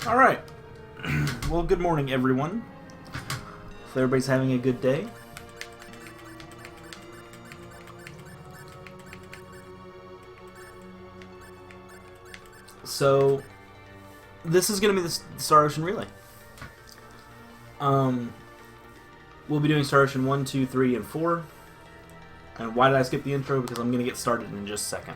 Alright. Well, good morning, everyone. Hope everybody's having a good day. So, this is going to be the Star Ocean Relay. We'll be doing Star Ocean 1, 2, 3, and 4. And why did I skip the intro? Because I'm going to get started in just a second.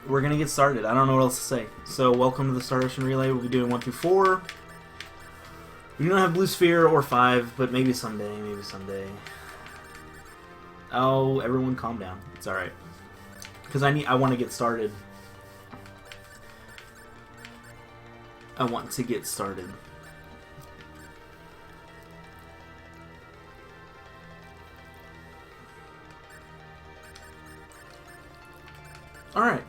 We're going to get started. I don't know what else to say. So, welcome to the Star Ocean Relay. We'll be doing 1 through 4. We don't have Blue Sphere or 5, but maybe someday, Oh, everyone calm down. It's alright. Because I want to get started. I want to get started. Alright.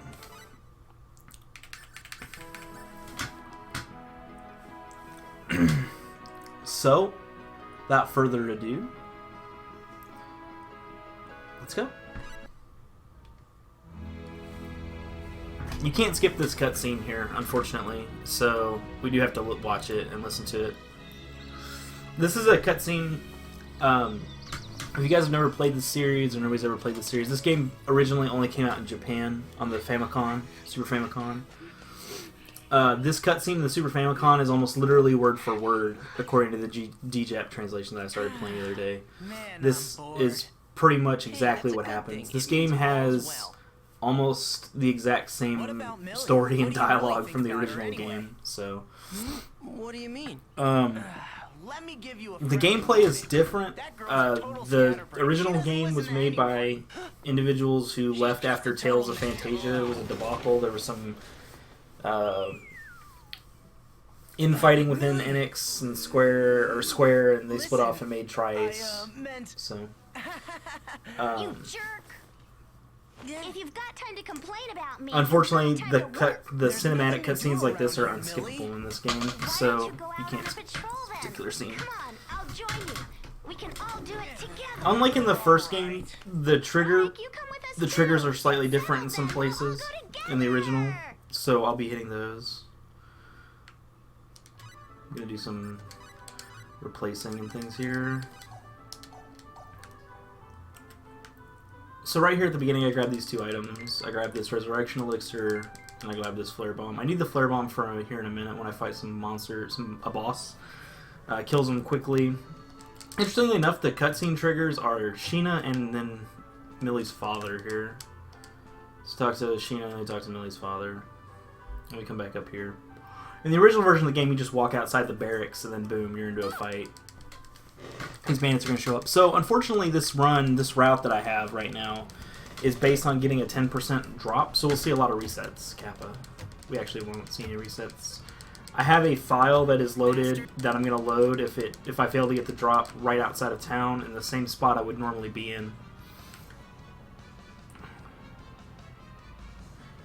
So, without further ado, let's go. You can't skip this cutscene here, unfortunately, so we do have to watch it and listen to it. This is a cutscene. If you guys have never played this series, or nobody's ever played this series, this game originally only came out in Japan on the Famicom, Super Famicom. This cutscene in the Super Famicom is almost literally word for word, according to the DJAP translation that I started playing the other day. This is pretty much exactly what happens. This game has almost the exact same story and dialogue from the original game. So, what do you mean? The gameplay is different. The original game was made by individuals who left after Tales of Fantasia. It was a debacle. There was some infighting within Enix and Square, and they split off and made Tri-Ace. So, you jerk! If you've got time to complain about me, unfortunately, the cinematic cutscenes like this are unskippable in this game, so you can't skip this particular scene. Come on, I'll join you. We can all do it together. Unlike in the first game, the triggers are slightly different in some places in the original, so I'll be hitting those. I'm gonna do some replacing and things here. So right here at the beginning, I grabbed these two items. I grabbed this Resurrection Elixir, and I grabbed this Flare Bomb. I need the Flare Bomb for here in a minute when I fight some monster, a boss. Kills him quickly. Interestingly enough, the cutscene triggers are Sheena and then Millie's father here. Let's talk to Sheena and then talk to Millie's father. And we come back up here. In the original version of the game, you just walk outside the barracks and then boom, you're into a fight. These bandits are going to show up. So, unfortunately, this route that I have right now is based on getting a 10% drop, so we'll see a lot of resets, Kappa. We actually won't see any resets. I have a file that is loaded that I'm going to load if I fail to get the drop right outside of town in the same spot I would normally be in.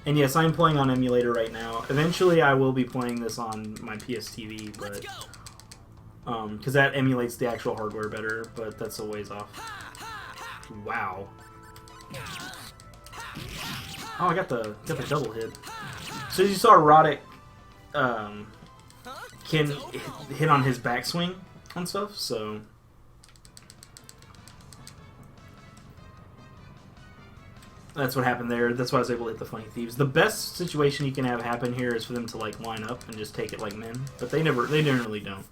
And yes, I'm playing on emulator right now. Eventually, I will be playing this on my PSTV, but because that emulates the actual hardware better, but that's a ways off. Wow. Oh, I got the double hit. So as you saw, Roddick can hit on his backswing on stuff, so that's what happened there. That's why I was able to hit the Funny Thieves. The best situation you can have happen here is for them to like line up and just take it like men, but they generally don't.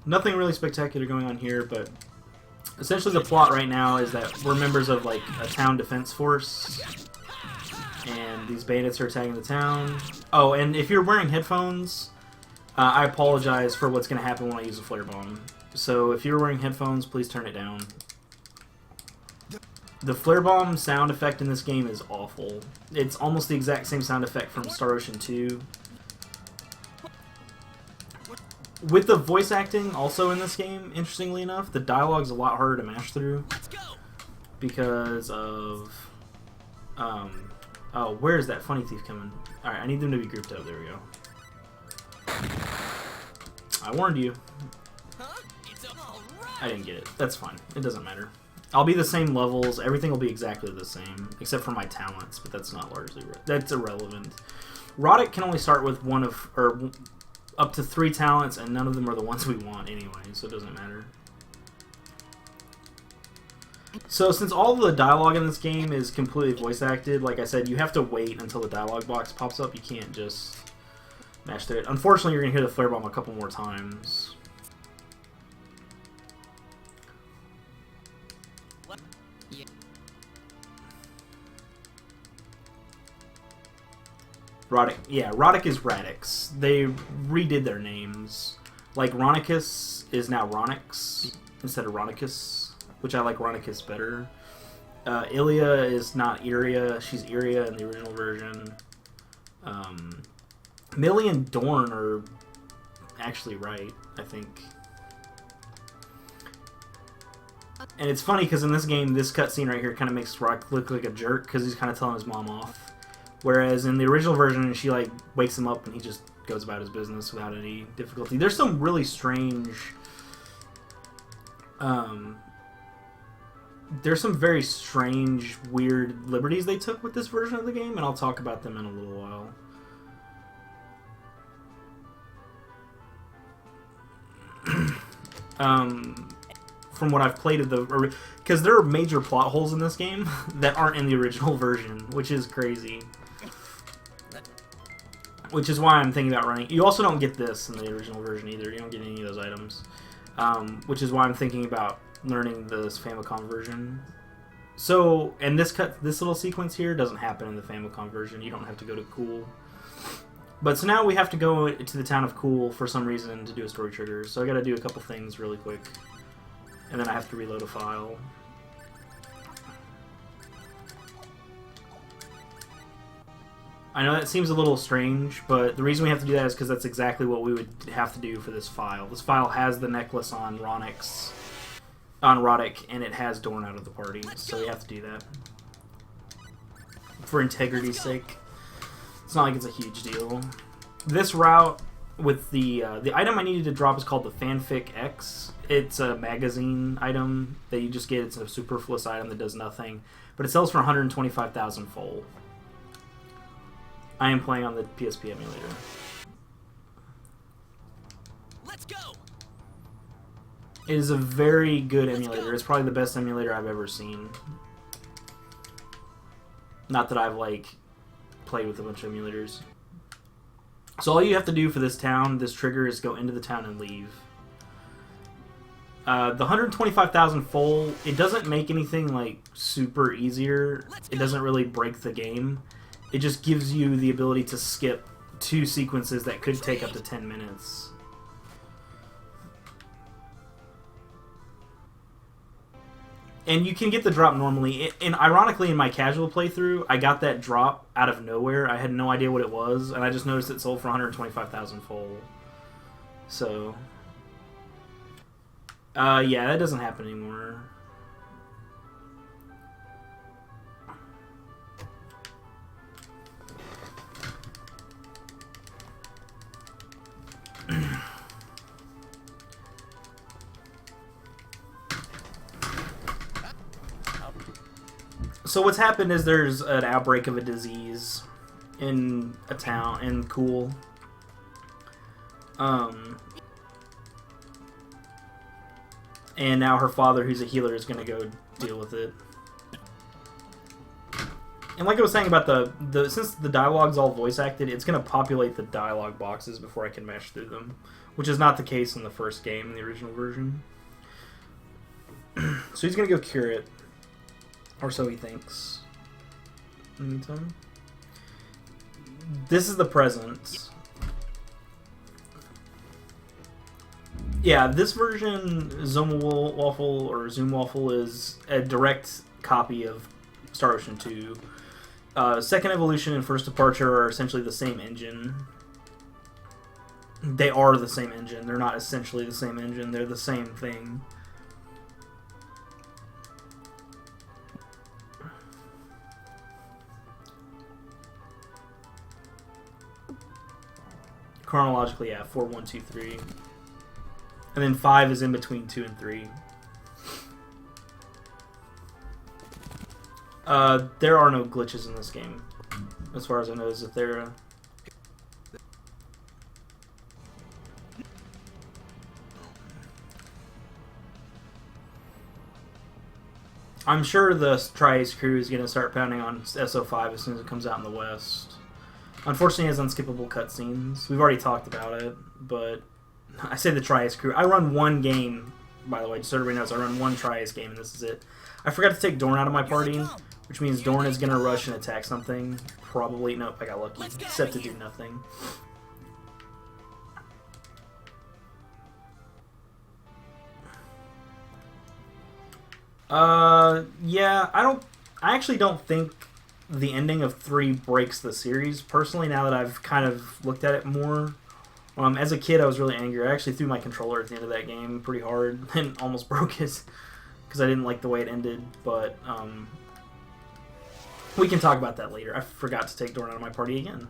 Nothing really spectacular going on here, but essentially the plot right now is that we're members of like a town defense force, and these bandits are attacking the town. Oh, and if you're wearing headphones, I apologize for what's going to happen when I use a flare bomb. So if you're wearing headphones, please turn it down. The flare bomb sound effect in this game is awful. It's almost the exact same sound effect from Star Ocean 2. With the voice acting also in this game, interestingly enough, the dialogue's a lot harder to mash through because of oh, where is that Funny Thief coming? Alright, I need them to be grouped up. There we go. I warned you. I didn't get it. That's fine. It doesn't matter. I'll be the same levels. Everything will be exactly the same, except for my talents, but that's not largely... That's irrelevant. Roddick can only start with one of... or up to 3 talents, and none of them are the ones we want anyway, so it doesn't matter. So since all the dialogue in this game is completely voice acted, like I said, you have to wait until the dialogue box pops up. You can't just mash through it. Unfortunately, you're going to hear the flare bomb a couple more times. Roddick, yeah, Roddick is Radix. They redid their names. Like, Ronicus is now Ronix instead of Ronicus, which I like Ronicus better. Ilia is not Iria, she's Iria in the original version. Millie and Dorn are actually right, I think. And it's funny because in this game, this cutscene right here kind of makes Roddick look like a jerk because he's kind of telling his mom off. Whereas in the original version, she like wakes him up and he just goes about his business without any difficulty. There's some really strange... there's some very strange, weird liberties they took with this version of the game, and I'll talk about them in a little while. From what I've played of the... Because there are major plot holes in this game that aren't in the original version, which is crazy. Which is why I'm thinking about running... You also don't get this in the original version either. You don't get any of those items. Which is why I'm thinking about learning this Famicom version. So, and this little sequence here doesn't happen in the Famicom version. You don't have to go to Cool. But so now we have to go to the town of Cool for some reason to do a story trigger. So I gotta do a couple things really quick. And then I have to reload a file. I know that seems a little strange, but the reason we have to do that is because that's exactly what we would have to do for this file. This file has the necklace on Roddick, and it has Dorn out of the party, so we have to do that. For integrity's sake. It's not like it's a huge deal. This route with the item I needed to drop is called the Fanfic X. It's a magazine item that you just get. It's a superfluous item that does nothing, but it sells for 125,000 full. I am playing on the PSP emulator. Let's go. It is a very good emulator. It's probably the best emulator I've ever seen. Not that I've like played with a bunch of emulators. So all you have to do for this town, this trigger, is go into the town and leave. The 125,000 full, it doesn't make anything like super easier. It doesn't really break the game. It just gives you the ability to skip 2 sequences that could take up to 10 minutes. And you can get the drop normally. And ironically, in my casual playthrough, I got that drop out of nowhere. I had no idea what it was, and I just noticed it sold for 125,000 full. So... yeah, that doesn't happen anymore. So what's happened is there's an outbreak of a disease in a town, in Cool. And now her father, who's a healer, is going to go deal with it. And like I was saying about since the dialogue's all voice acted, it's going to populate the dialogue boxes before I can mash through them, which is not the case in the first game, in the original version. So he's going to go cure it. Or so he thinks. In the meantime. This is the present. Yeah, this version, Zoom Waffle, is a direct copy of Star Ocean 2. Second Evolution and First Departure are essentially the same engine. They are the same engine. They're not essentially the same engine. They're the same thing. Chronologically, yeah, 4, 1, 2, 3. And then 5 is in between 2 and 3. There are no glitches in this game, as far as I know. Is if there. I'm sure the Tri-Ace crew is going to start pounding on SO5 as soon as it comes out in the West. Unfortunately, it has unskippable cutscenes. We've already talked about it, but I say the Tri-Ace crew. I run one game, by the way, just so everybody knows. I run one Tri-Ace game, and this is it. I forgot to take Dorn out of my party, which means Dorn is going to rush and attack something. Probably. Nope, I got lucky. Set to do nothing. Yeah, I actually don't think the ending of 3 breaks the series, personally, now that I've kind of looked at it more. As a kid, I was really angry. I actually threw my controller at the end of that game pretty hard and almost broke it because I didn't like the way it ended, but, we can talk about that later. I forgot to take Dorn out of my party again.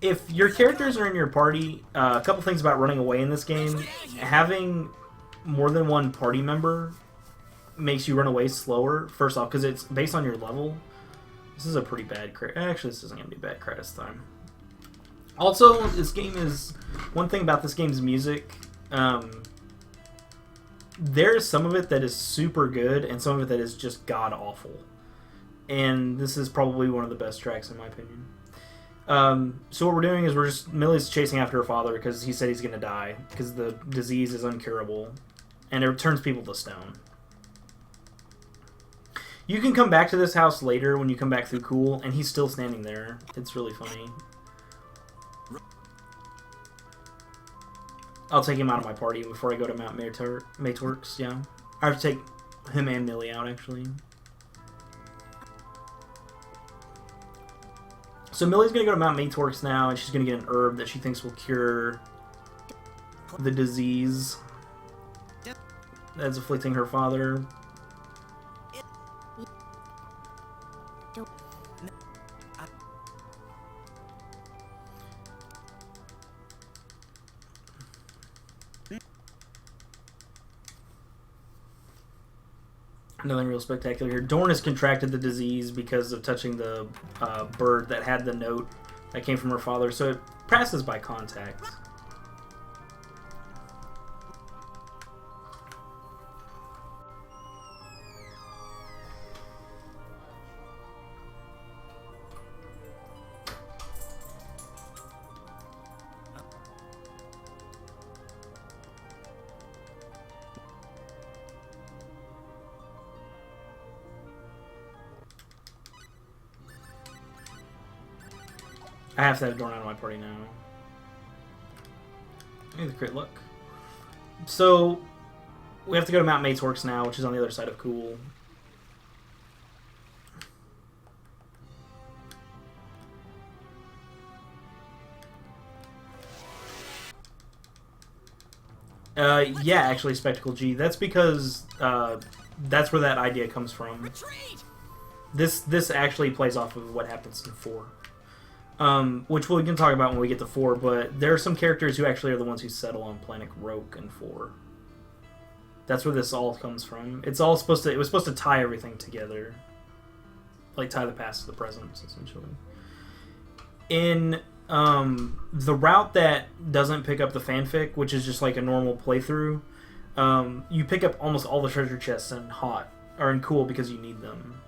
If your characters are in your party, a couple things about running away in this game. Having more than one party member makes you run away slower, first off, because it's based on your level. This is a pretty bad crit. Actually, this isn't going to be a bad crit this time. Also, this game is... One thing about this game's music, there is some of it that is super good, and some of it that is just god-awful. And this is probably one of the best tracks, in my opinion. So what we're doing is Millie's chasing after her father because he said he's going to die, because the disease is uncurable, and it turns people to stone. You can come back to this house later when you come back through Cool, and he's still standing there. It's really funny. I'll take him out of my party before I go to Mount Metorx, yeah. I have to take him and Millie out, actually. So Millie's going to go to Mount Metorx now, and she's going to get an herb that she thinks will cure the disease that's afflicting her father. Nothing real spectacular here. Dorn has contracted the disease because of touching the bird that had the note that came from her father, so it passes by contact. I have to have Dorn out of my party now. Maybe the crit luck. So, we have to go to Mount Metorx now, which is on the other side of Cool. Yeah, actually, Spectacle G. That's because, that's where that idea comes from. Retreat! This actually plays off of what happens in 4. Which we can talk about when we get to 4, but there are some characters who actually are the ones who settle on Planet Roke in 4. That's where this all comes from. It's all supposed to... It was supposed to tie everything together. Like, tie the past to the present, essentially. In, the route that doesn't pick up the fanfic, which is just like a normal playthrough, you pick up almost all the treasure chests in Hot, or in Cool, because you need them.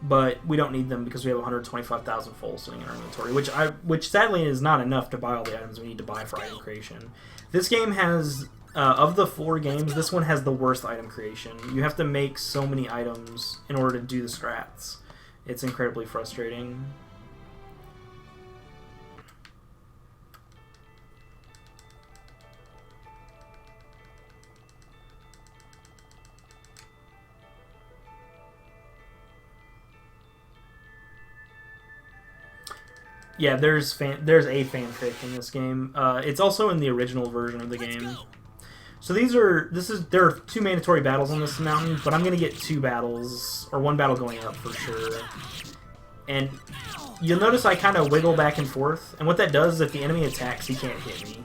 But we don't need them because we have 125,000 full sitting in our inventory, which sadly is not enough to buy all the items we need to buy for item creation. This game has, of the 4 games, this one has the worst item creation. You have to make so many items in order to do the strats. It's incredibly frustrating. Yeah, there's a fanfic in this game. It's also in the original version of the game. So there are 2 mandatory battles on this mountain, but I'm gonna get 2 battles, or 1 battle going up for sure. And you'll notice I kind of wiggle back and forth, and what that does is if the enemy attacks, he can't hit me.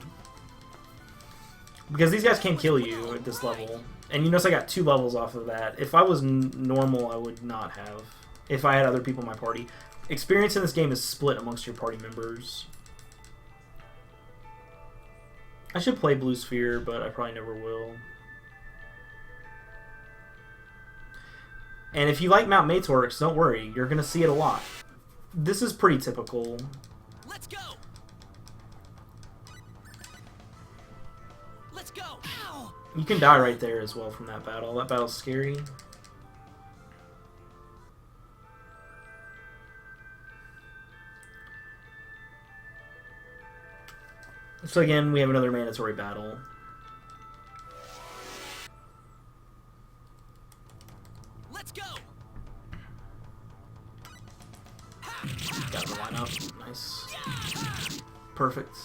Because these guys can't kill you at this level. And you notice I got 2 levels off of that. If I was normal, I would not have. If I had other people in my party. Experience in this game is split amongst your party members. I should play Blue Sphere, but I probably never will. And if you like Mount Metorx, don't worry. You're going to see it a lot. This is pretty typical. Let's go. Let's go. Ow. You can die right there as well from that battle. That battle's scary. So again, we have another mandatory battle. Let's go. Got the line up. Nice. Perfect.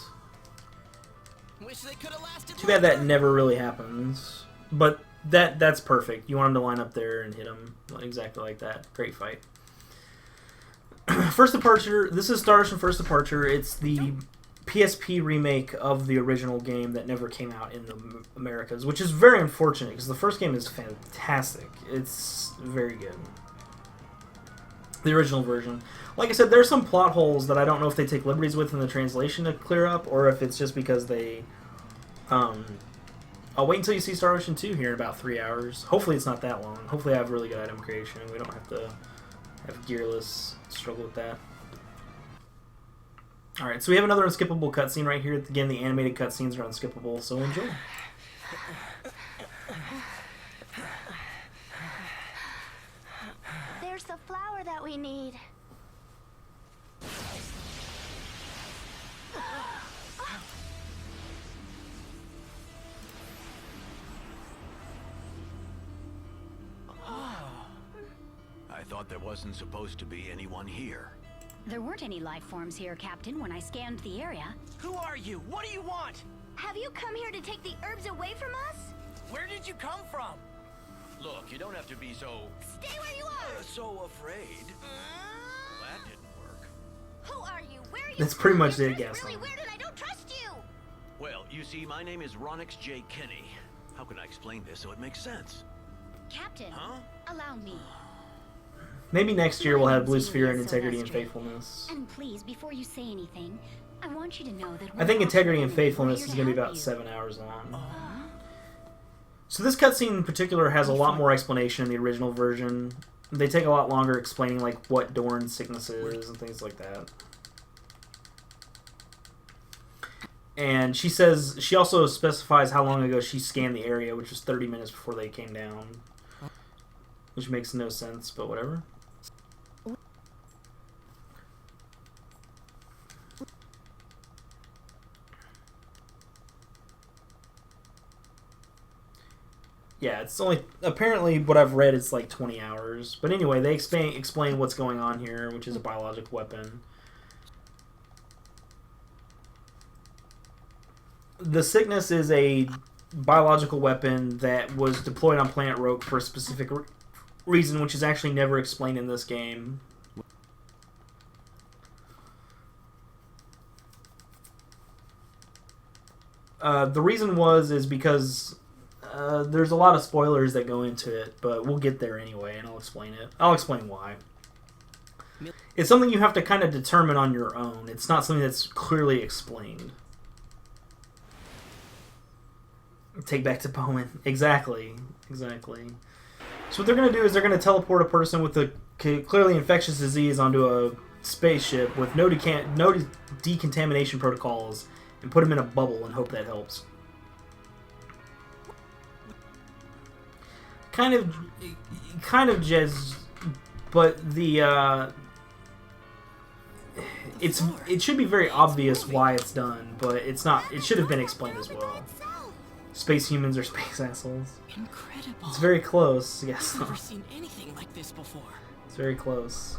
Wish they could have lasted. Too bad that never really happens. But that's perfect. You want him to line up there and hit him exactly like that. Great fight. First Departure. This is Star Ocean First Departure. It's the PSP remake of the original game that never came out in the Americas, which is very unfortunate because the first game is fantastic. It's very good. The original version. Like I said, there's some plot holes that I don't know if they take liberties with in the translation to clear up, or if it's just because they... I'll wait until you see Star Ocean 2 here in about 3 hours. Hopefully it's not that long. Hopefully I have really good item creation and we don't have to have gearless struggle with that. Alright, so we have another unskippable cutscene right here. Again, the animated cutscenes are unskippable, so enjoy. There's the flower that we need. I thought there wasn't supposed to be anyone here. There weren't any life forms here, Captain, when I scanned the area. Who are you? What do you want? Have you come here to take the herbs away from us? Where did you come from? Look, you don't have to be so... Stay where you are! so afraid. That didn't work. Who are you? Where are you That's from? pretty much Your it, dress Gaston. really weird and I don't trust you! Well, you see, my name is Ronix J. Kinney. How can I explain this so it makes sense? Captain, Huh? allow me. Maybe next year we'll have Blue My name's Sphere and Millie Integrity and Celeste. Faithfulness. And please, before you say anything, I want you to know that I think we're Integrity and not alone. Faithfulness We're is here going to be help about you. 7 hours long. So this cutscene in particular has a lot more explanation in the original version. They take a lot longer explaining like what Dorn's sickness is and things like that. And she says, she also specifies how long ago she scanned the area, which was 30 minutes before they came down. Which makes no sense, but whatever. Yeah, it's only... Apparently, what I've read is like 20 hours. But anyway, they explain what's going on here, which is a biologic weapon. The sickness is a biological weapon that was deployed on Planet Rogue for a specific reason, which is actually never explained in this game. The reason is because there's a lot of spoilers that go into it, but we'll get there anyway, and I'll explain it. I'll explain why. It's something you have to kind of determine on your own. It's not something that's clearly explained. Take back to Bowman. Exactly. Exactly. So what they're going to do is they're going to teleport a person with a clearly infectious disease onto a spaceship with no decontamination protocols and put him in a bubble and hope that helps. Kind of just, but the it should be very obvious why it's done, but it's not. It should have been explained as well. Space humans are space assholes. Incredible. It's very close. Yes, I've never seen anything like this before. it's very close.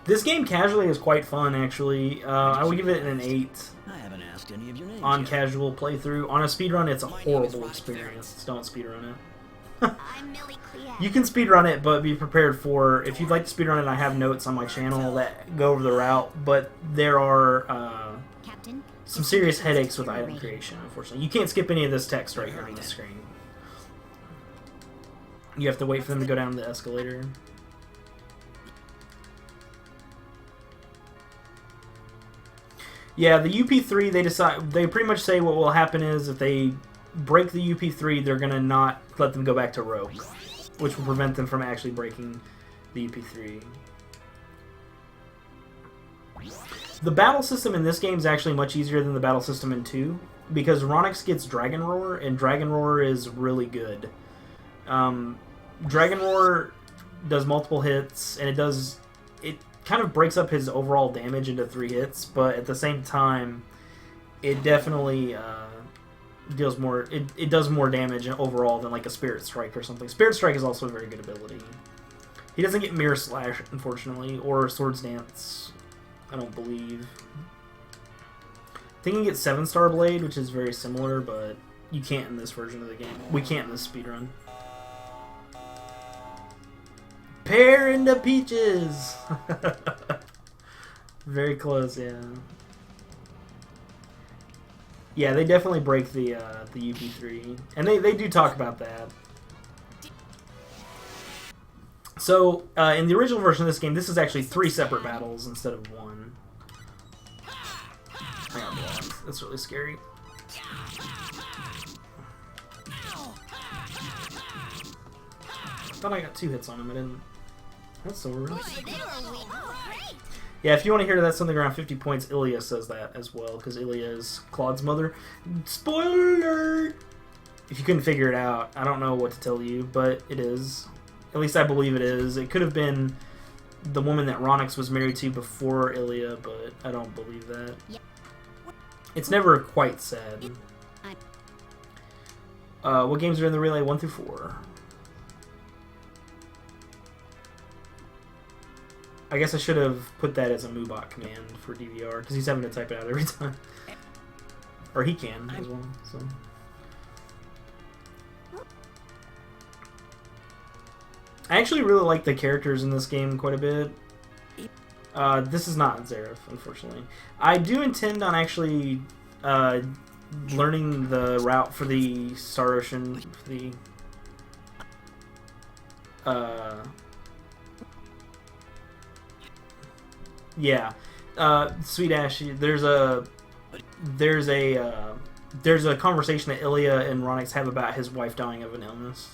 This game casually is quite fun, actually. I would give it an 8 I haven't asked any of your names on yet. casual playthrough. On a speedrun, it's a horrible experience. Don't speedrun it. I'm Millie. You can speedrun it, but be prepared for... If you'd like to speedrun it, I have notes on my channel that go over the route, but there are... Captain, some serious headaches with item creation, unfortunately. You can't skip any of this text right here on the screen. You have to wait for them to go down the escalator. Yeah, the UP3, they pretty much say what will happen is if they break the UP3, they're gonna not let them go back to rogue, which will prevent them from actually breaking the UP3. The battle system in this game is actually much easier than the battle system in 2, because Ronix gets Dragon Roar, and Dragon Roar is really good. Dragon Roar does multiple hits, and it kind of breaks up his overall damage into 3 hits, but at the same time, it definitely deals more. It does more damage overall than like a Spirit Strike or something. Spirit Strike is also a very good ability. He doesn't get Mirror Slash, unfortunately, or Swords Dance. I don't believe. I think you get 7-star Blade, which is very similar, but you can't in this version of the game. We can't in this speedrun. Pear into peaches! Very close, yeah. Yeah, they definitely break the UP3. And they do talk about that. So, in the original version of this game, this is actually 3 separate battles instead of 1. I got blocked. That's really scary. I thought I got 2 hits on him, I didn't. That's so rude. Yeah, if you want to hear that's something around 50 points, Ilya says that as well, because Ilya is Claude's mother. Spoiler alert! If you couldn't figure it out, I don't know what to tell you, but it is. At least I believe it is. It could have been the woman that Ronix was married to before Ilya, but I don't believe that. It's never quite said. What games are in the relay 1 through 4? I guess I should have put that as a Moobot command for DVR, because he's having to type it out every time. Or he can, as well, so... I actually really like the characters in this game quite a bit. This is not Zareth, unfortunately. I do intend on actually learning the route for the Star Ocean, for the... yeah. Sweet Ash, there's a conversation that Ilya and Ronix have about his wife dying of an illness.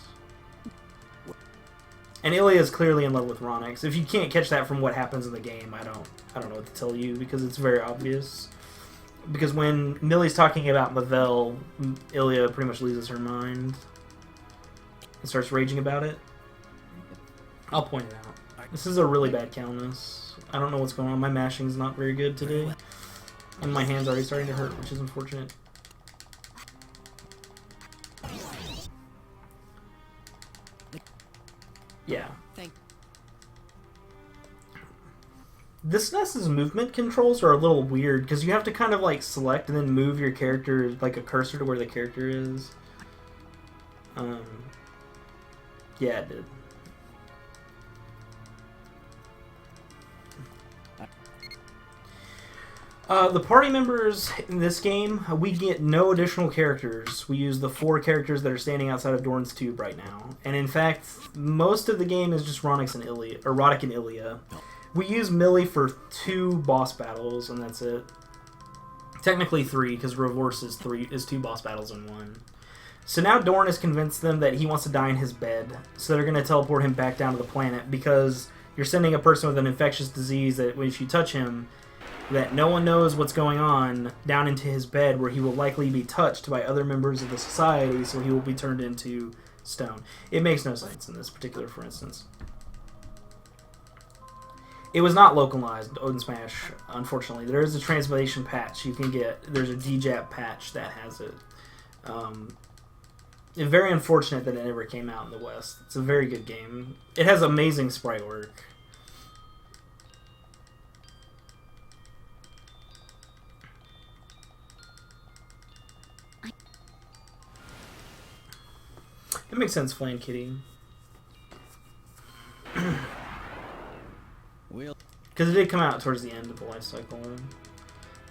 And Ilya is clearly in love with Ronix. If you can't catch that from what happens in the game, I don't know what to tell you, because it's very obvious. Because when Millie's talking about Mavel, Ilya pretty much loses her mind and starts raging about it. I'll point it out. This is a really bad Calnus. I don't know what's going on. My mashing's not very good today. And my hand's already starting to hurt, which is unfortunate. Yeah. This NES's movement controls are a little weird, because you have to kind of like select and then move your character, like a cursor to where the character is. Yeah, it did. The party members in this game, we get no additional characters. We use the 4 characters that are standing outside of Dorn's Tube right now. And in fact, most of the game is just Ronix and Ilya, or Roddick and Ilya. We use Millie for 2 boss battles, and that's it. Technically 3, because Reverse is 2 boss battles in 1. So now Dorn has convinced them that he wants to die in his bed, so they're going to teleport him back down to the planet, because you're sending a person with an infectious disease that if you touch him, that no one knows what's going on, down into his bed, where he will likely be touched by other members of the society, so he will be turned into stone. It makes no sense in this particular, for instance. It was not localized, Odin Smash, unfortunately. There is a translation patch you can get. There's a DJAP patch that has it. It's very unfortunate that it never came out in the West. It's a very good game. It has amazing sprite work. It makes sense, Flame Kitty. Because it did come out towards the end of the life cycle.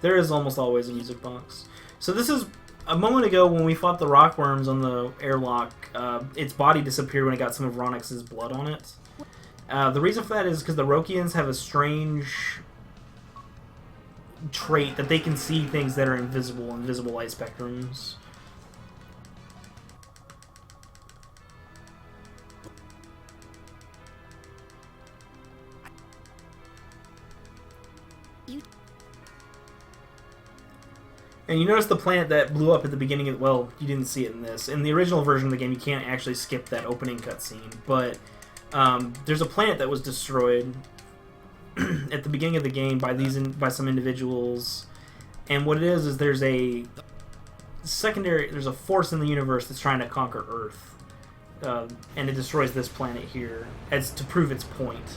There is almost always a music box. So this is a moment ago when we fought the rockworms on the airlock. Its body disappeared when it got some of Ronix's blood on it. The reason for that is because the Rokians have a strange trait that they can see things that are invisible light spectrums. And you notice the planet that blew up at the beginning of... Well, you didn't see it in this. In the original version of the game, you can't actually skip that opening cutscene. But there's a planet that was destroyed at the beginning of the game by some individuals. And what it is there's a there's a force in the universe that's trying to conquer Earth. And it destroys this planet here as to prove its point.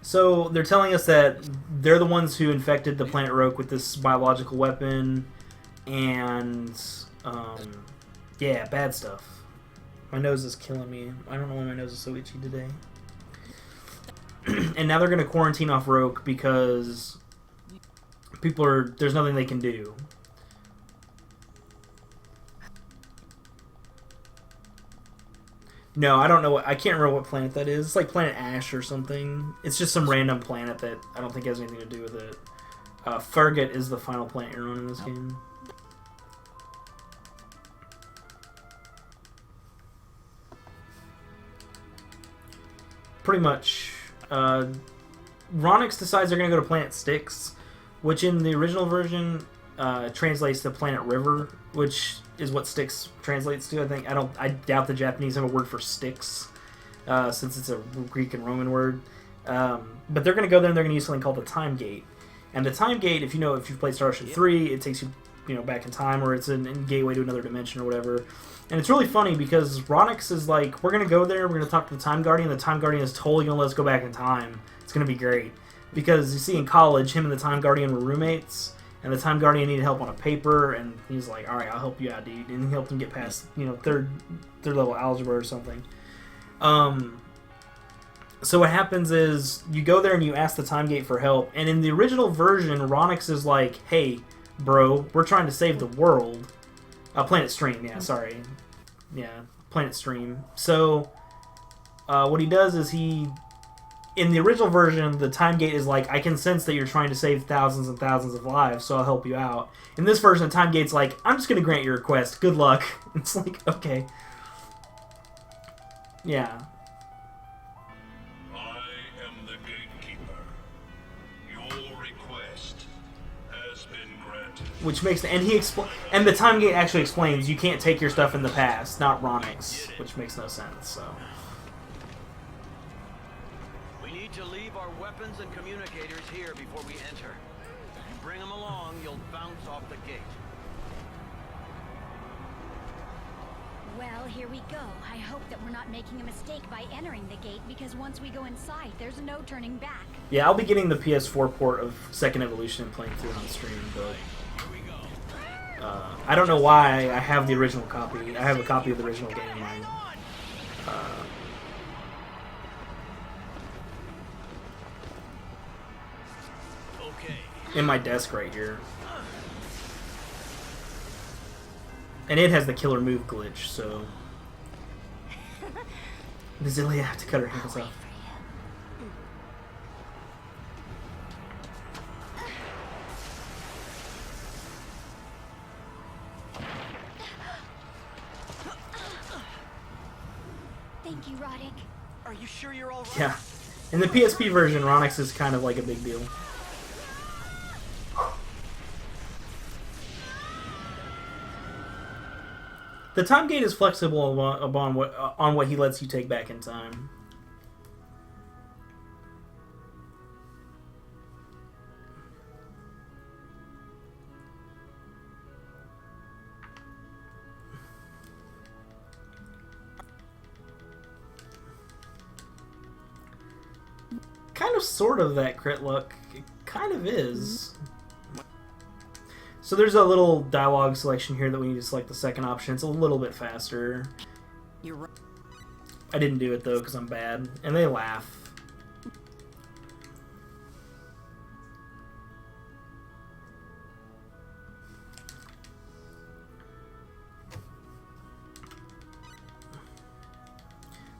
So they're telling us that they're the ones who infected the planet Roke with this biological weapon, and yeah, bad stuff. My nose is killing me. I don't know why my nose is so itchy today. And now they're going to quarantine off Roke because there's nothing they can do. No, I don't know. I can't remember what planet that is. It's like Planet Ash or something. It's just some random planet that I don't think has anything to do with it. Fergat is the final planet you're on in this game. Pretty much. Ronix decides they're going to go to Planet Styx, which in the original version translates to Planet River, which is what Styx translates to. I think I doubt the Japanese have a word for Styx, since it's a Greek and Roman word. But they're going to go there and they're going to use something called the Time Gate. And the Time Gate, if you've played Star Ocean 3, it takes you back in time, or it's a gateway to another dimension or whatever. And it's really funny because Ronix is like, we're going to go there, we're going to talk to the Time Guardian. The Time Guardian is totally going to let us go back in time. It's going to be great. Because you see in college, him and the Time Guardian were roommates. And the Time Guardian needed help on a paper, and he's like, "All right, I'll help you out, dude." And he helped him get past, third level algebra or something. So what happens is you go there and you ask the Time Gate for help. And in the original version, Ronix is like, "Hey, bro, we're trying to save the world." Planet Stream, yeah, sorry, yeah, Planet Stream. So what he does is in the original version, the Time Gate is like, I can sense that you're trying to save thousands and thousands of lives, so I'll help you out. In this version, the Time Gate's like, I'm just going to grant your request. Good luck. It's like, okay. Yeah. I am the gatekeeper. Your request has been granted. Which makes... And the Time Gate actually explains you can't take your stuff in the past, not Ronix, which makes no sense, so... To leave our weapons and communicators here before we enter. If you bring them along, you'll bounce off the gate. Well, here we go. I hope that we're not making a mistake by entering the gate, because once we go inside, there's no turning back. Yeah, I'll be getting the PS4 port of Second Evolution and playing through it on stream, but... I don't know why I have the original copy. I have a copy of the original game in mind. In my desk right here. And it has the killer move glitch, so... Does Ilya have to cut her hands off? Thank you, Roddick. Are you sure you're all right? Yeah. In the PSP version, Ronix is kind of like a big deal. The Time Gate is flexible on what he lets you take back in time. Kind of sort of that crit luck. It kind of is. So there's a little dialogue selection here that we need to select the second option. It's a little bit faster. You're right. I didn't do it though because I'm bad. And they laugh.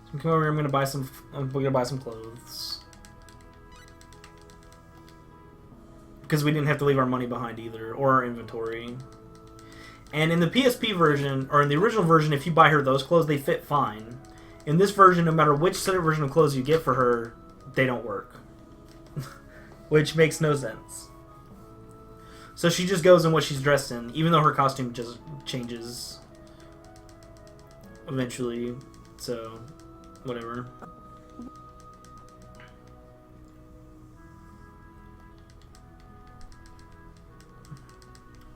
So come over here, I'm gonna buy some clothes. Because we didn't have to leave our money behind either, or our inventory. And in the PSP version, or in the original version, if you buy her those clothes, they fit fine. In this version, no matter which set of version of clothes you get for her, they don't work. Which makes no sense. So she just goes in what she's dressed in, even though her costume just changes eventually. So, whatever.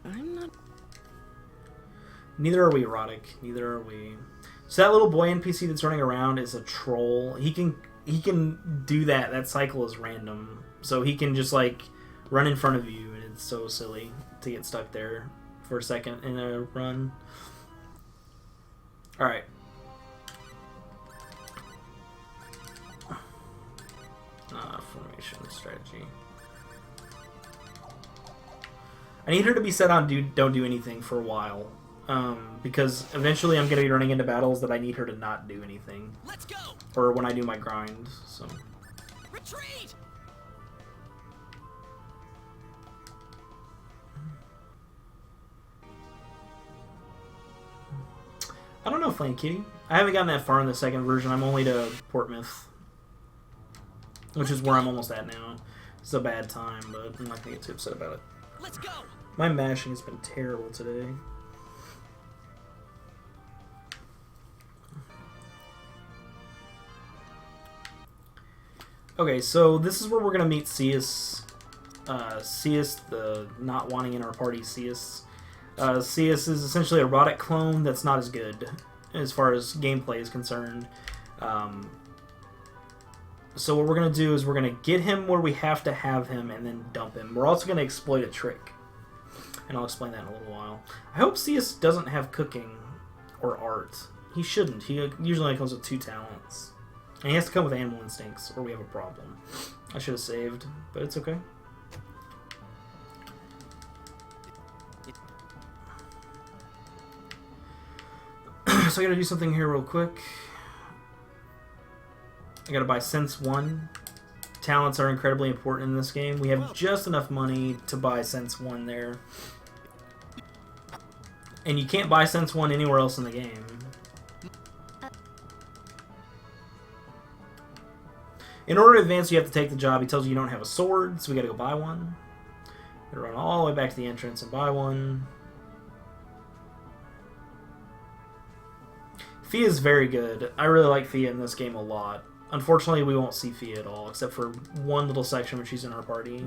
I'm not. Neither are we erotic. Neither are we. So that little boy NPC that's running around is a troll. He can do that. That cycle is random. So he can just like run in front of you, and it's so silly to get stuck there for a second in a run. All right. Formation strategy. I need her to be set on don't do anything for a while. Because eventually I'm going to be running into battles that I need her to not do anything. Let's go. Or when I do my grind, so... Retreat. I don't know, Flame Kitty. I haven't gotten that far in the second version. I'm only to Portmouth. Which is where I'm almost at now. It's a bad time, but I'm not going to get too upset about it. Let's go. My mashing has been terrible today. Okay, so this is where we're going to meet Cyuss. Cyuss, the not wanting in our party Cyuss. Cyuss is essentially a erotic clone that's not as good as far as gameplay is concerned. So what we're going to do is we're going to get him where we have to have him and then dump him. We're also going to exploit a trick. And I'll explain that in a little while. I hope Cyuss doesn't have cooking or art. He shouldn't. He usually only comes with 2 talents. And he has to come with animal instincts or we have a problem. I should have saved, but it's okay. So I gotta do something here real quick. I gotta buy Sense 1. Talents are incredibly important in this game. We have just enough money to buy Sense 1 there. And you can't buy Sense 1 anywhere else in the game. In order to advance, you have to take the job. He tells you you don't have a sword, so we gotta go buy one. Gotta run all the way back to the entrance and buy one. Fia is very good. I really like Fia in this game a lot. Unfortunately, we won't see Fia at all, except for one little section when she's in our party.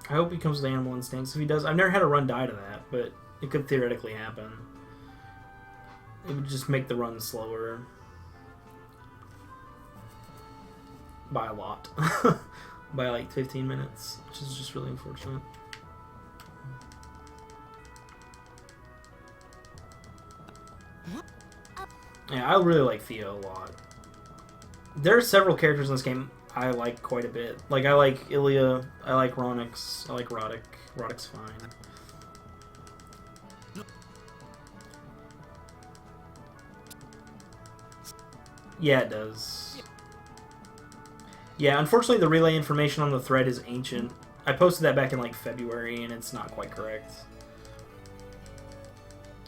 I hope he comes with animal instincts. If he does, I've never had a run die to that, but it could theoretically happen. It would just make the run slower. By a lot. By like 15 minutes, which is just really unfortunate. Yeah, I really like Theo a lot. There are several characters in this game I like quite a bit. Like, I like Ilya, I like Ronix, I like Roddick. Roddick's fine. Yeah, it does. Yeah, unfortunately the relay information on the thread is ancient. I posted that back in like February and it's not quite correct.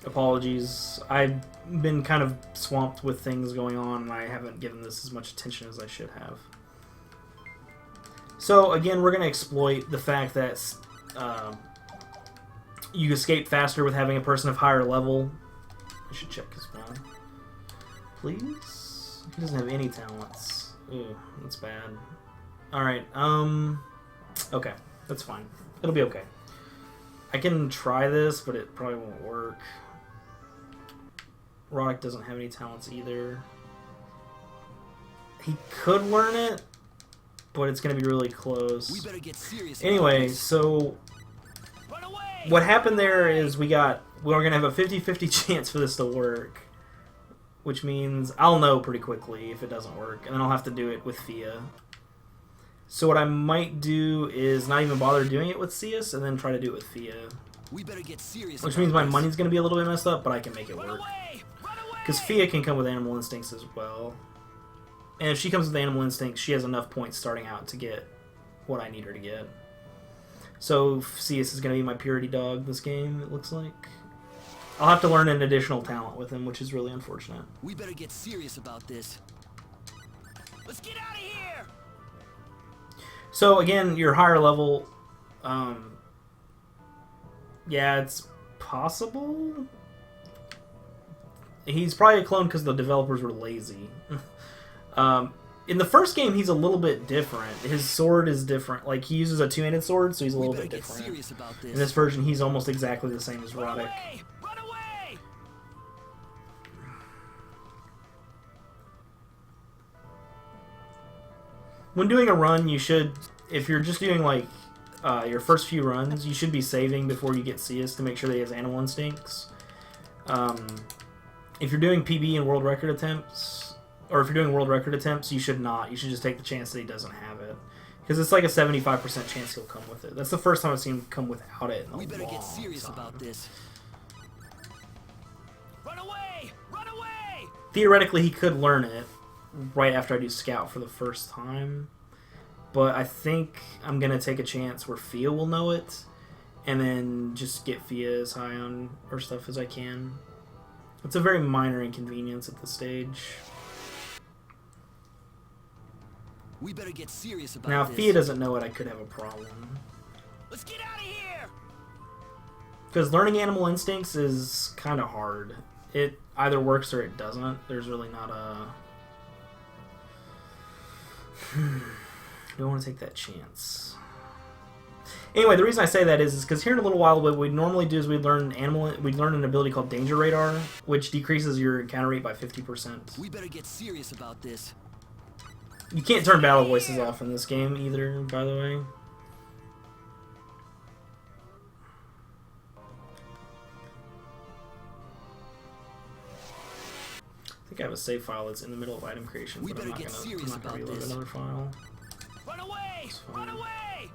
Apologies. I've been kind of swamped with things going on and I haven't given this as much attention as I should have. So again, we're going to exploit the fact that you escape faster with having a person of higher level. I should check as well. Please? He doesn't have any talents. Ooh, that's bad. Alright, okay, that's fine. It'll be okay. I can try this, but it probably won't work. Roddick doesn't have any talents either. He could learn it, but it's going to be really close. We better get serious. Anyway, so Run away! what happened there is we're going to have a 50-50 chance for this to work, which means I'll know pretty quickly if it doesn't work, and then I'll have to do it with Fia. So what I might do is not even bother doing it with Cyuss, and then try to do it with Fia. We better get serious. Which means my money's going to be a little bit messed up, but I can make it Run work. away! Run away! Because Fia can come with animal instincts as well. And if she comes with animal instincts, she has enough points starting out to get what I need her to get. So Cyuss is going to be my purity dog this game, it looks like. I'll have to learn an additional talent with him, which is really unfortunate. We better get serious about this. Let's get out of here! So again, your higher level, yeah, it's possible. He's probably a clone because the developers were lazy. In the first game, he's a little bit different. His sword is different. Like, he uses a two-handed sword, so he's a little bit different. Serious about this. In this version, he's almost exactly the same as Run Roddick. away! Run away! When doing a run, you should, if you're just doing like your first few runs, you should be saving before you get Cyuss to make sure that he has animal instincts. If you're doing PB and world record attempts, or if you're doing world record attempts, you should not. You should just take the chance that he doesn't have it. Because it's like a 75% chance he'll come with it. That's the first time I've seen him come without it in a We better long get serious time. about this. Run away! Run away! Theoretically, he could learn it right after I do Scout for the first time. But I think I'm going to take a chance where Fia will know it, and then just get Fia as high on her stuff as I can. It's a very minor inconvenience at this stage. We better get serious about Now, if this. Fia doesn't know it, I could have a problem. Let's get out of here! Because learning animal instincts is kind of hard. It either works or it doesn't. There's really not a... Don't want to take that chance. Anyway, the reason I say that is because here in a little while, what we'd normally do is we'd learn an ability called Danger Radar, which decreases your encounter rate by 50%. We better get serious about this. You can't turn battle voices off in this game either, by the way. I think I have a save file that's in the middle of item creation, We but I'm better not get gonna serious about reload this. another file. Run away! That's Run fine. away!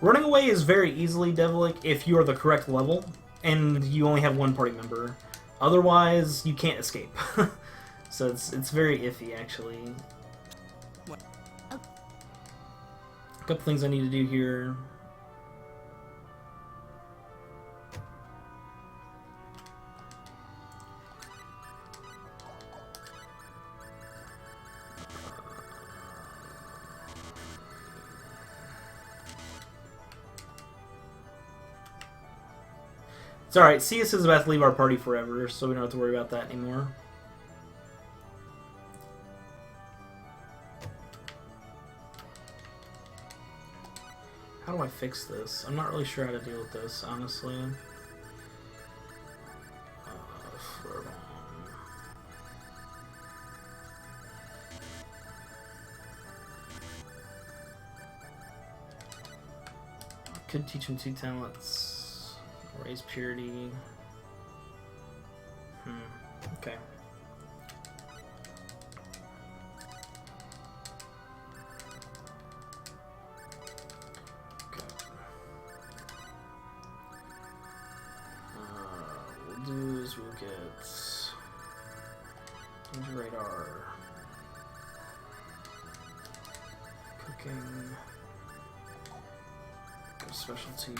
Running away is very easily devilic if you are the correct level and you only have one party member. Otherwise, you can't escape. So it's very iffy, actually. What? A couple things I need to do here. It's alright, Cyuss is about to leave our party forever, so we don't have to worry about that anymore. How do I fix this? I'm not really sure how to deal with this, honestly. Flair bomb. Could teach him 2 talents. Raise purity. Okay. What we'll do is we'll get Danger Radar, Cooking, go Specialty.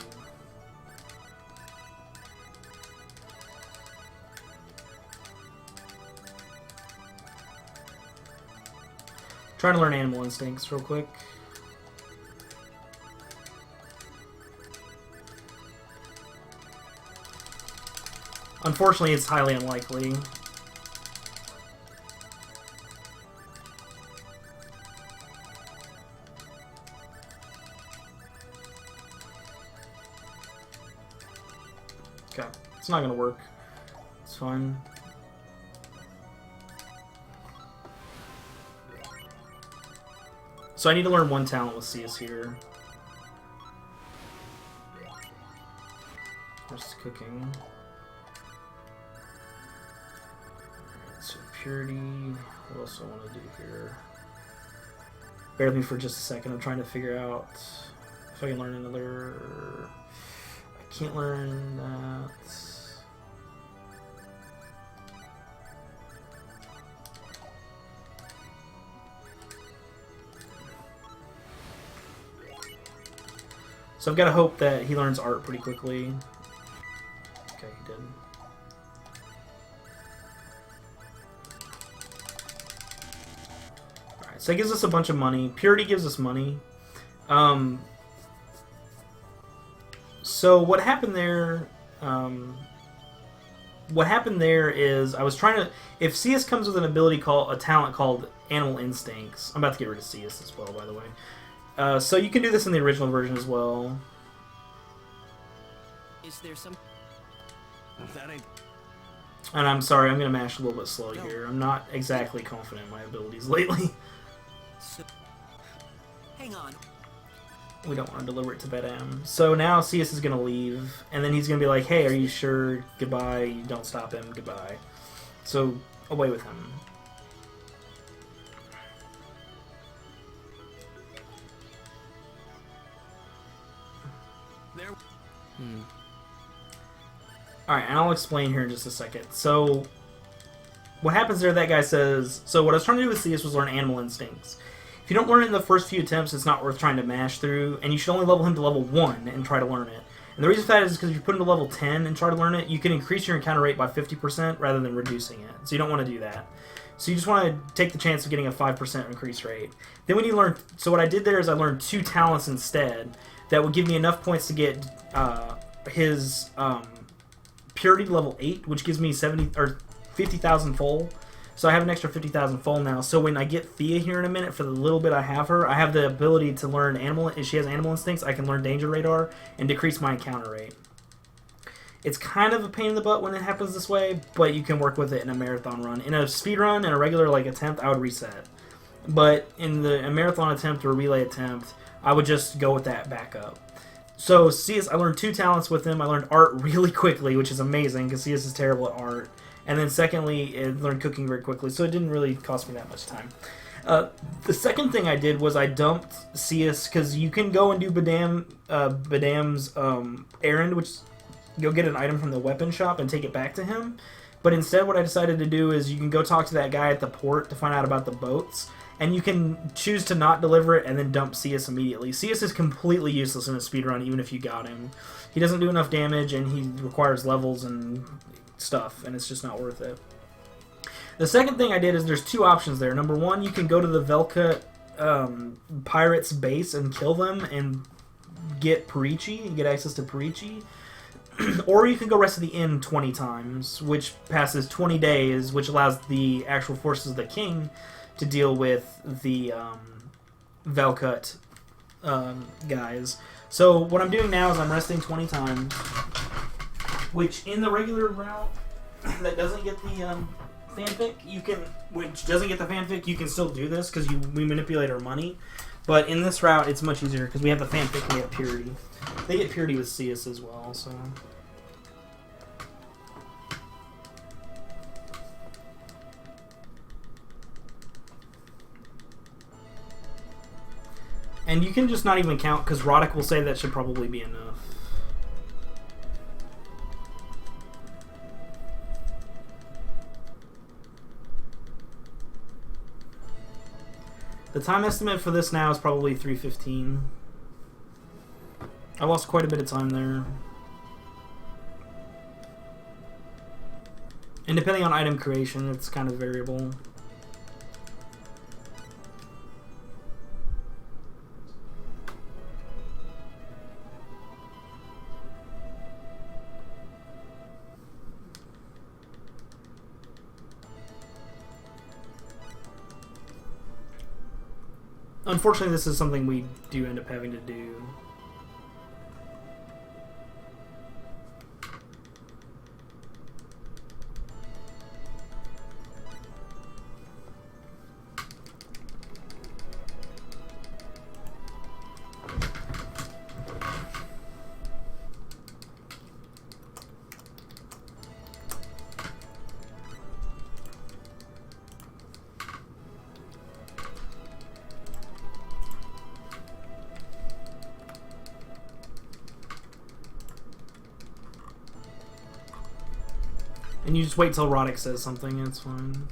Trying to learn animal instincts real quick. Unfortunately, it's highly unlikely. Okay, it's not gonna work. It's fine. So I need to learn one talent with Cyuss here. Where's cooking? Alright, so purity. What else do I want to do here? Bear with me for just a second. I'm trying to figure out if I can learn another... I can't learn that. So I've got to hope that he learns art pretty quickly. Okay, he did. Alright, so that gives us a bunch of money. Purity gives us money. So what happened there... what happened there is I was trying to... If Cyuss comes with an ability called... a talent called Animal Instincts... I'm about to get rid of Cyuss as well, by the way. So you can do this in the original version as well. Is there some... That ain't... And I'm sorry, I'm going to mash a little bit slow here. I'm not exactly confident in my abilities lately. So... Hang on. We don't want to deliver it to Bedam. So now Cyuss is going to leave, and then he's going to be like, hey, are you sure? Goodbye. Don't stop him. Goodbye. So, away with him. There... Alright, and I'll explain here in just a second. So, what happens there, that guy says... So what I was trying to do with Cyuss was learn Animal Instincts. If you don't learn it in the first few attempts, it's not worth trying to mash through, and you should only level him to level 1 and try to learn it. And the reason for that is because if you put him to level 10 and try to learn it, you can increase your encounter rate by 50% rather than reducing it. So you don't want to do that. So you just want to take the chance of getting a 5% increase rate. Then when you learn... So what I did there is I learned 2 talents instead that would give me enough points to get his purity level 8, which gives me 50,000 full. So I have an extra 50,000 full now. So when I get Thea here in a minute, for the little bit I have her, I have the ability to learn animal. If she has animal instincts, I can learn danger radar and decrease my encounter rate. It's kind of a pain in the butt when it happens this way, but you can work with it in a marathon run. In a speed run and a regular attempt, I would reset. But in a marathon attempt or a relay attempt, I would just go with that backup. So Cyuss, I learned 2 talents with him. I learned art really quickly, which is amazing because Cyuss is terrible at art. And then secondly, I learned cooking very quickly, so it didn't really cost me that much time. The second thing I did was I dumped Cyuss, because you can go and do Badam's errand, which go get an item from the weapon shop and take it back to him. But instead what I decided to do is you can go talk to that guy at the port to find out about the boats. And you can choose to not deliver it and then dump Cyuss immediately. Cyuss is completely useless in a speedrun, even if you got him. He doesn't do enough damage, and he requires levels and stuff, and it's just not worth it. The second thing I did is there's 2 options there. Number 1, you can go to the Velka pirates base and kill them and get Perici, and get access to Perici. Or you can go rest of the inn 20 times, which passes 20 days, which allows the actual forces of the king to deal with the Velcut guys. So what I'm doing now is I'm resting 20 times, which in the regular route that doesn't get the fanfic, you can still do this because we manipulate our money. But in this route, it's much easier because we have the fanfic and we have purity. They get purity with Cyuss as well, so... And you can just not even count, because Roddick will say that should probably be enough. The time estimate for this now is probably 3:15. I lost quite a bit of time there. And depending on item creation, it's kind of variable. Unfortunately, this is something we do end up having to do. And you just wait till Roddick says something, it's fine.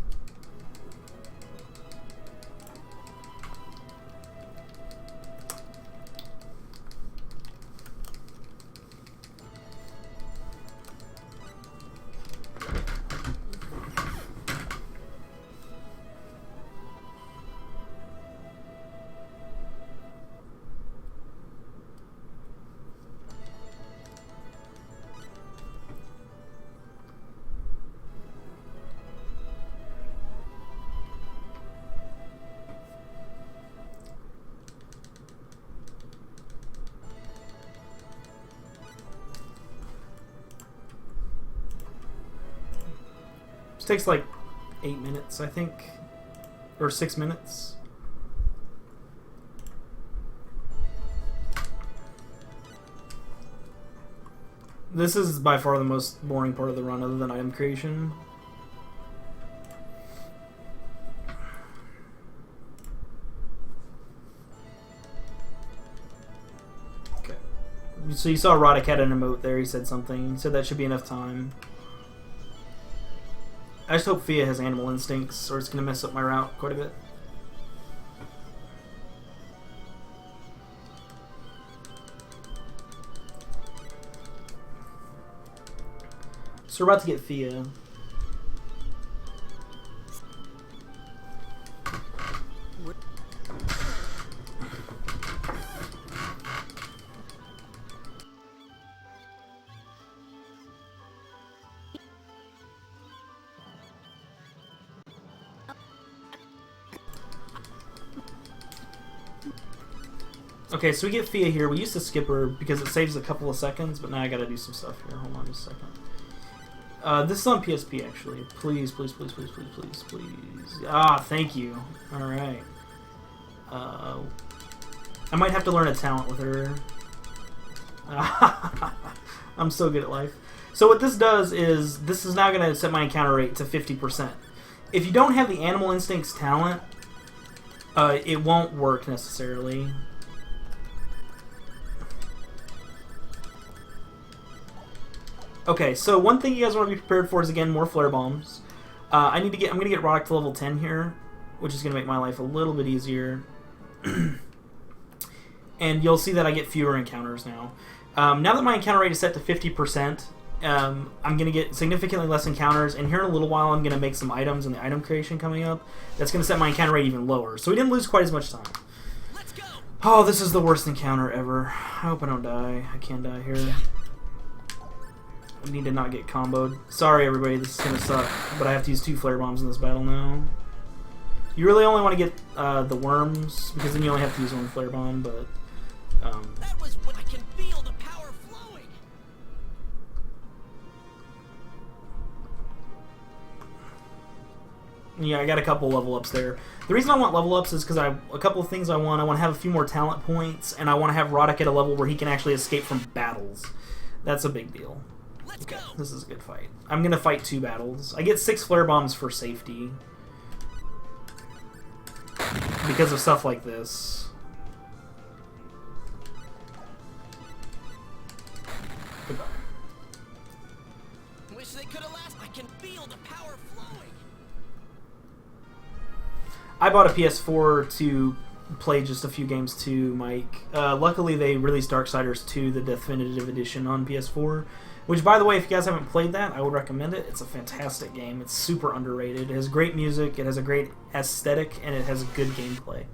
Takes like 8 minutes, I think, or 6 minutes. This is by far the most boring part of the run, other than item creation. Okay, so you saw Roddick had an emote there. He said something. He said that should be enough time. I just hope Fia has animal instincts, or it's going to mess up my route quite a bit. So we're about to get Fia. Okay, so we get Fia here. We used to skip her because it saves a couple of seconds, but now I gotta do some stuff here. Hold on just a second. This is on PSP, actually. Please, please, please, please, please, please, please. Ah, thank you. Alright. I might have to learn a talent with her. I'm so good at life. So what this does is, this is now gonna set my encounter rate to 50%. If you don't have the Animal Instincts talent, it won't work necessarily. Okay, so one thing you guys want to be prepared for is, again, more flare bombs. I'm gonna get Roddick to level 10 here, which is gonna make my life a little bit easier. And you'll see that I get fewer encounters now. Now that my encounter rate is set to 50%, I'm gonna get significantly less encounters, and here in a little while I'm gonna make some items in the item creation coming up. That's gonna set my encounter rate even lower. So we didn't lose quite as much time. Let's go. Oh, this is the worst encounter ever. I hope I don't die. I can't die here. I need to not get comboed. Sorry, everybody, this is gonna suck, but I have to use 2 flare bombs in this battle now. You really only want to get the worms, because then you only have to use 1 flare bomb, but... That was what I can feel the power flowing. Yeah, I got a couple level ups there. The reason I want level ups is because a couple of things I want. I want to have a few more talent points, and I want to have Roddick at a level where he can actually escape from battles. That's a big deal. Let's Okay, go. this is a good fight. I'm gonna fight 2 battles. I get 6 flare bombs for safety because of stuff like this. Goodbye. Wish they could have lasted. I can feel the power flowing. I bought a PS4 to play just a few games too, Mike. Luckily, they released Darksiders 2, the Definitive Edition, on PS4. Which, by the way, if you guys haven't played that, I would recommend it. It's a fantastic game. It's super underrated. It has great music, it has a great aesthetic, and it has good gameplay.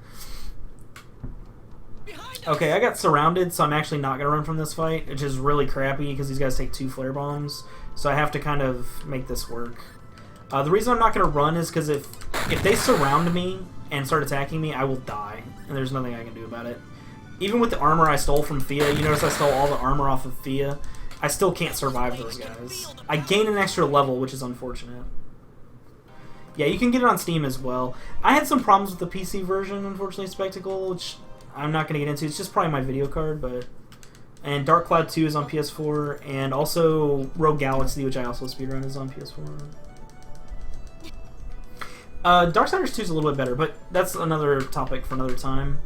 Okay, I got surrounded, so I'm actually not going to run from this fight, which is really crappy because these guys take 2 flare bombs. So I have to kind of make this work. The reason I'm not going to run is because if they surround me and start attacking me, I will die. and there's nothing I can do about it. Even with the armor I stole from Fia, you notice I stole all the armor off of Fia, I still can't survive those guys. I gain an extra level, which is unfortunate. Yeah, you can get it on Steam as well. I had some problems with the PC version, unfortunately, Spectacle, which I'm not going to get into. It's just probably my video card, but... And Dark Cloud 2 is on PS4, and also Rogue Galaxy, which I also speedrun, is on PS4. Darksiders 2 is a little bit better, but that's another topic for another time.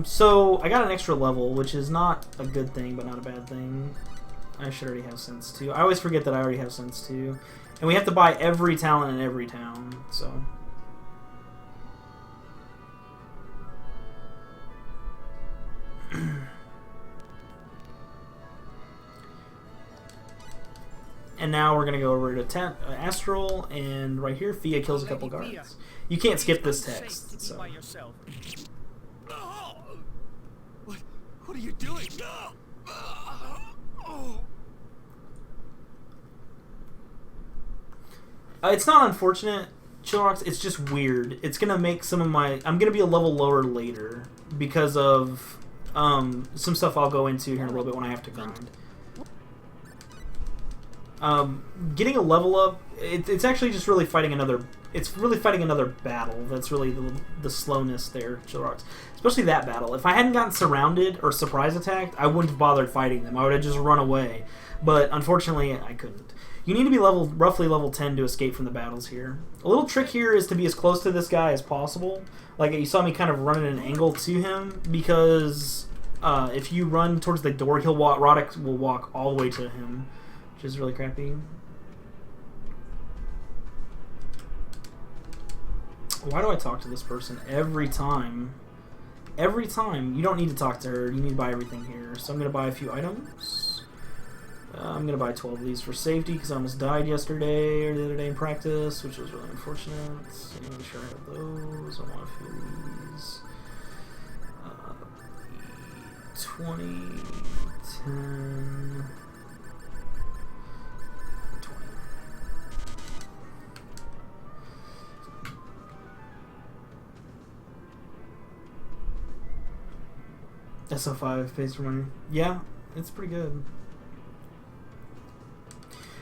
So I got an extra level, which is not a good thing, but not a bad thing. I should already have Sense 2. I always forget that I already have Sense 2. And we have to buy every talent in every town, so... And now we're going to go over to Astral, and right here, Fia kills a couple guards. You can't skip this text, so... What are you doing? It's not unfortunate, Chillrocks, it's just weird. It's going to make some of my... I'm going to be a level lower later because of some stuff I'll go into here in a little bit when I have to grind. Getting a level up, it's actually just really fighting another... It's really fighting another battle. That's really the slowness there, Chillrocks. Especially that battle. If I hadn't gotten surrounded or surprise attacked, I wouldn't have bothered fighting them. I would have just run away. But unfortunately, I couldn't. You need to be roughly level 10 to escape from the battles here. A little trick here is to be as close to this guy as possible. Like, you saw me kind of run at an angle to him, because if you run towards the door, Roddick will walk all the way to him, which is really crappy. Why do I talk to this person every time? Every time. You don't need to talk to her. You need to buy everything here. So I'm going to buy a few items. I'm going to buy 12 of these for safety because I almost died yesterday or the other day in practice, which was really unfortunate. So make sure I have those. I want a few of these. 20, 10... SO5 pays for money. Yeah, it's pretty good.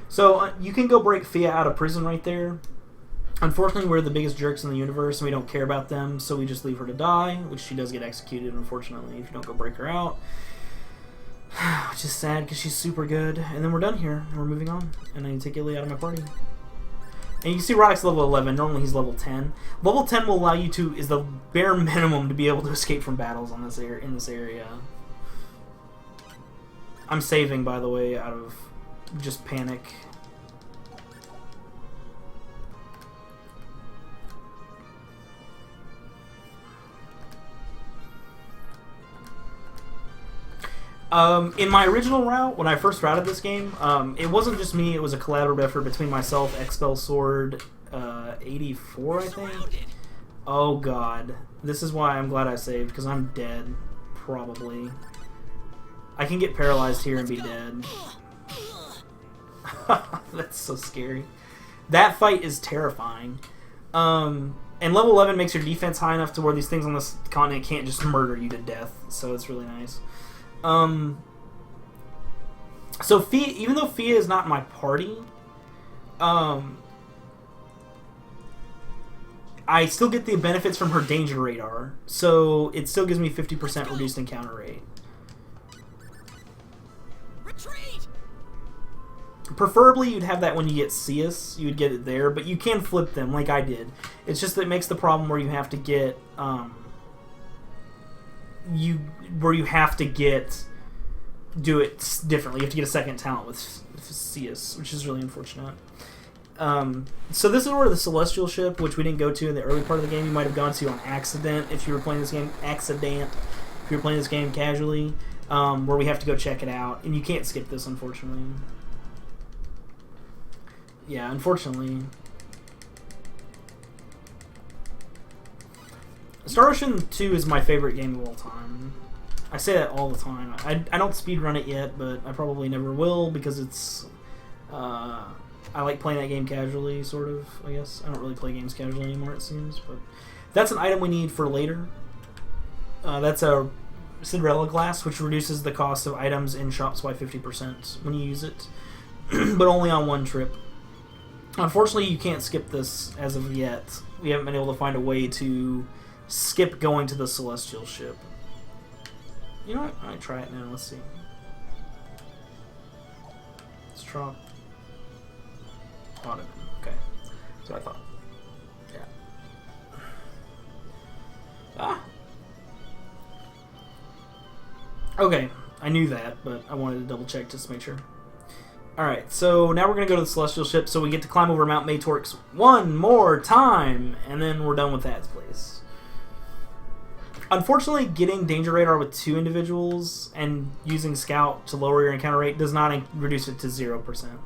So, you can go break Fia out of prison right there. Unfortunately, we're the biggest jerks in the universe, and we don't care about them, so we just leave her to die, which she does get executed, unfortunately, if you don't go break her out. Which is sad, because she's super good. And then we're done here, and we're moving on. And I need to take Illy out of my party. And you can see Roddick's level 11. Normally he's level 10. Level 10 will allow you to, is the bare minimum to be able to escape from battles on this in this area. I'm saving, by the way, out of just panic. In my original route, when I first routed this game, it wasn't just me, it was a collaborative effort between myself, Expel Sword, 84, I think. Oh god. This is why I'm glad I saved, because I'm dead. Probably. I can get paralyzed here and be dead. That's so scary. That fight is terrifying. And level 11 makes your defense high enough to where these things on this continent can't just murder you to death, so it's really nice. So Fia, even though Fia is not in my party, I still get the benefits from her danger radar, so it still gives me 50% reduced encounter rate. Retreat! Preferably, you'd have that when you get Cyuss, you would get it there, but you can flip them like I did. It's just that it makes the problem where you have to get, do it differently. You have to get a second talent with Cyuss, which is really unfortunate. So this is where the Celestial ship, which we didn't go to in the early part of the game, you might have gone to on accident if you were playing this game. If you were playing this game casually, where we have to go check it out, and you can't skip this, unfortunately. Yeah, unfortunately. Star Ocean 2 is my favorite game of all time. I say that all the time. I don't speedrun it yet, but I probably never will because it's... I like playing that game casually, sort of, I guess. I don't really play games casually anymore, it seems. But that's an item we need for later. That's a Cinderella glass, which reduces the cost of items in shops by 50% when you use it, but only on one trip. Unfortunately, you can't skip this as of yet. We haven't been able to find a way to skip going to the Celestial ship. You know what? I might try it now. Let's see. Let's try. Ottoman. Okay. That's what I thought. Yeah. Ah! Okay. I knew that, but I wanted to double check just to make sure. Alright, so now we're going to go to the Celestial ship, so we get to climb over Mount Metorx one more time, and then we're done with that place. Unfortunately, getting Danger Radar with 2 individuals and using Scout to lower your encounter rate does not reduce it to 0%.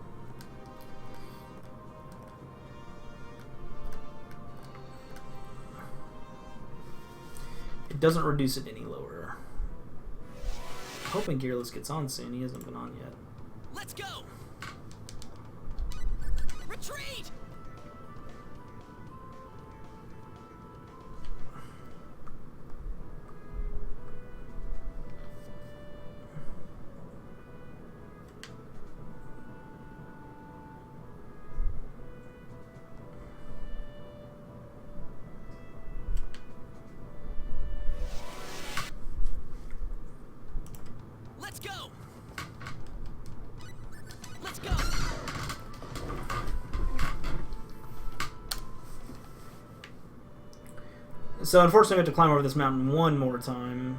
It doesn't reduce it any lower. I'm hoping Gearless gets on soon. He hasn't been on yet. Let's go! Retreat! Let's go! Let's go! So unfortunately, we have to climb over this mountain one more time.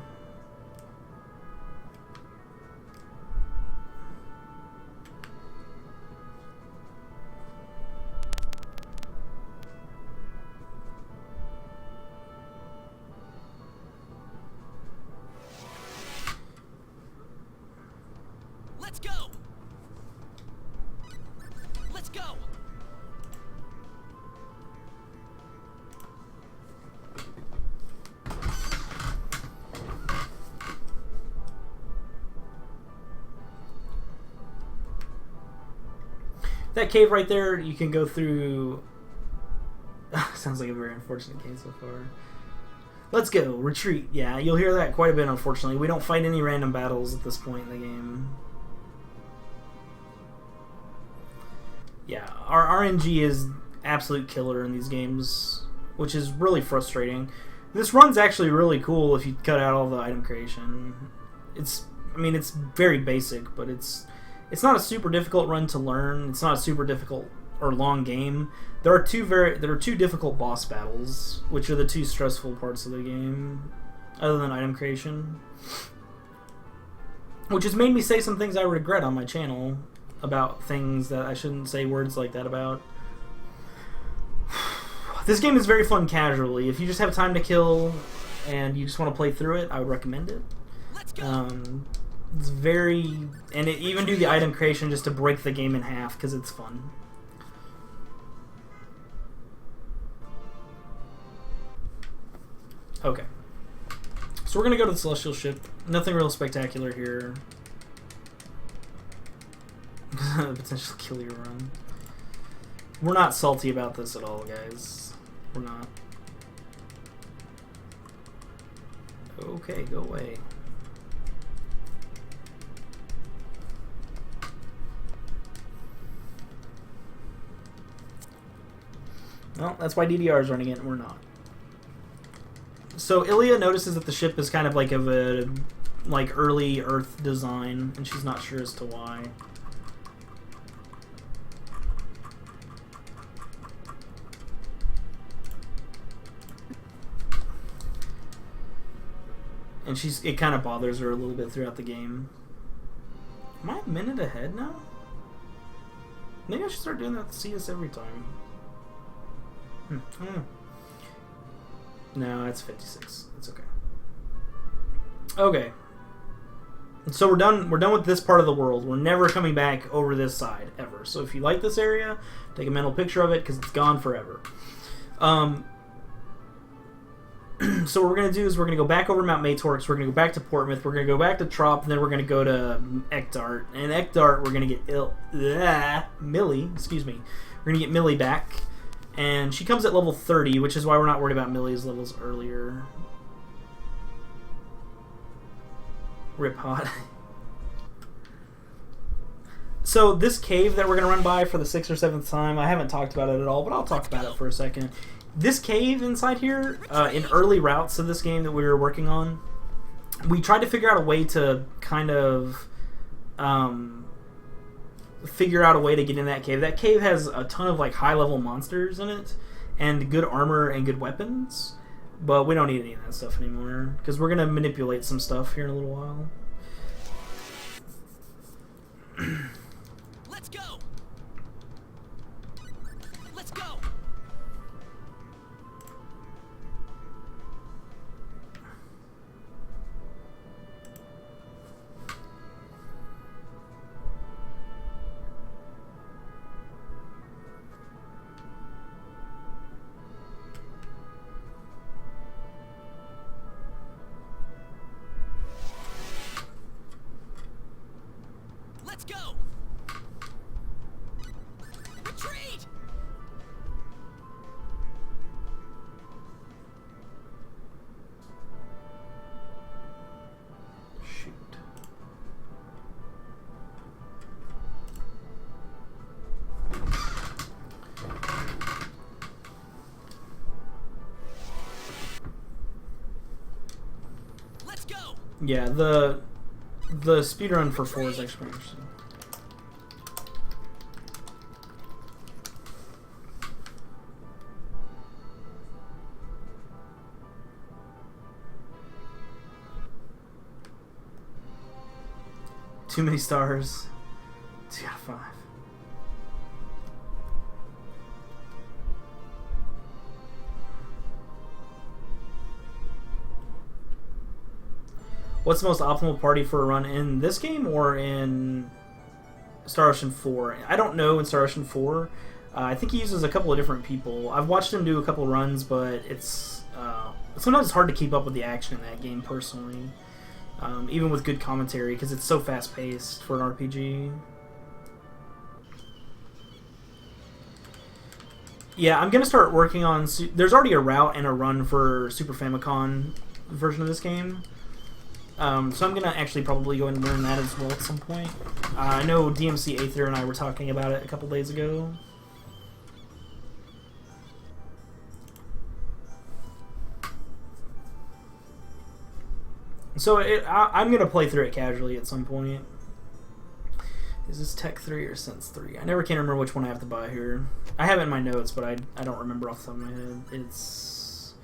Let's go! Let's go! That cave right there, you can go through... Sounds like a very unfortunate game so far. Let's go. Retreat. Yeah, you'll hear that quite a bit, unfortunately. We don't fight any random battles at this point in the game. Yeah, our RNG is absolute killer in these games, which is really frustrating. This run's actually really cool if you cut out all the item creation. I mean, it's very basic, but it's not a super difficult run to learn. It's not a super difficult or long game. There are two difficult boss battles, which are the 2 stressful parts of the game, other than item creation. Which has made me say some things I regret on my channel about things that I shouldn't say words like that about. This game is very fun casually. If you just have time to kill and you just want to play through it, I would recommend it. Let's go! It's very... And it even do the item creation just to break the game in half, because it's fun. Okay. So we're going to go to the Celestial ship. Nothing real spectacular here. Potential kill your run. We're not salty about this at all, guys. We're not. Okay, go away. Well, that's why DDR is running it and we're not. So Ilya notices that the ship is kind of like of a early Earth design, and she's not sure as to why. And it kind of bothers her a little bit throughout the game. Am I a minute ahead now? Maybe I should start doing that to see us every time. I don't know. No, it's 56. It's okay. Okay. So we're done with this part of the world. We're never coming back over this side, ever. So if you like this area, take a mental picture of it, because it's gone forever. So what we're going to do is we're going to go back over Mount Metorx, we're going to go back to Portmouth, we're going to go back to Trop, and then we're going to go to Ekdart. And Ekdart, we're going to get Millie, excuse me. We're going to get Millie back. And she comes at level 30, which is why we're not worried about Millie's levels earlier. Rip hot. So this cave that we're going to run by for the 6th or 7th time, I haven't talked about it at all, but I'll talk about it for a second. This cave inside here, in early routes of this game that we were working on, we tried to figure out a way to kind of figure out a way to get in that cave. That cave has a ton of like high-level monsters in it, and good armor and good weapons, but we don't need any of that stuff anymore, because we're going to manipulate some stuff here in a little while. Let's go. Let's go. Let's go. Retreat. Shoot. Let's go. Yeah, the speedrun for 4 is actually interesting. Too many stars. 2 out of 5. What's the most optimal party for a run in this game or in Star Ocean 4? I don't know in Star Ocean 4. I think he uses a couple of different people. I've watched him do a couple of runs, but it's sometimes it's hard to keep up with the action in that game personally. Even with good commentary, because it's so fast-paced for an RPG. Yeah, I'm going to start working on... There's already a route and a run for Super Famicom version of this game. So I'm going to actually probably go and learn that as well at some point. I know DMC Aether and I were talking about it a couple days ago. So I'm going to play through it casually at some point. Is this Tech 3 or Sense 3? I never can remember which one I have to buy here. I have it in my notes, but I don't remember off the top of my head. It's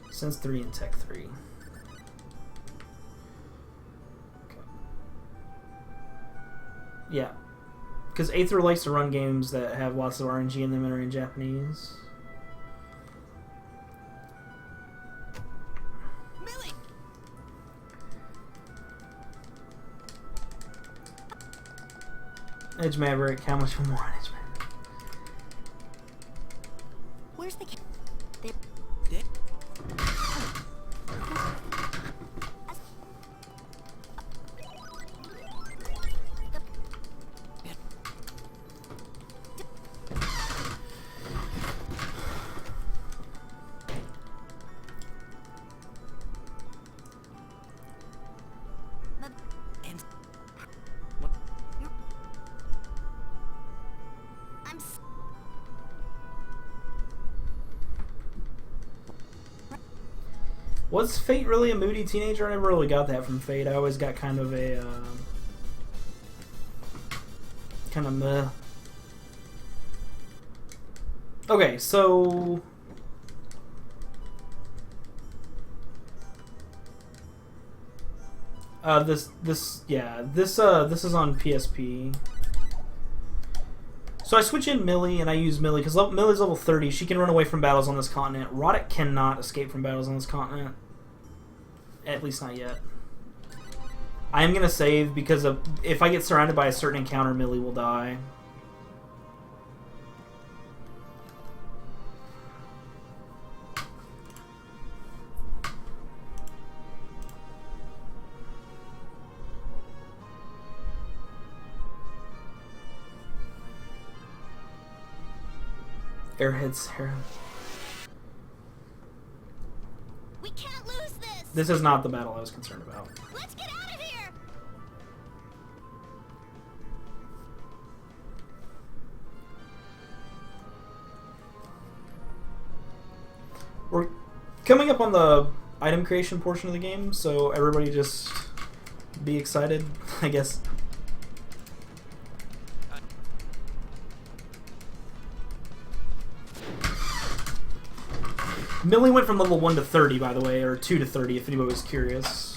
Sense 3 and Tech 3. Okay. Yeah. Because Aether likes to run games that have lots of RNG in them and are in Japanese. Millie. Edge Maverick, how much more on Edge Maverick? Where's the Was Fate really a moody teenager? I never really got that from Fate. I always got kind of a... kind of meh. Okay, so... This is on PSP. So I switch in Millie, and I use Millie, because Millie's level 30. She can run away from battles on this continent. Roddick cannot escape from battles on this continent. At least not yet. I am going to save, because if I get surrounded by a certain encounter, Millie will die. Airheads. We can't lose this. This is not the battle I was concerned about. Let's get out of here. Coming up on the item creation portion of the game, so everybody just be excited, I guess. Millie went from level 1 to 30, by the way, or 2 to 30, if anybody was curious.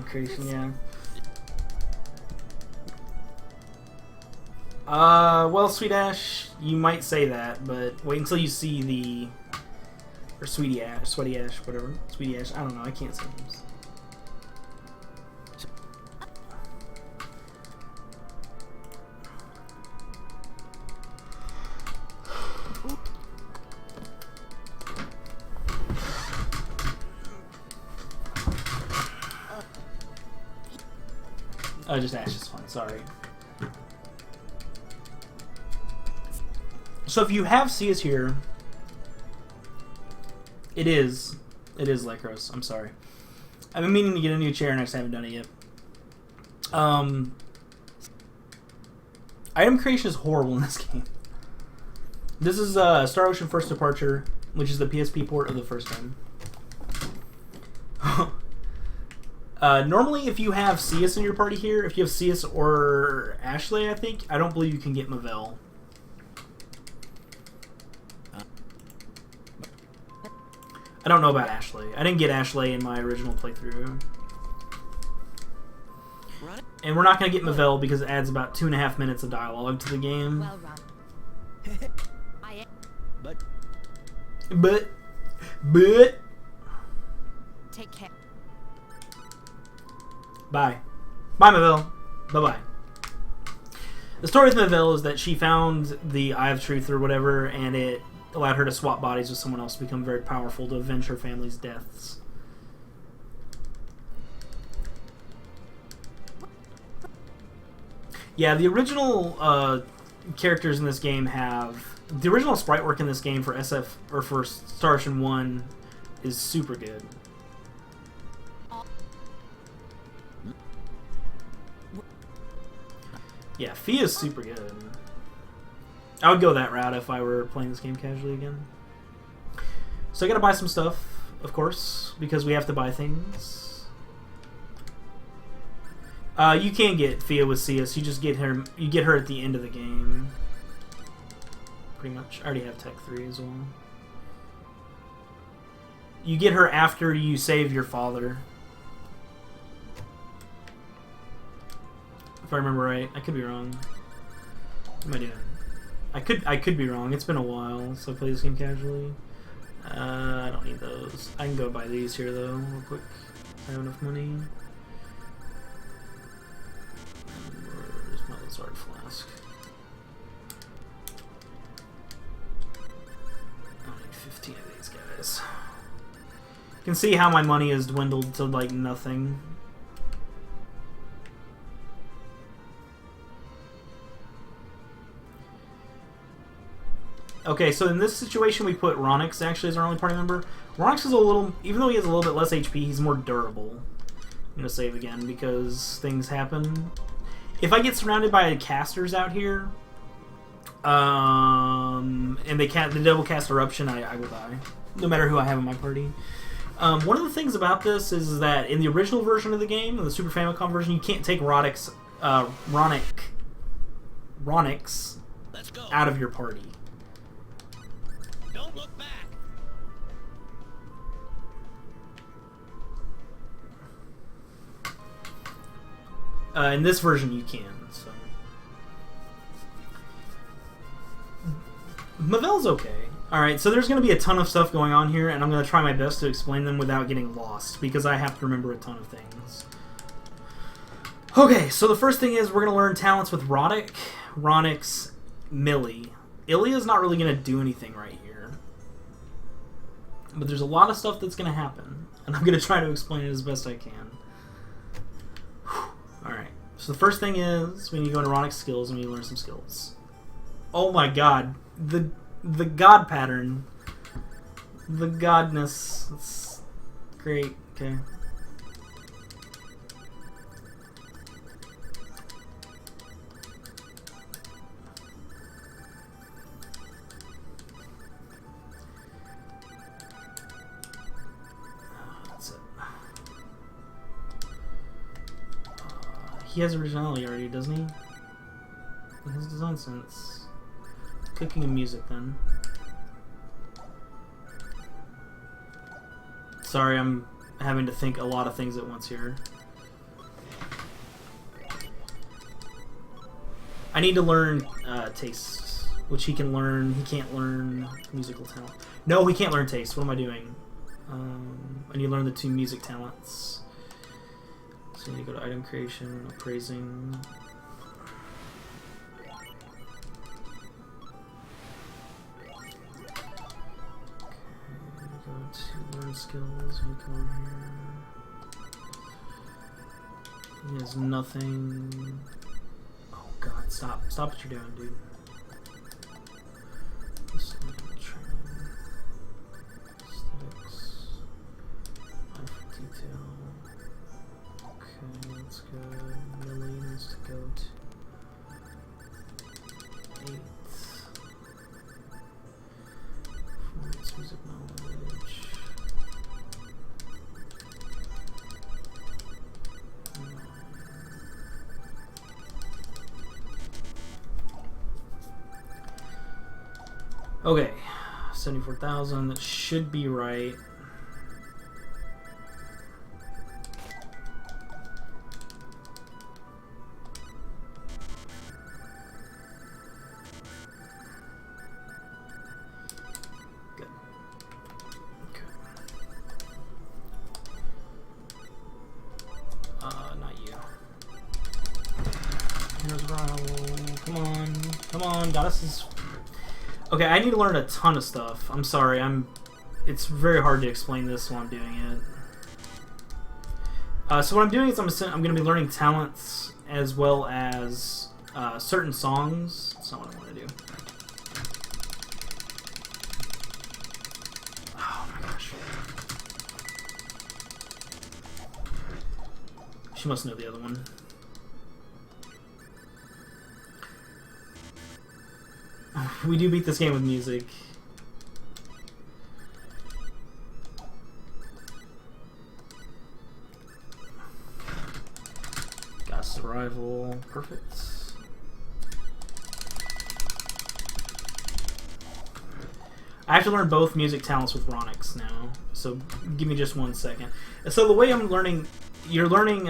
Creation, yeah. Well, Sweet Ash, you might say that, but wait until you see the... Or Sweetie Ash, Sweaty Ash, whatever. Sweetie Ash, I don't know, I can't say names. Oh, just Ash is fine, sorry. So if you have Cyuss here, it is Lycros, I'm sorry. I've been meaning to get a new chair and I just haven't done it yet. Item creation is horrible in this game. This is Star Ocean First Departure, which is the PSP port of the first game. Normally, if you have Cyuss in your party here, if you have Cyuss or Ashley, I think, I don't believe you can get Mavel. I don't know about Ashley. I didn't get Ashley in my original playthrough. And we're not going to get Mavel because it adds about 2.5 minutes of dialogue to the game. Well, Ron. But... Take care. Bye. Bye, Mavel. Bye-bye. The story with Mavel is that she found the Eye of Truth or whatever, and it allowed her to swap bodies with someone else to become very powerful to avenge her family's deaths. Yeah, the original characters in this game have... The original sprite work in this game for SF, or for Star Ocean 1 is super good. Yeah, Fia is super good. I would go that route if I were playing this game casually again. So I gotta buy some stuff, of course, because we have to buy things. You can get Fia with Cyuss. You just get her. You get her at the end of the game. Pretty much. I already have Tech 3 as well. You get her after you save your father. If I remember right. I could be wrong. What am I doing? I could be wrong. It's been a while, so I play this game casually. I don't need those. I can go buy these here though, real quick. I have enough money. Where's my Lizard Flask? I need 15 of these guys. You can see how my money has dwindled to like nothing. Okay, so in this situation we put Ronix actually as our only party member. Ronix is a little, even though he has a little bit less HP, he's more durable. I'm gonna save again because things happen. If I get surrounded by casters out here, and the double cast eruption, I will die. No matter who I have in my party. One of the things about this is that in the original version of the game, in the Super Famicom version, you can't take Ronix out of your party. Don't look back. In this version, you can. So Mavel's okay. Alright, so there's going to be a ton of stuff going on here, and I'm going to try my best to explain them without getting lost, because I have to remember a ton of things. Okay, so the first thing is we're going to learn talents with Roddick, Ronix, Millie. Ilya's not really going to do anything right here. But there's a lot of stuff that's going to happen, and I'm going to try to explain it as best I can. Alright, so the first thing is we need to go into Ronix skills and we need to learn some skills. Oh my god, the god pattern, the godness, it's great, okay. He has originality already, doesn't he? He has design sense. Cooking and music, then. Sorry, I'm having to think a lot of things at once here. I need to learn tastes, which he can learn. He can't learn musical talent. No, he can't learn taste. What am I doing? I need to learn the 2 music talents. So you need to go to item creation, appraising. Okay, go to learn skills, we come over here. He has nothing. Oh god, stop. Stop what you're doing, dude. Training. Aesthetics. Life detail. Okay, let's go. Millie needs to go to 8. Performance, music knowledge. 9. Okay, 74,000. That should be right. Okay, I need to learn a ton of stuff. I'm sorry, it's very hard to explain this while I'm doing it. So what I'm doing is I'm going to be learning talents as well as certain songs. That's not what I want to do. Oh my gosh. She must know the other one. We do beat this game with music. Got survival. Perfect. I have to learn both music talents with Ronix now, so give me just 1 second. So the way I'm learning, we're learning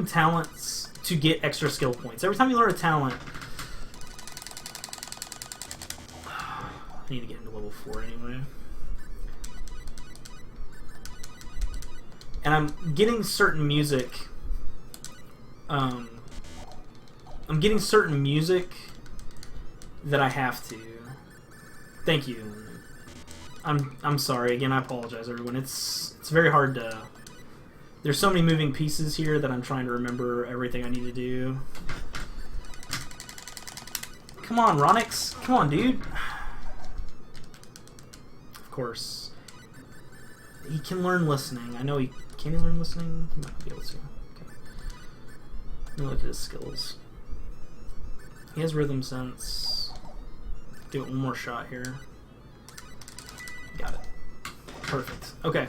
talents to get extra skill points. Every time you learn a talent, I need to get into level 4 anyway. And I'm getting certain music. I'm getting certain music that I have to. Thank you. I'm sorry again. I apologize, everyone. It's very hard to. There's so many moving pieces here that I'm trying to remember everything I need to do. Come on, Ronix. Come on, dude. Of course. He can learn listening. I know he... Can he learn listening? He might be able to. Okay. Let me look at his skills. He has rhythm sense. Give it one more shot here. Got it. Perfect. Okay.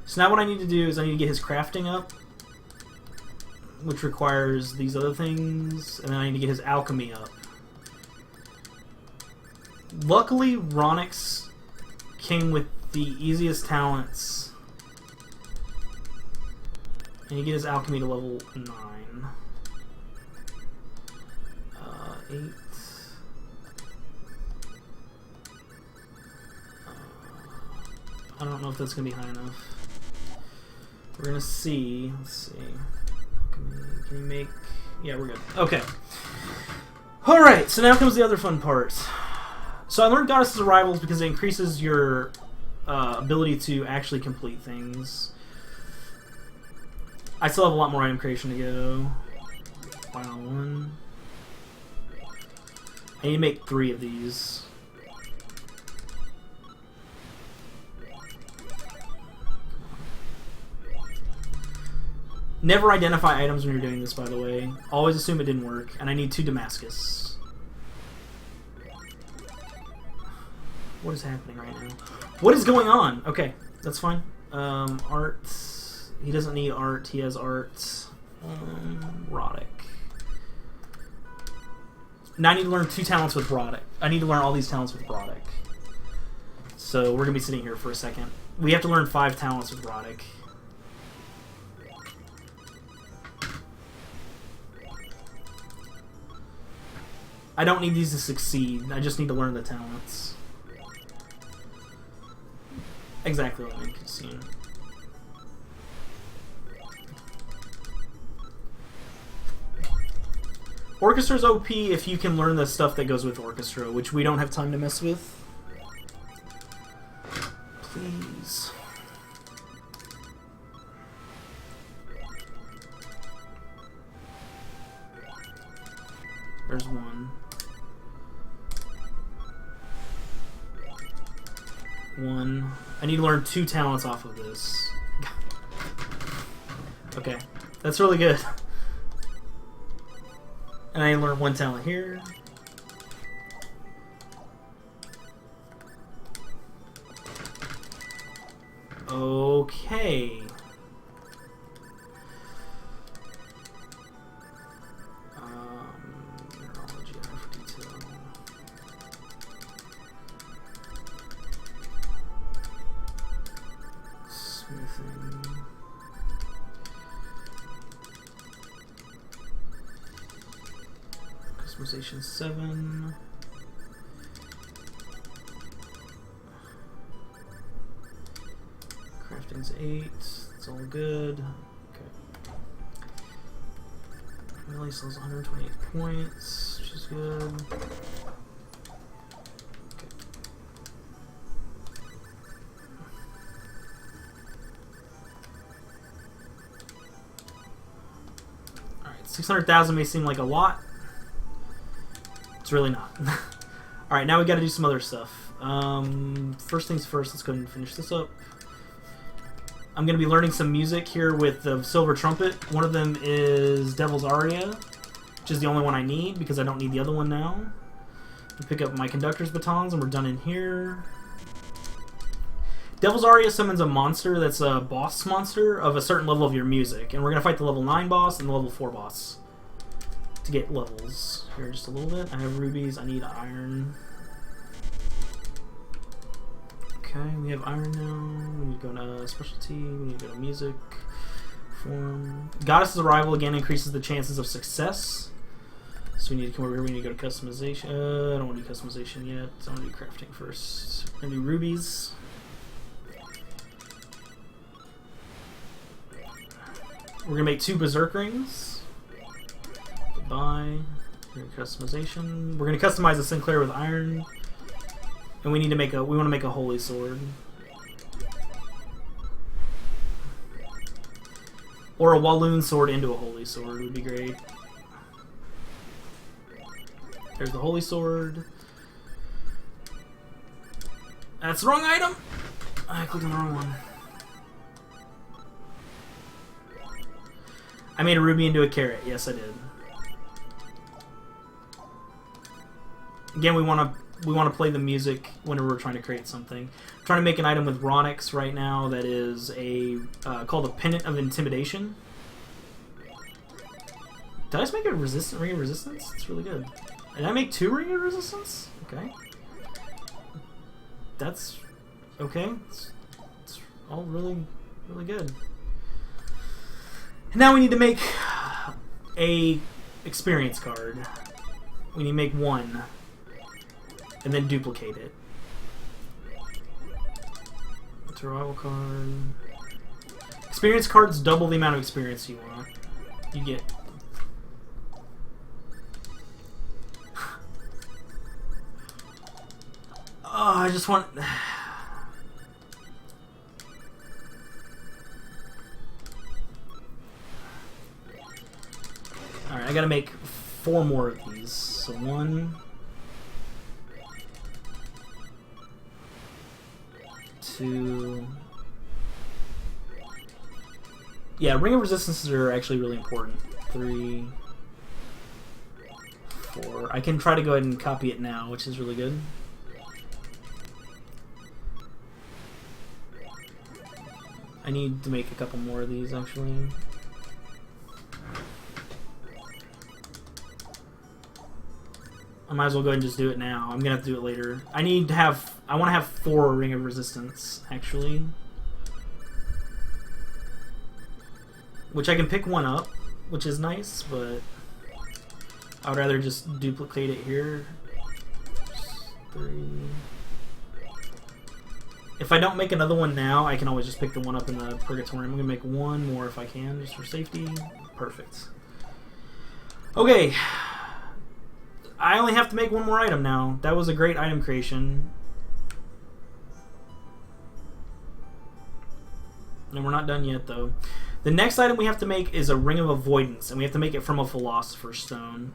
So now what I need to do is I need to get his crafting up, which requires these other things, and then I need to get his alchemy up. Luckily, Ronix came with the easiest talents. And you get his alchemy to level 9. 8. I don't know if that's going to be high enough. We're going to see. Let's see. Can you make... Yeah, we're good. Okay. Alright, so now comes the other fun part. So I learned Goddess's Arrivals because it increases your ability to actually complete things. I still have a lot more item creation to go. Final one. I need to make 3 of these. Never identify items when you're doing this, by the way. Always assume it didn't work. And I need 2 Damascus. What is happening right now? What is going on? Okay, that's fine. Art. He doesn't need art. He has art. Rhotic. Now I need to learn 2 talents with Rhotic. I need to learn all these talents with Rhotic. So we're going to be sitting here for a second. We have to learn 5 talents with Rhotic. I don't need these to succeed. I just need to learn the talents. Exactly what I mean, Casino. Orchestra's OP if you can learn the stuff that goes with Orchestra, which we don't have time to mess with. Please. There's one. I need to learn 2 talents off of this. Okay, that's really good. And I learned 1 talent here. Okay. Neurology, for detail. Smithing. Customization 7. Crafting's 8. It's all good. Okay. Millie sells 128 points, which is good. Okay. Alright, 600,000 may seem like a lot. It's really not. Alright, now we gotta do some other stuff. First things first, let's go ahead and finish this up. I'm going to be learning some music here with the Silver Trumpet. One of them is Devil's Aria, which is the only one I need because I don't need the other one now. I'll pick up my Conductor's Batons and we're done in here. Devil's Aria summons a monster that's a boss monster of a certain level of your music. And we're going to fight the level 9 boss and the level 4 boss to get levels. Here just a little bit. I have rubies. I need iron. Okay, we have iron now. We need to go to specialty. We need to go to music. Form. Goddess's Arrival again increases the chances of success. So we need to come over here. We need to go to customization. I don't want to do customization yet. I want to do crafting first. We're going to do rubies. We're going to make 2 berserk rings. Goodbye. Customization. We're going to customize the Sinclair with iron. And we need to make a, we want to make a holy sword. Or a Walloon sword into a holy sword would be great. There's the holy sword. That's the wrong item! I clicked on the wrong one. I made a ruby into a carrot. Yes, I did. Again, we want to play the music whenever we're trying to create something. I'm trying to make an item with Ronix right now that is a called a Pendant of Intimidation. Did I just make a ring of resistance? It's really good. Did I make 2 ring of resistance? Okay. That's okay. It's all really, really good. And now we need to make a experience card. We need to make 1. And then duplicate it. Survival card. Experience cards double the amount of experience you want. You get. I just want... Alright, I gotta make 4 more of these. So 1... 2... Yeah, ring of resistances are actually really important. 3... 4... I can try to go ahead and copy it now, which is really good. I need to make a couple more of these, actually. I might as well go ahead and just do it now. I'm gonna have to do it later. I want to have 4 Ring of Resistance, actually. Which I can pick one up, which is nice, but I would rather just duplicate it here. 3... If I don't make another one now, I can always just pick the one up in the Purgatorium. I'm going to make 1 more if I can, just for safety. Perfect. Okay. I only have to make 1 more item now. That was a great item creation. And we're not done yet, though. The next item we have to make is a Ring of Avoidance, and we have to make it from a Philosopher's Stone.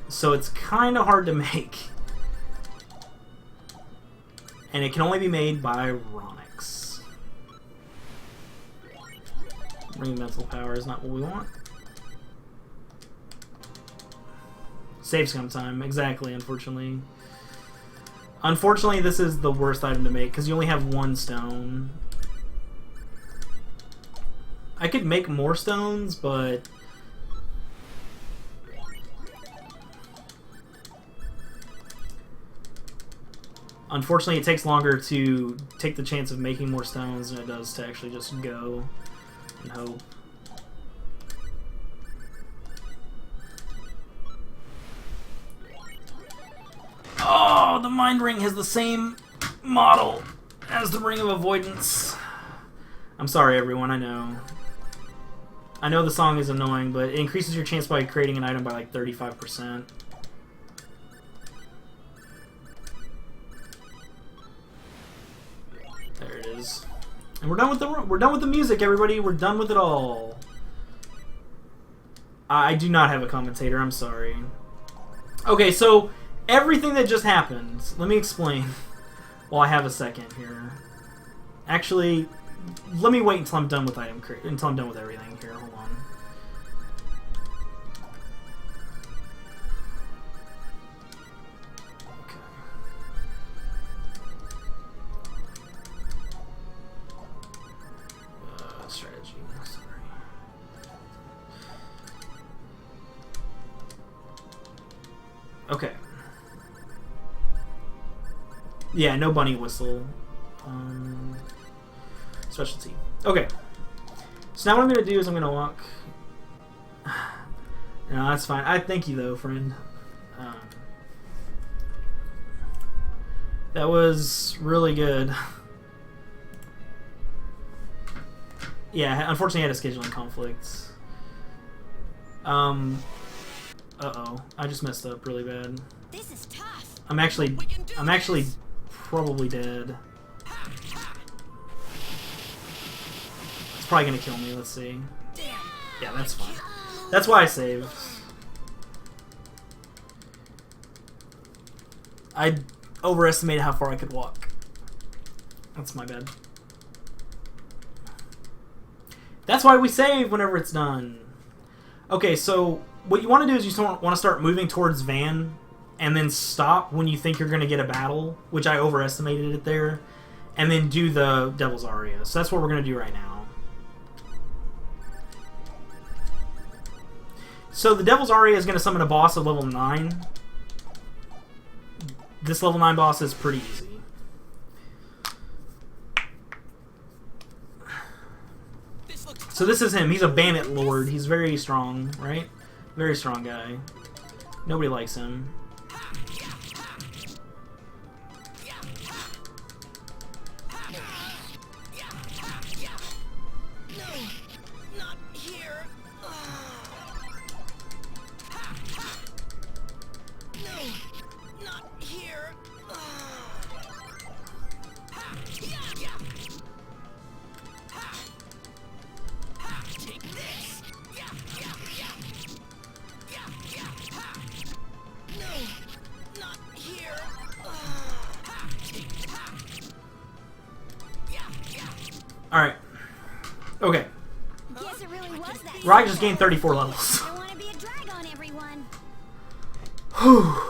So it's kind of hard to make. And it can only be made by Ronix. Ring of Mental Power is not what we want. Save scum time, exactly, unfortunately. Unfortunately, this is the worst item to make, because you only have 1 stone. I could make more stones, but... Unfortunately, it takes longer to take the chance of making more stones than it does to actually just go and hope. Oh, the Mind Ring has the same model as the Ring of Avoidance. I'm sorry, everyone, I know. I know the song is annoying, but it increases your chance by creating an item by like 35%. There it is. And we're done with the music, everybody. We're done with it all. I do not have a commentator, I'm sorry. Okay, so everything that just happened, let me explain while I have a second here. Actually, let me wait until I'm done with everything here. Hold on. Strategy. Sorry. Okay. Yeah, no bunny whistle. Specialty. Okay. So now what I'm going to do is I'm going to walk... No, that's fine. I thank you, though, friend. That was really good. Yeah, unfortunately I had a scheduling conflict. Uh-oh. I just messed up really bad. This is tough. I'm actually probably dead. It's probably gonna kill me, let's see. Yeah, that's fine. That's why I saved. I overestimated how far I could walk. That's my bad. That's why we save whenever it's done. Okay, so what you want to do is you want to start moving towards Van and then stop when you think you're going to get a battle, which I overestimated it there, and then do the Devil's Aria. So that's what we're going to do right now. So the Devil's Aria is going to summon a boss of level 9. This level 9 boss is pretty easy. So this is him. He's a bandit lord. He's very strong, right? Very strong guy. Nobody likes him. Okay. Guess it really was that. Rock just gained 34 levels. I don't want to be a drag on everyone. Whew.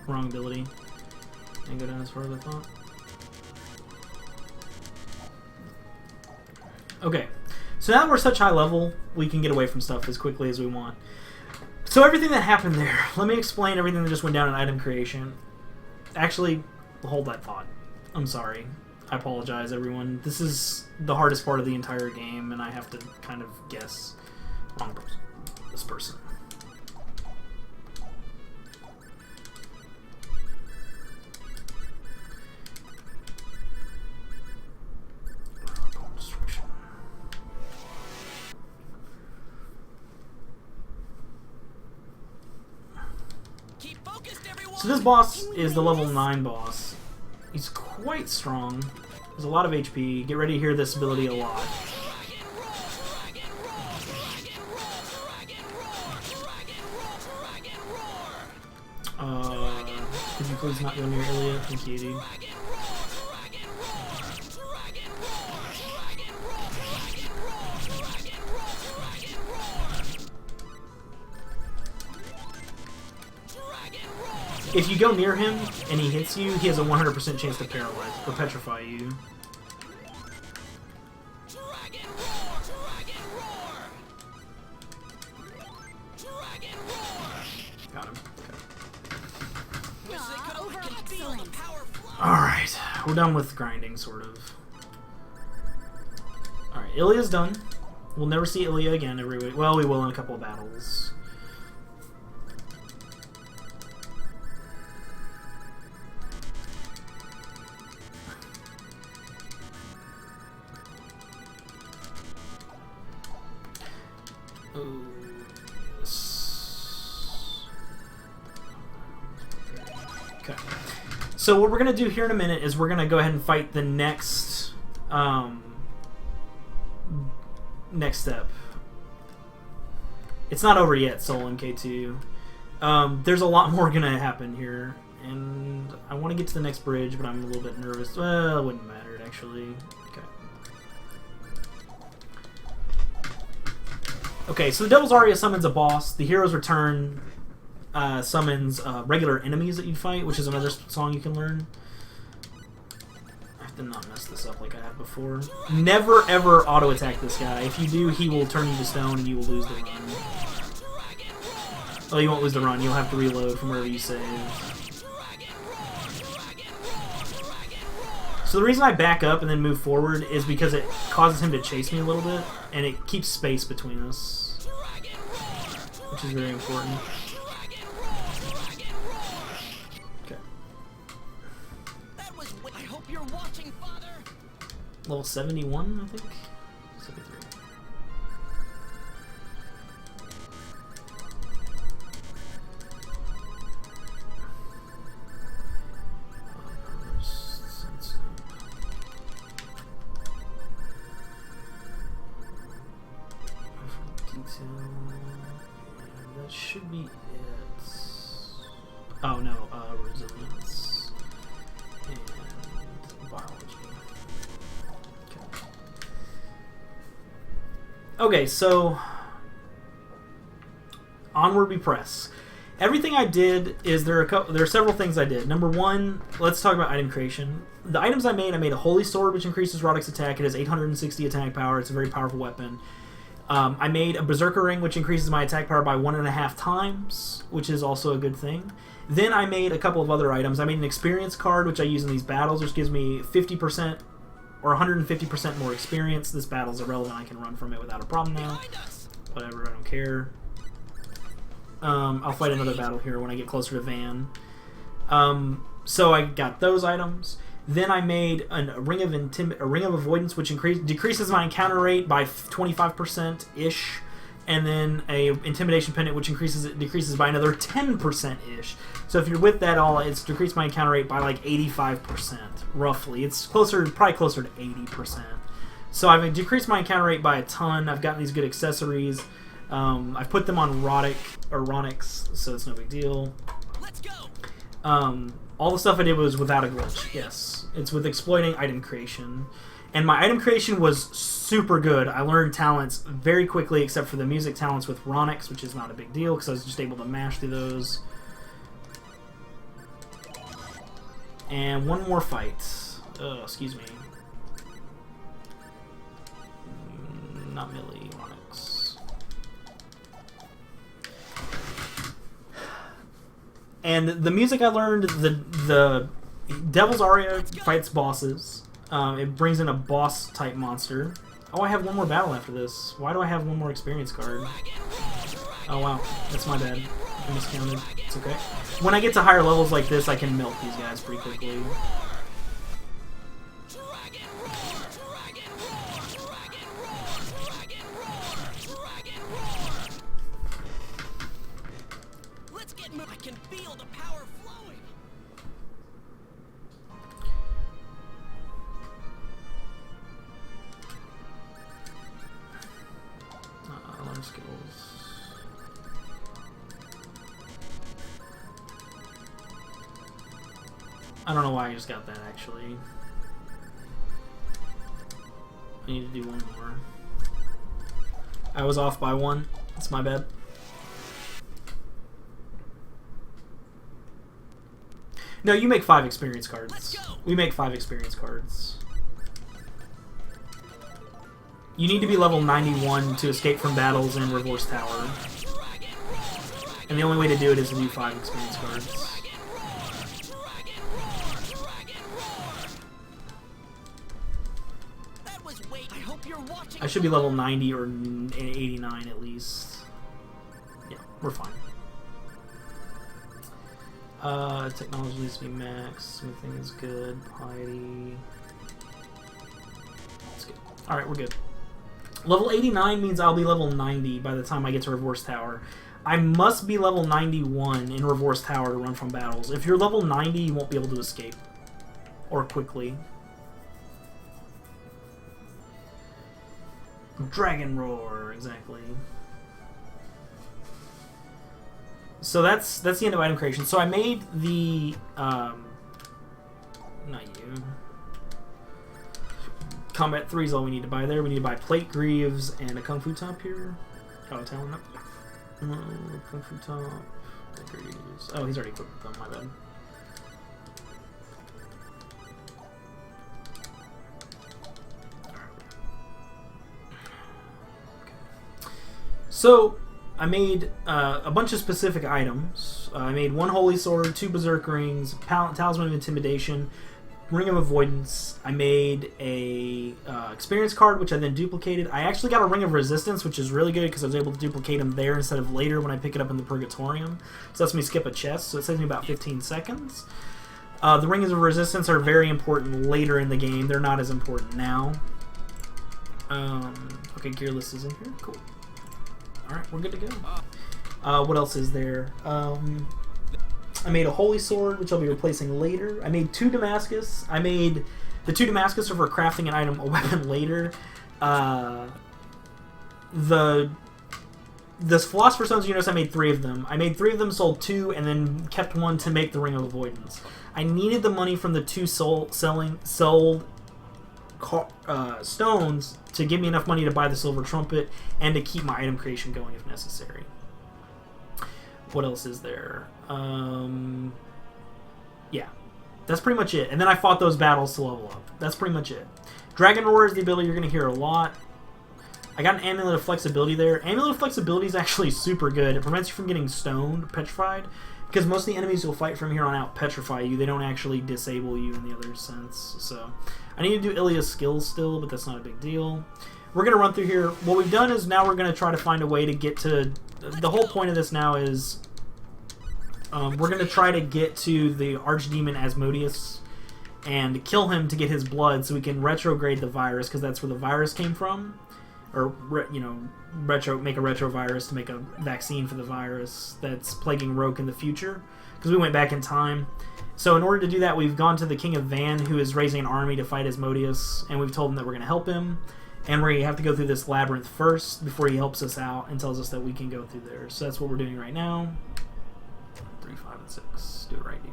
Wrong ability. Didn't go down as far as I thought. Okay, so now that we're such high level, we can get away from stuff as quickly as we want. So everything that happened there, let me explain everything that just went down in item creation. Actually, hold that thought. I'm sorry. I apologize, everyone. This is the hardest part of the entire game, and I have to kind of guess. Wrong person. This person. So this boss is the level 9 boss. He's quite strong. There's a lot of HP. Get ready to hear this ability a lot. Could you please not go near Ilya? Thank you, dude. If you go near him and he hits you, he has a 100% chance to paralyze or petrify you. Got him. Okay. Alright, we're done with grinding, sort of. Alright, Ilya's done. We'll never see Ilya again every week. Well, we will in a couple of battles. Okay. So what we're gonna do here in a minute is we're gonna go ahead and fight the next next step. It's not over yet, Soul MK2. There's a lot more gonna happen here, and I want to get to the next bridge, but I'm a little bit nervous. Well, it wouldn't matter actually. Okay. Okay, so the Devil's Aria summons a boss. The Hero's Return summons regular enemies that you fight, which is another song you can learn. I have to not mess this up like I have before. Never ever auto-attack this guy. If you do, he will turn you to stone and you will lose the run. Oh, you won't lose the run. You'll have to reload from wherever you save. So the reason I back up and then move forward is because it causes him to chase me a little bit, and it keeps space between us, which is very important. Okay. I hope you're watching, Father. Level 71, I think? 73. That should be it. Oh no, resilience and biology. Okay, so onward we press. Everything I did is there are several things I did. Number one, let's talk about item creation. The items I made a Holy Sword, which increases Roddick's attack. It has 860 attack power. It's a very powerful weapon. I made a Berserker Ring, which increases my attack power by 1.5 times, which is also a good thing. Then I made a couple of other items. I made an experience card, which I use in these battles, which gives me 50% or 150% more experience. This battle's irrelevant. I can run from it without a problem now. Whatever, I don't care. I'll fight another battle here when I get closer to Van. So I got those items. Then I made a ring of avoidance, which decreases my encounter rate by 25%-ish, and then a intimidation pendant, which decreases by another 10%-ish. So if you're with that all, it's decreased my encounter rate by like 85%, roughly. It's probably closer to 80%. So I've decreased my encounter rate by a ton. I've gotten these good accessories. I've put them on Ronix, so it's no big deal. Let's go. All the stuff I did was without a glitch. Yes, it's with exploiting item creation. And my item creation was super good. I learned talents very quickly, except for the music talents with Ronix, which is not a big deal, because I was just able to mash through those. And one more fight. Excuse me. Not Millie, Ronix. And the music I learned, the Devil's Aria fights bosses. It brings in a boss-type monster. Oh, I have one more battle after this. Why do I have one more experience card? Oh, wow. That's my bad. I miscounted. It's okay. When I get to higher levels like this, I can milk these guys pretty quickly. Let's get moving. I can feel the power flowing. Learn skills. I don't know why I just got that, actually. I need to do one more. I was off by one. It's my bad. No, you make 5 experience cards. We make 5 experience cards. You need to be level 91 to escape from battles in Reverse Tower. And the only way to do it is to do 5 experience cards. I should be level 90 or 89 at least. Yeah, we're fine. Technology needs to be max. Smithing is good. Piety. That's good. Alright, we're good. Level 89 means I'll be level 90 by the time I get to Reverse Tower. I must be level 91 in Reverse Tower to run from battles. If you're level 90, you won't be able to escape. Or quickly. Dragon Roar, exactly. So that's the end of item creation. So I made the not you. Combat 3 is all we need to buy there. We need to buy plate greaves and a kung fu top here. Oh, talent up. Kung fu top. Greaves. Oh, he's already equipped them. My bad. So, I made a bunch of specific items. I made 1 Holy Sword, 2 Berserk Rings, Talisman of Intimidation, Ring of Avoidance. I made a experience card, which I then duplicated. I actually got a Ring of Resistance, which is really good because I was able to duplicate them there instead of later when I pick it up in the Purgatorium. So that's me skip a chest, so it saves me about 15 seconds. The Rings of Resistance are very important later in the game. They're not as important now. Okay, Gearless is in here. Cool. Alright, we're good to go. What else is there? I made a Holy Sword, which I'll be replacing later. I made 2 Damascus. I made the 2 Damascus are for crafting an item, a weapon later. This Philosopher's Stones, you notice I made 3 of them. I made 3 of them, sold 2, and then kept 1 to make the Ring of Avoidance. I needed the money from the 2 sold stones to give me enough money to buy the Silver Trumpet and to keep my item creation going if necessary. What else is there? Yeah. That's pretty much it. And then I fought those battles to level up. That's pretty much it. Dragon Roar is the ability you're going to hear a lot. I got an Amulet of Flexibility there. Amulet of Flexibility is actually super good. It prevents you from getting stoned, petrified, because most of the enemies you'll fight from here on out petrify you. They don't actually disable you in the other sense. So I need to do Ilia's skills still, but that's not a big deal. We're going to run through here. What we've done is now we're going to try to find a way to get to... The whole point of this now is we're going to try to get to the Archdemon Asmodeus and kill him to get his blood so we can retrograde the virus, because that's where the virus came from. or you know, make a retrovirus to make a vaccine for the virus that's plaguing Roke in the future, because we went back in time. So in order to do that, we've gone to the King of Van, who is raising an army to fight Asmodeus, and we've told him that we're going to help him, and we have to go through this labyrinth first before he helps us out and tells us that we can go through there. So that's what we're doing right now. 3, 5, and 6. Do it right, dude.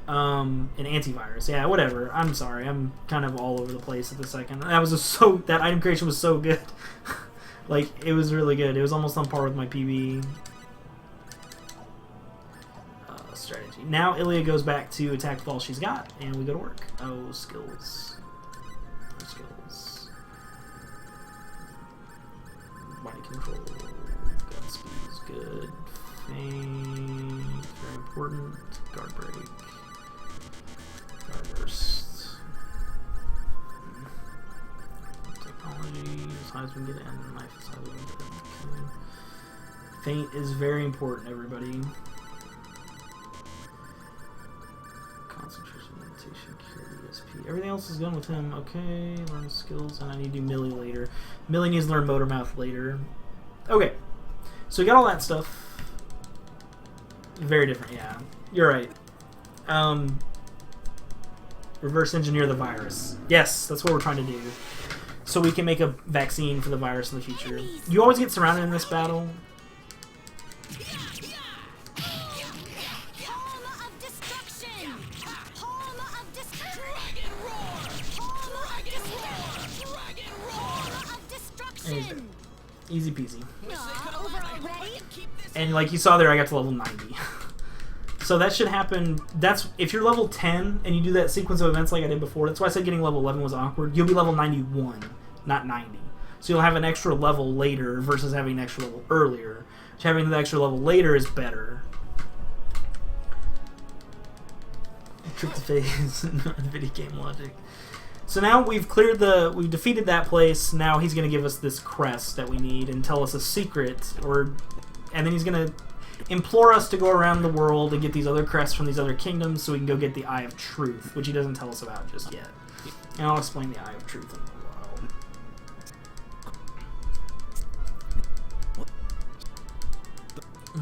An antivirus. Yeah, whatever. I'm sorry. I'm kind of all over the place at the second. That was that item creation was so good. Like, it was really good. It was almost on par with my PB. Strategy. Now Ilia goes back to attack with all she's got, and we go to work. Oh, skills. Oh, skills. Body control. Gun speed is good. Feint. Very important. Guard break. Guard burst. Technology. As high as we can get it, and knife as high as we can get it. Okay. Feint is very important, everybody. Concentration, meditation, cure, ESP. Everything else is done with him. Okay, learn skills, and I need to do Millie later. Millie needs to learn motor mouth later. Okay, so we got all that stuff. Very different, yeah. You're right. Reverse engineer the virus. Yes, that's what we're trying to do. So we can make a vaccine for the virus in the future. You always get surrounded in this battle. Easy peasy. And like you saw there, I got to level 90. So that should happen. That's if you're level 10 and you do that sequence of events like I did before. That's why I said getting level 11 was awkward. You'll be level 91, not 90. So you'll have an extra level later versus having an extra level earlier. Which having the extra level later is better. Trip to phase, not video game logic. So now we've defeated that place. Now he's going to give us this crest that we need and tell us a secret, and then he's going to implore us to go around the world and get these other crests from these other kingdoms so we can go get the Eye of Truth, which he doesn't tell us about just yet. And I'll explain the Eye of Truth in a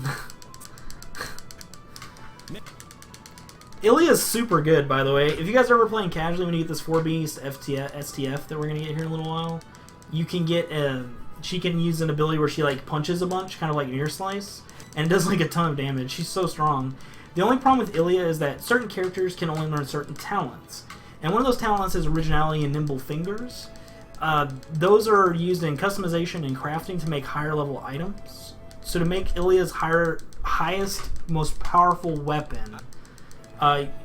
while. Ilia's super good, by the way. If you guys are ever playing casually, when you get this 4-beast STF that we're going to get here in a little while, you can get she can use an ability where she like punches a bunch, kind of like Mirror Slice, and it does like a ton of damage. She's so strong. The only problem with Ilia is that certain characters can only learn certain talents. And one of those talents is Originality and Nimble Fingers. Those are used in customization and crafting to make higher level items. So to make Ilia's highest, most powerful weapon,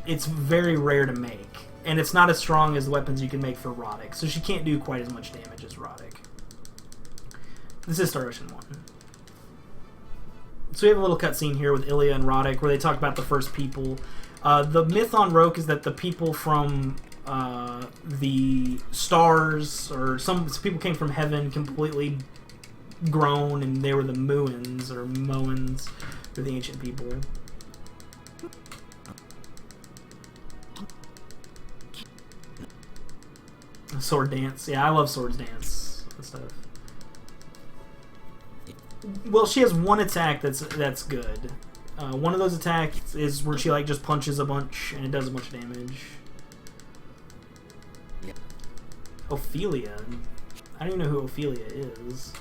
it's very rare to make. And it's not as strong as the weapons you can make for Roddick. So she can't do quite as much damage as Roddick. This is Star Ocean 1. So we have a little cutscene here with Ilia and Roddick where they talk about the first people. The myth on Roke is that the people from the stars, or some people came from heaven completely grown, and they were the Muins, or Moans, or the ancient people. Sword dance. Yeah, I love swords dance and stuff. Well, she has one attack that's good. One of those attacks is where she like just punches a bunch and it does a bunch of damage. Ophelia. I don't even know who Ophelia is.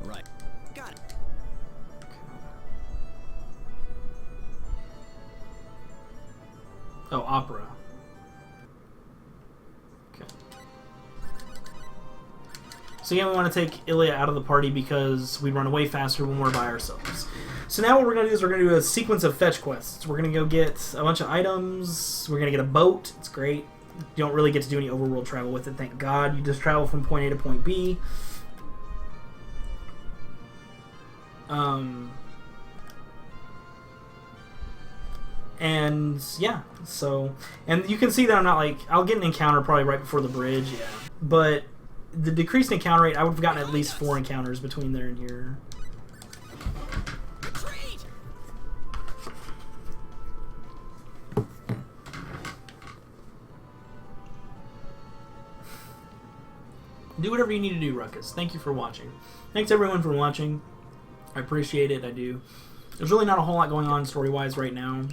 Right. Got it. Oh, opera. Okay. So again, we want to take Ilia out of the party because we run away faster when we're by ourselves. So now what we're going to do is we're going to do a sequence of fetch quests. We're going to go get a bunch of items. We're going to get a boat. It's great. You don't really get to do any overworld travel with it, thank God. You just travel from point A to point B. And yeah, so, and you can see that I'm not like, I'll get an encounter probably right before the bridge, yeah. But the decreased encounter rate, I would have gotten at least 4 encounters between there and here. Retreat! Do whatever you need to do, Ruckus. Thank you for watching. Thanks everyone for watching. I appreciate it, I do. There's really not a whole lot going on story-wise right now.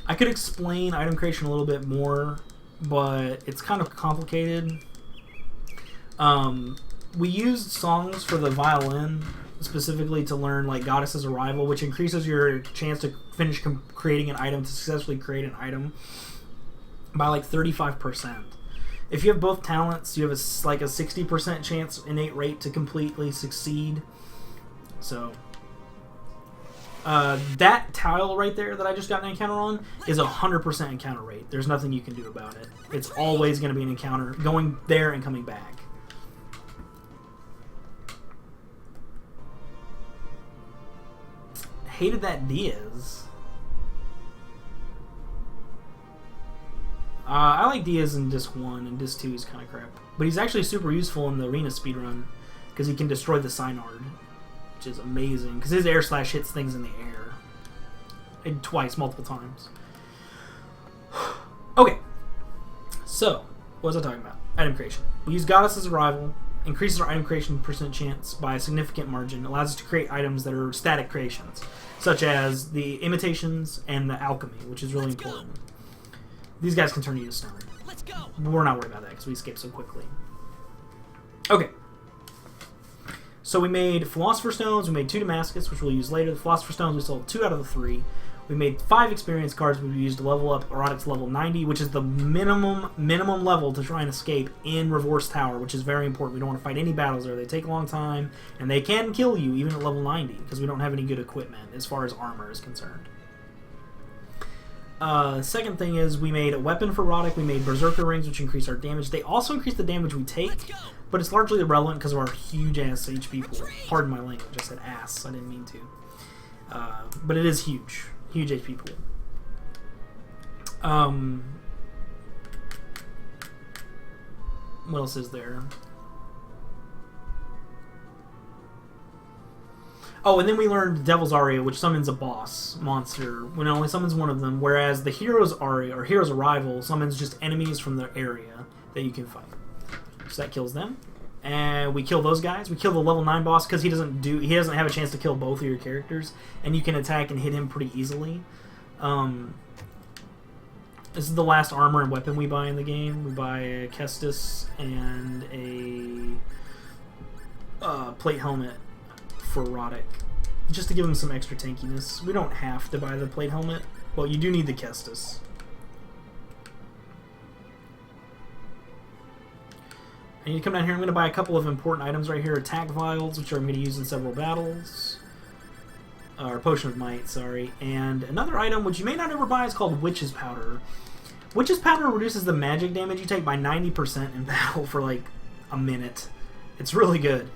I could explain item creation a little bit more, but it's kind of complicated. We used songs for the violin, specifically to learn like Goddess's Arrival, which increases your chance to finish creating an item, to successfully create an item, by like 35%. If you have both talents, you have like a 60% chance innate rate to completely succeed. So that tile right there that I just got an encounter on is a 100% encounter rate. There's nothing you can do about it. It's always going to be an encounter, going there and coming back. Hated that Diaz. I like Diaz in Disc 1, and Disc 2 is kind of crap. But he's actually super useful in the arena speedrun, because he can destroy the Synard, which is amazing, because his air slash hits things in the air. And twice, multiple times. Okay, so, what was I talking about? Item creation. We use Goddess's Arrival, increases our item creation % chance by a significant margin, allows us to create items that are static creations, such as the imitations and the alchemy, which is really important. These guys can turn you to stone. Let's go. But we're not worried about that because we skip so quickly. Okay. So we made Philosopher's Stones, we made 2 Damascus, which we'll use later. The Philosopher's Stones, we sold 2 out of the 3. We made 5 experience cards we used to level up Erotic to level 90, which is the minimum level to try and escape in Reverse Tower, which is very important. We don't want to fight any battles there. They take a long time, and they can kill you even at level 90, because we don't have any good equipment as far as armor is concerned. Second thing is we made a weapon for Roddick. We made Berserker Rings, which increase our damage. They also increase the damage we take, but it's largely irrelevant because of our huge-ass HP pool. Pardon my language, I said ass. I didn't mean to. But it is huge. Huge HP pool. What else is there? Oh, and then we learned Devil's Aria, which summons a boss monster when it only summons one of them, whereas the Hero's Aria, or Hero's Arrival, summons just enemies from the area that you can fight. So that kills them. And we kill those guys. We kill the level 9 boss because he doesn't have a chance to kill both of your characters, and you can attack and hit him pretty easily. This is the last armor and weapon we buy in the game. We buy a Kestis and a plate helmet for Roddick, just to give him some extra tankiness. We don't have to buy the plate helmet, but you do need the Kestis. I need to come down here. I'm going to buy a couple of important items right here. Attack Vials, which I'm going to use in several battles. Or Potion of Might, sorry. And another item, which you may not ever buy, is called Witch's Powder. Witch's Powder reduces the magic damage you take by 90% in battle for like a minute. It's really good.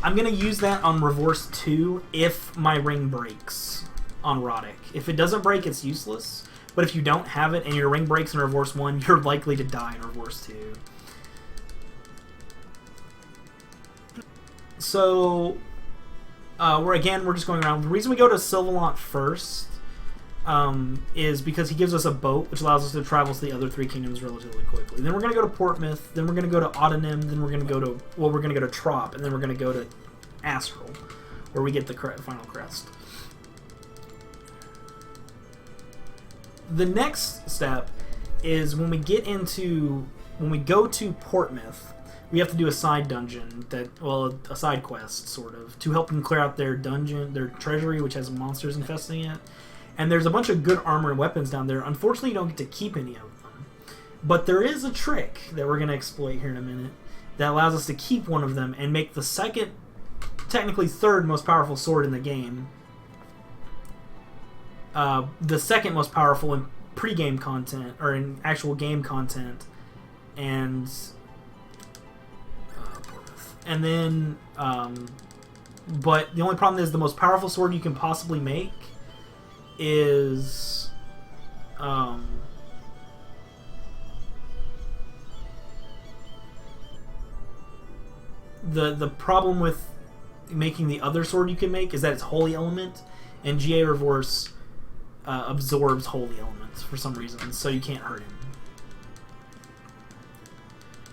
I'm going to use that on Reverse 2 if my ring breaks on Roddick. If it doesn't break, it's useless. But if you don't have it and your ring breaks in Reverse 1, you're likely to die in Reverse 2. So, we're just going around. The reason we go to Sylvalant first is because he gives us a boat, which allows us to travel to the other 3 kingdoms relatively quickly. Then we're going to go to Portmouth, then we're going to go to Autonym, then we're going to go to, well, we're going to go to Trop, and then we're going to go to Astral, where we get the final crest. The next step is when we go to Portmouth, we have to do a side dungeon, a side quest, sort of, to help them clear out their dungeon, their treasury, which has monsters infesting it. And there's a bunch of good armor and weapons down there. Unfortunately, you don't get to keep any of them. But there is a trick that we're going to exploit here in a minute that allows us to keep one of them and make the second, technically third most powerful sword in the game. The second most powerful in pre-game content, or in actual game content. And then but the only problem is the most powerful sword you can possibly make is the problem with making the other sword you can make is that it's holy element, and GA Reverse absorbs holy elements for some reason, so you can't hurt him.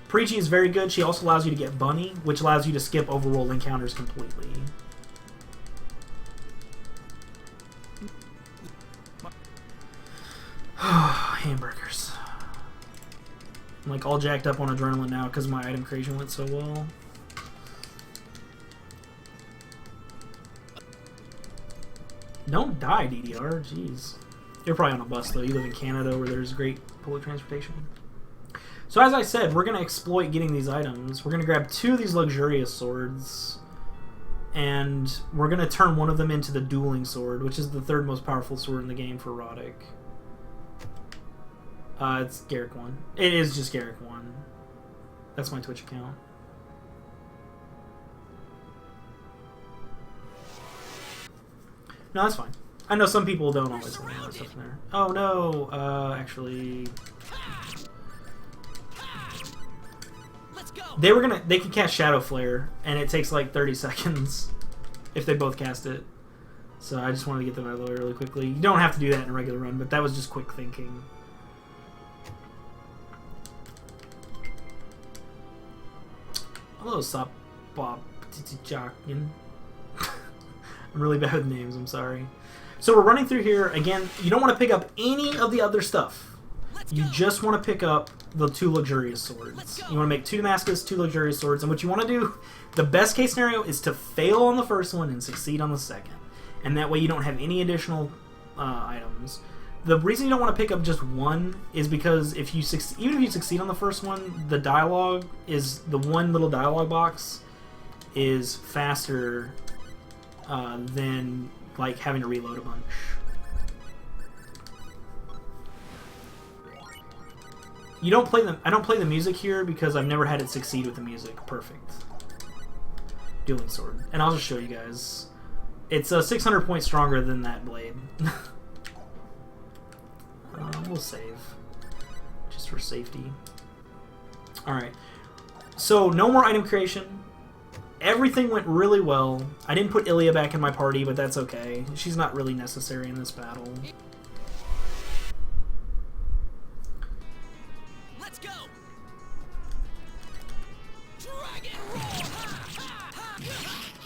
Preachy is very good. She also allows you to get Bunny, which allows you to skip overworld encounters completely. Hamburgers. I'm like all jacked up on adrenaline now because my item creation went so well. Don't die, DDR. Jeez. You're probably on a bus, though. You live in Canada where there's great public transportation. So as I said, we're going to exploit getting these items. We're going to grab 2 of these luxurious swords, and we're going to turn one of them into the Dueling sword, which is the 3rd most powerful sword in the game for erotic. It's Garrick 1. It is just Garrick 1. That's my Twitch account. No, that's fine. I know some people don't always have that stuff in there. Oh no, actually... They can cast Shadow Flare, and it takes like 30 seconds if they both cast it. So I just wanted to get them out of the way really quickly. You don't have to do that in a regular run, but that was just quick thinking. Hello, Sop Bob Titichakin. I'm really bad with names, I'm sorry. So we're running through here. Again, you don't want to pick up any of the other stuff. You just want to pick up the 2 luxurious swords. You want to make 2 Damascus, 2 luxurious swords, and what you want to do, the best case scenario is to fail on the first one and succeed on the second. And that way you don't have any additional items. The reason you don't want to pick up just one is because if you even if you succeed on the first one, the dialogue is, the one little dialogue box is faster than like having to reload a bunch. You don't play I don't play the music here because I've never had it succeed with the music. Perfect. Dueling sword. And I'll just show you guys. It's 600 points stronger than that blade. We'll save. Just for safety. Alright. So, no more item creation. Everything went really well. I didn't put Ilya back in my party, but that's okay. She's not really necessary in this battle. Let's go. Dragon roll. Dragon roll.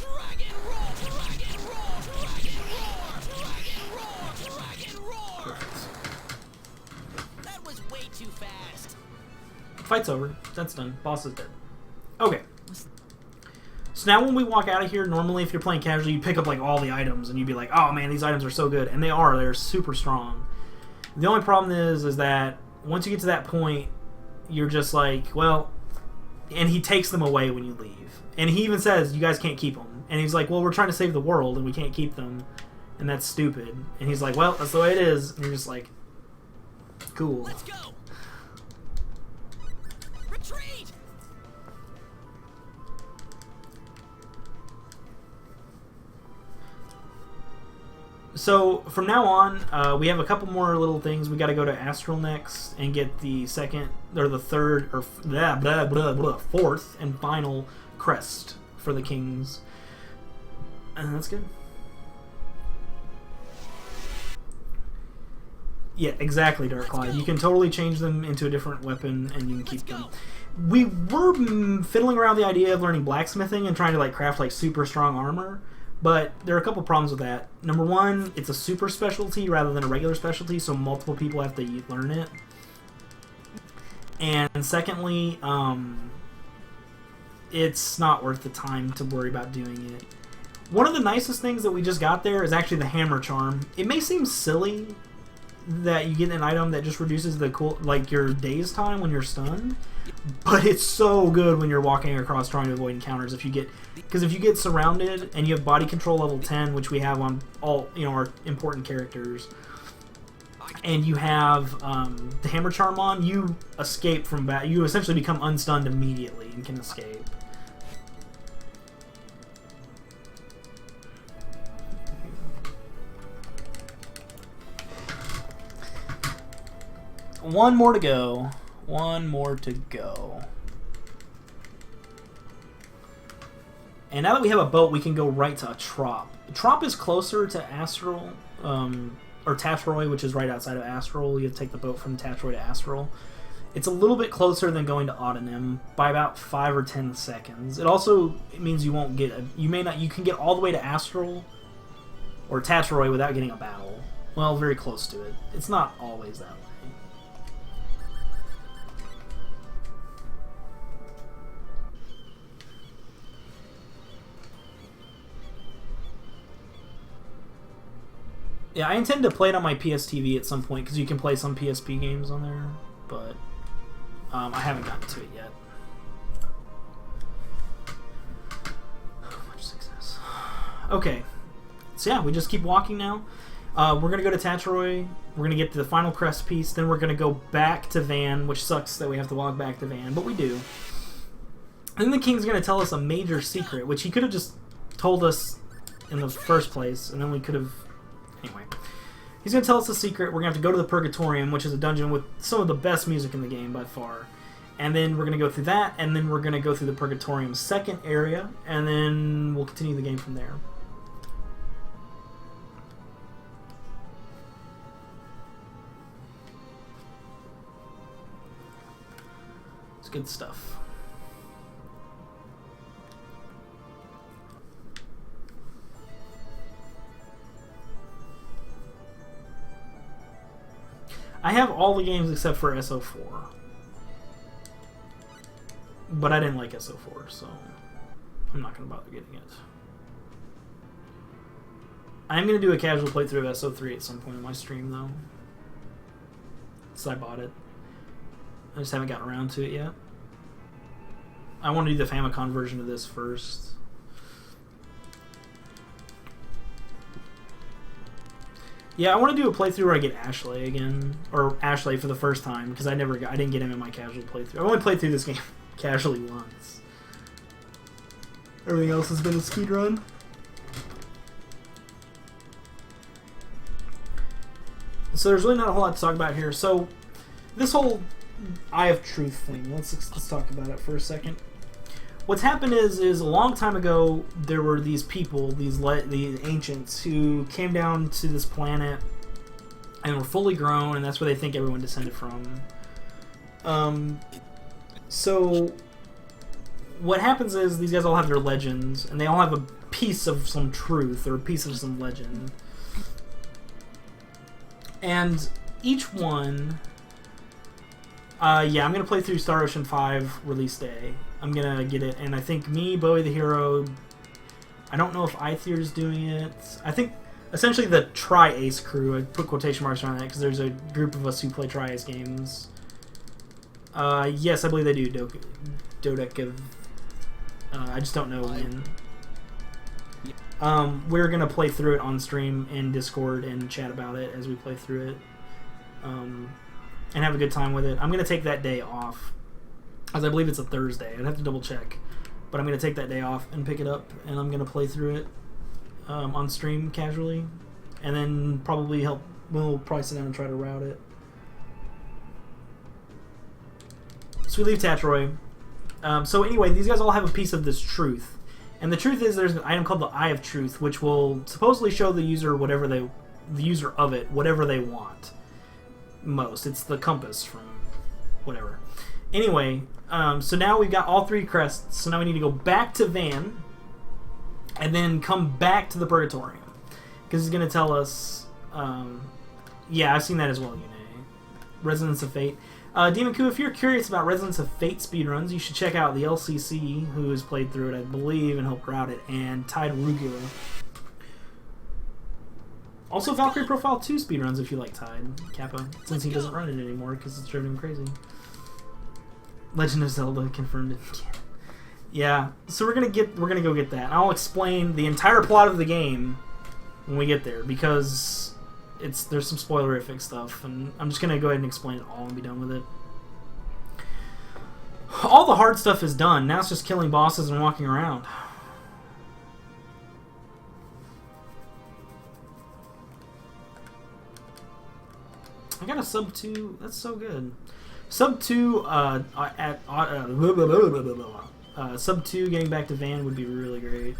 Dragon roll. Dragon roar. Dragon roar. Dragon roar. That was way too fast. Fight's over. That's done. Boss is dead. Okay. So now when we walk out of here, normally if you're playing casually, you pick up like all the items and you'd be like, oh man, these items are so good. And they are. They're super strong. The only problem is that once you get to that point, you're just like, well, and he takes them away when you leave. And he even says, you guys can't keep them. And he's like, well, we're trying to save the world and we can't keep them. And that's stupid. And he's like, well, that's the way it is. And you're just like, cool. Let's go. Retreat. So from now on, we have a couple more little things. We got to go to Astral next and get the second or the third or fourth and final crest for the kings, and that's good. Yeah, exactly, Dark Clyde. You can totally change them into a different weapon, and you can keep them. We were fiddling around the idea of learning blacksmithing and trying to like craft like super strong armor. But there are a couple problems with that. Number one, it's a super specialty rather than a regular specialty, so multiple people have to learn it. And secondly, it's not worth the time to worry about doing it. One of the nicest things that we just got there is actually the hammer charm. It may seem silly that you get an item that just reduces the your daze time when you're stunned, but it's so good when you're walking across trying to avoid encounters. Because if you get surrounded and you have body control level 10, which we have on all our important characters, and you have the hammer charm on, you escape from bat. You essentially become unstunned immediately and can escape. One more to go. One more to go. And now that we have a boat, we can go right to a Trop. Trop is closer to Astral, or Tatroy, which is right outside of Astral. You have to take the boat from Tatroy to Astral. It's a little bit closer than going to Autonym by about 5 or 10 seconds. It also means you won't get you can get all the way to Astral or Tatroy without getting a battle. Well, very close to it. It's not always that way. Yeah, I intend to play it on my PSTV at some point, because you can play some PSP games on there, but I haven't gotten to it yet. Much success. Okay, so yeah, we just keep walking now. We're going to go to Tatroy, we're going to get to the final crest piece, then we're going to go back to Van, which sucks that we have to walk back to Van, but we do. And then the King's going to tell us a major secret, which he could have just told us in the first place, and then we could have... Anyway, he's going to tell us a secret. We're going to have to go to the Purgatorium, which is a dungeon with some of the best music in the game by far. And then we're going to go through that, and then we're going to go through the Purgatorium's second area, and then we'll continue the game from there. It's good stuff. I have all the games except for SO4. But I didn't like SO4, so I'm not going to bother getting it. I am going to do a casual playthrough of SO3 at some point in my stream, though. So I bought it. I just haven't gotten around to it yet. I want to do the Famicom version of this first. Yeah, I want to do a playthrough where I get Ashley again, or Ashley for the first time, because I didn't get him in my casual playthrough. I only played through this game casually once. Everything else has been a speedrun. So there's really not a whole lot to talk about here. So this whole Eye of Truth thing, let's talk about it for a second. What's happened is a long time ago there were these people, these ancients, who came down to this planet and were fully grown, and that's where they think everyone descended from. So what happens is these guys all have their legends, and they all have a piece of some truth or a piece of some legend. And each one... yeah, I'm going to play through Star Ocean 5 release day. I'm going to get it, and I think me, Bowie the Hero, I don't know if Aether's doing it. I think, essentially, the Tri-Ace crew, I put quotation marks around that, because there's a group of us who play Tri-Ace games. Yes, I believe they do Dodec of... I just don't know when. We're going to play through it on stream in Discord and chat about it as we play through it. And have a good time with it. I'm going to take that day off, as I believe it's a Thursday. I'd have to double check. But I'm going to take that day off and pick it up, and I'm going to play through it on stream casually. And then we'll probably sit down and try to route it. So we leave Tatroy. So anyway, these guys all have a piece of this truth. And the truth is there's an item called the Eye of Truth, which will supposedly show the user whatever the user of it, whatever they want. Most. It's the compass from whatever. Anyway, so now we've got all 3 crests, so now we need to go back to Van and then come back to the Purgatorium, because it's going to tell us yeah, I've seen that as well, Resonance of Fate. Demon Coup, if you're curious about Resonance of Fate speedruns, you should check out the LCC, who has played through it, I believe, and helped route it, and Tide Rugula. Also, Valkyrie Profile 2 speedruns if you like Tide, Kappa, since he doesn't run it anymore because it's driven him crazy. Legend of Zelda confirmed it. Yeah, so we're gonna go get that. I'll explain the entire plot of the game when we get there, because there's some spoilerific stuff, and I'm just gonna go ahead and explain it all and be done with it. All the hard stuff is done. Now it's just killing bosses and walking around. I got a sub 2. That's so good. Sub 2 sub 2 getting back to Van would be really great.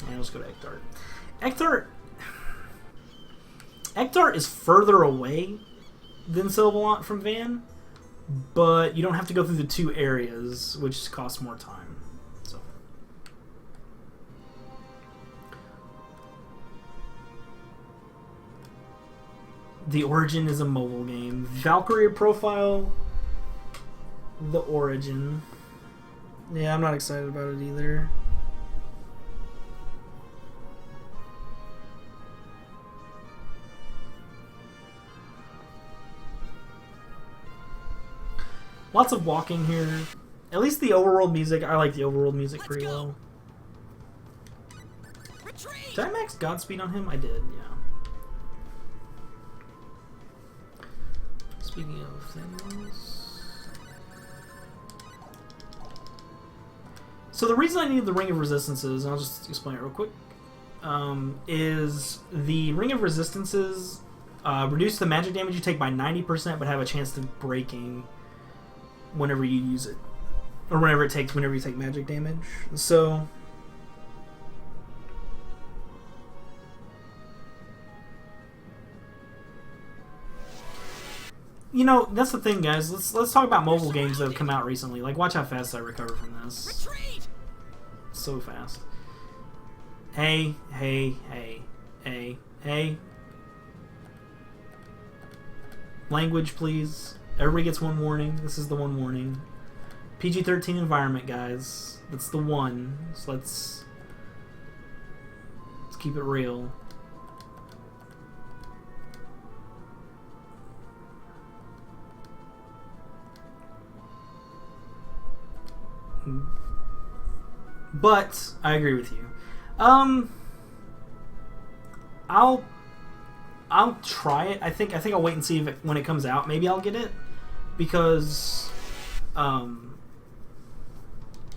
Let's go to Ectart. Ectart is further away than Sylvalant from Van, but you don't have to go through the 2 areas, which costs more time. So. The Origin is a mobile game. Valkyrie Profile, The Origin. Yeah, I'm not excited about it either. Lots of walking here. At least the overworld music, I like the overworld music pretty well. Retreat! Did I max Godspeed on him? I did, yeah. Speaking of things... So the reason I need the Ring of Resistances, and I'll just explain it real quick, is the Ring of Resistances reduce the magic damage you take by 90%, but have a chance of breaking whenever you use it, or whenever you take magic damage. So you know, that's the thing, guys. Let's talk about mobile games that have come out recently. Like, watch how fast I recover from this. Retreat! So fast. Hey. Language, please. Everybody gets one warning. This is the one warning. PG-13 environment, guys. That's the one. So let's keep it real. But I agree with you. I'll try it. I think I'll wait and see if when it comes out. Maybe I'll get it because We're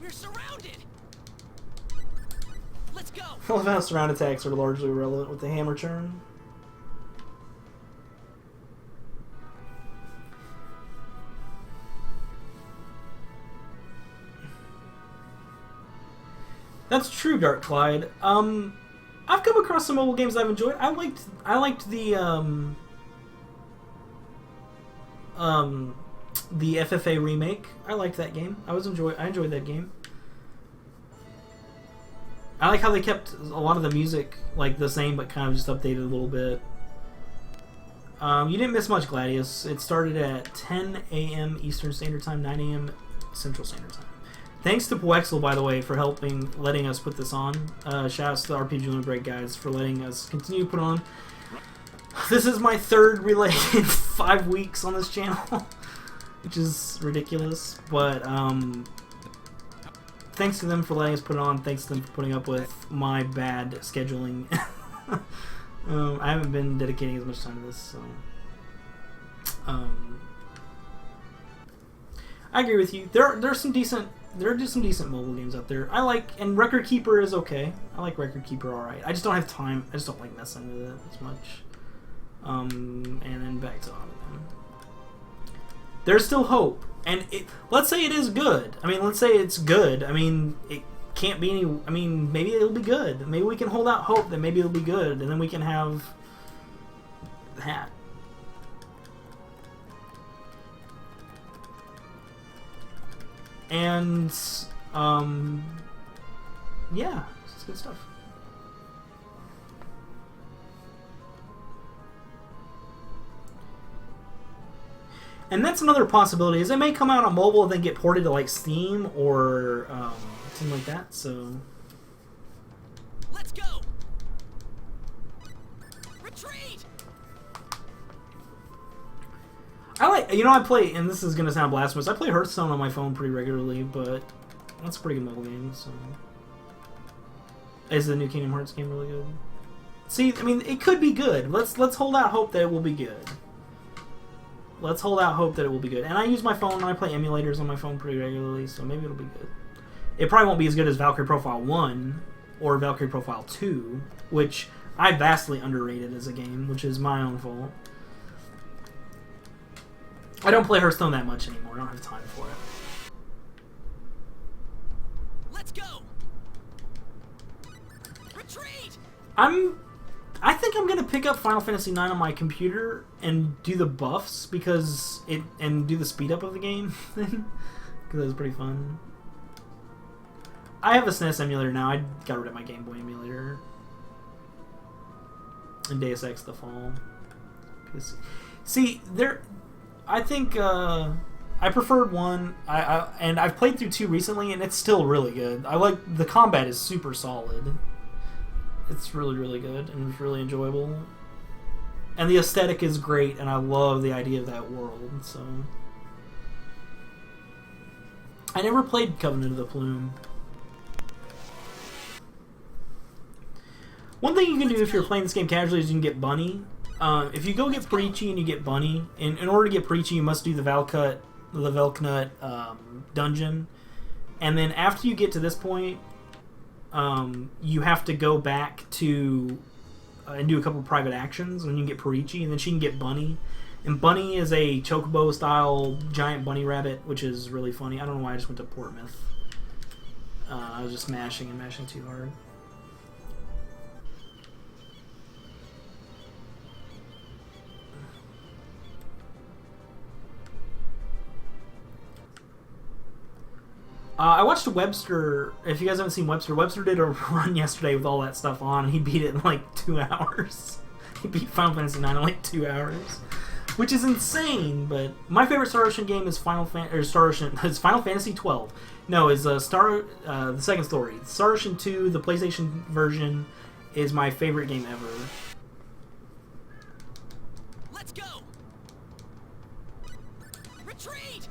surrounded. Let's go. I love how surround attacks are largely irrelevant with the hammer turn. That's true, Dark Clyde. I've come across some mobile games I've enjoyed. I liked the FFA remake. I liked that game. I enjoyed that game. I like how they kept a lot of the music like the same, but kind of just updated a little bit. You didn't miss much, Gladius. It started at 10 a.m. Eastern Standard Time, 9 a.m. Central Standard Time. Thanks to Poexel, by the way, for letting us put this on. Shouts to the RPG Lunar Break guys for letting us continue to put on. This is my 3rd relay in 5 weeks on this channel, which is ridiculous. But thanks to them for letting us put it on. Thanks to them for putting up with my bad scheduling. I haven't been dedicating as much time to this, so... I agree with you. There are some decent mobile games out there. And Record Keeper is okay. I like Record Keeper alright. I just don't have time. I just don't like messing with it as much. And then back to Autumn. There's still hope. And let's say it is good. I mean, let's say it's good. I mean, it can't be any... I mean, maybe it'll be good. Maybe we can hold out hope that maybe it'll be good. And then we can have that. And, yeah, it's good stuff. And that's another possibility, is it may come out on mobile and then get ported to, like, Steam or, something like that, so... Let's go. Retreat. I play, and this is going to sound blasphemous, I play Hearthstone on my phone pretty regularly, but that's a pretty good mobile game, so... Is the new Kingdom Hearts game really good? See, I mean, it could be good. Let's hold out hope that it will be good. Let's hold out hope that it will be good. And I use my phone, and I play emulators on my phone pretty regularly, so maybe it'll be good. It probably won't be as good as Valkyrie Profile 1 or Valkyrie Profile 2, which I vastly underrated as a game, which is my own fault. I don't play Hearthstone that much anymore. I don't have time for it. Let's go. Retreat. I think I'm gonna pick up Final Fantasy IX on my computer and do the buffs and do the speed up of the game because that was pretty fun. I have a SNES emulator now. I got rid of my Game Boy emulator. And Deus Ex: The Fall. See, I think I preferred 1. And I've played through 2 recently, and it's still really good. The combat is super solid. It's really, really good, and it's really enjoyable. And the aesthetic is great, and I love the idea of that world, so... I never played Covenant of the Plume. One thing you can do if you're playing this game casually is you can get Bunny. If you go get Preachy and you get Bunny, in order to get Preachy you must do the Velknut dungeon. And then after you get to this point, you have to go back to and do a couple private actions, and you can get Perichi, and then she can get Bunny. And Bunny is a chocobo-style giant bunny rabbit, which is really funny. I don't know why I just went to Portmouth. I was just mashing and mashing too hard. I watched Webster. If you guys haven't seen Webster, Webster did a run yesterday with all that stuff on, and he beat it in like 2 hours. He beat Final Fantasy IX in like 2 hours, which is insane. But my favorite Star Ocean game is Final Fantasy 12. No, is the second story. Star Ocean 2, the PlayStation version, is my favorite game ever. Let's go. Retreat.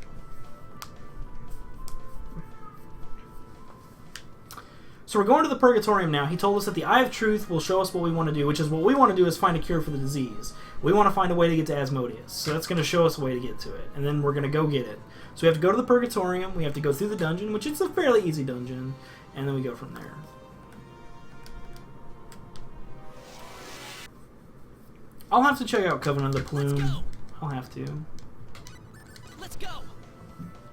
So we're going to the Purgatorium now. He told us that the Eye of Truth will show us what we want to do, which is what we want to do is find a cure for the disease. We want to find a way to get to Asmodeus. So that's going to show us a way to get to it. And then we're going to go get it. So we have to go to the Purgatorium. We have to go through the dungeon, which is a fairly easy dungeon. And then we go from there. I'll have to check out Covenant of the Plume. I'll have to. Let's go.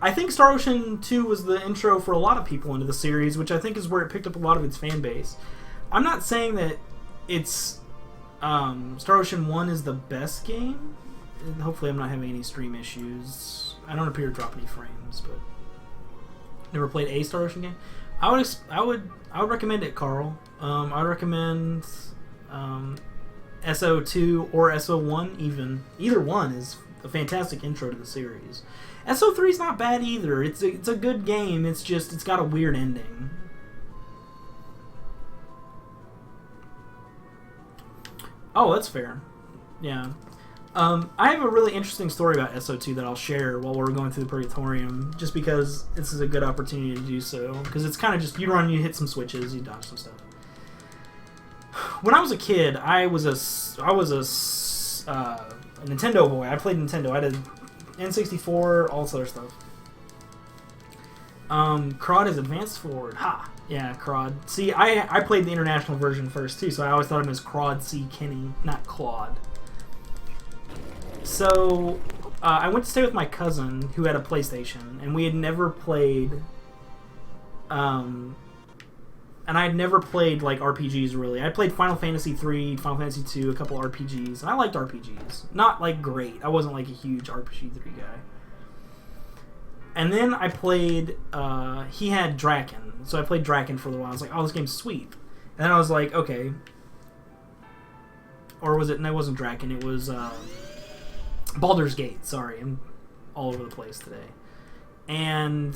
I think Star Ocean 2 was the intro for a lot of people into the series, which I think is where it picked up a lot of its fan base. I'm not saying that it's Star Ocean 1 is the best game. And hopefully I'm not having any stream issues. I don't appear to drop any frames, but never played a Star Ocean game. I would recommend it, Carl. I would recommend SO2 or SO1 even. Either one is a fantastic intro to the series. SO3 is not bad either. It's a good game. It's just it's got a weird ending. Oh, that's fair. Yeah. I have a really interesting story about SO2 that I'll share while we're going through the Purgatorium, just because this is a good opportunity to do so. Because it's kind of just you run, you hit some switches, you dodge some stuff. When I was a kid, I was a Nintendo boy. I played Nintendo. I did N64, all this other stuff. CROD is advanced forward. Ha! Yeah, CROD. See, I played the international version first, too, so I always thought of him as CROD C. Kenny, not Claude. So, I went to stay with my cousin, who had a PlayStation, and we had never played... and I had never played, like, RPGs, really. I played Final Fantasy 3, Final Fantasy 2, a couple RPGs, and I liked RPGs. Not, like, great. I wasn't, like, a huge RPG 3 guy. And then I played, he had Draken, so I played Draken for a while. I was like, oh, this game's sweet. And then I was like, okay. Or was it, no, it wasn't Draken, it was, Baldur's Gate, sorry. I'm all over the place today. And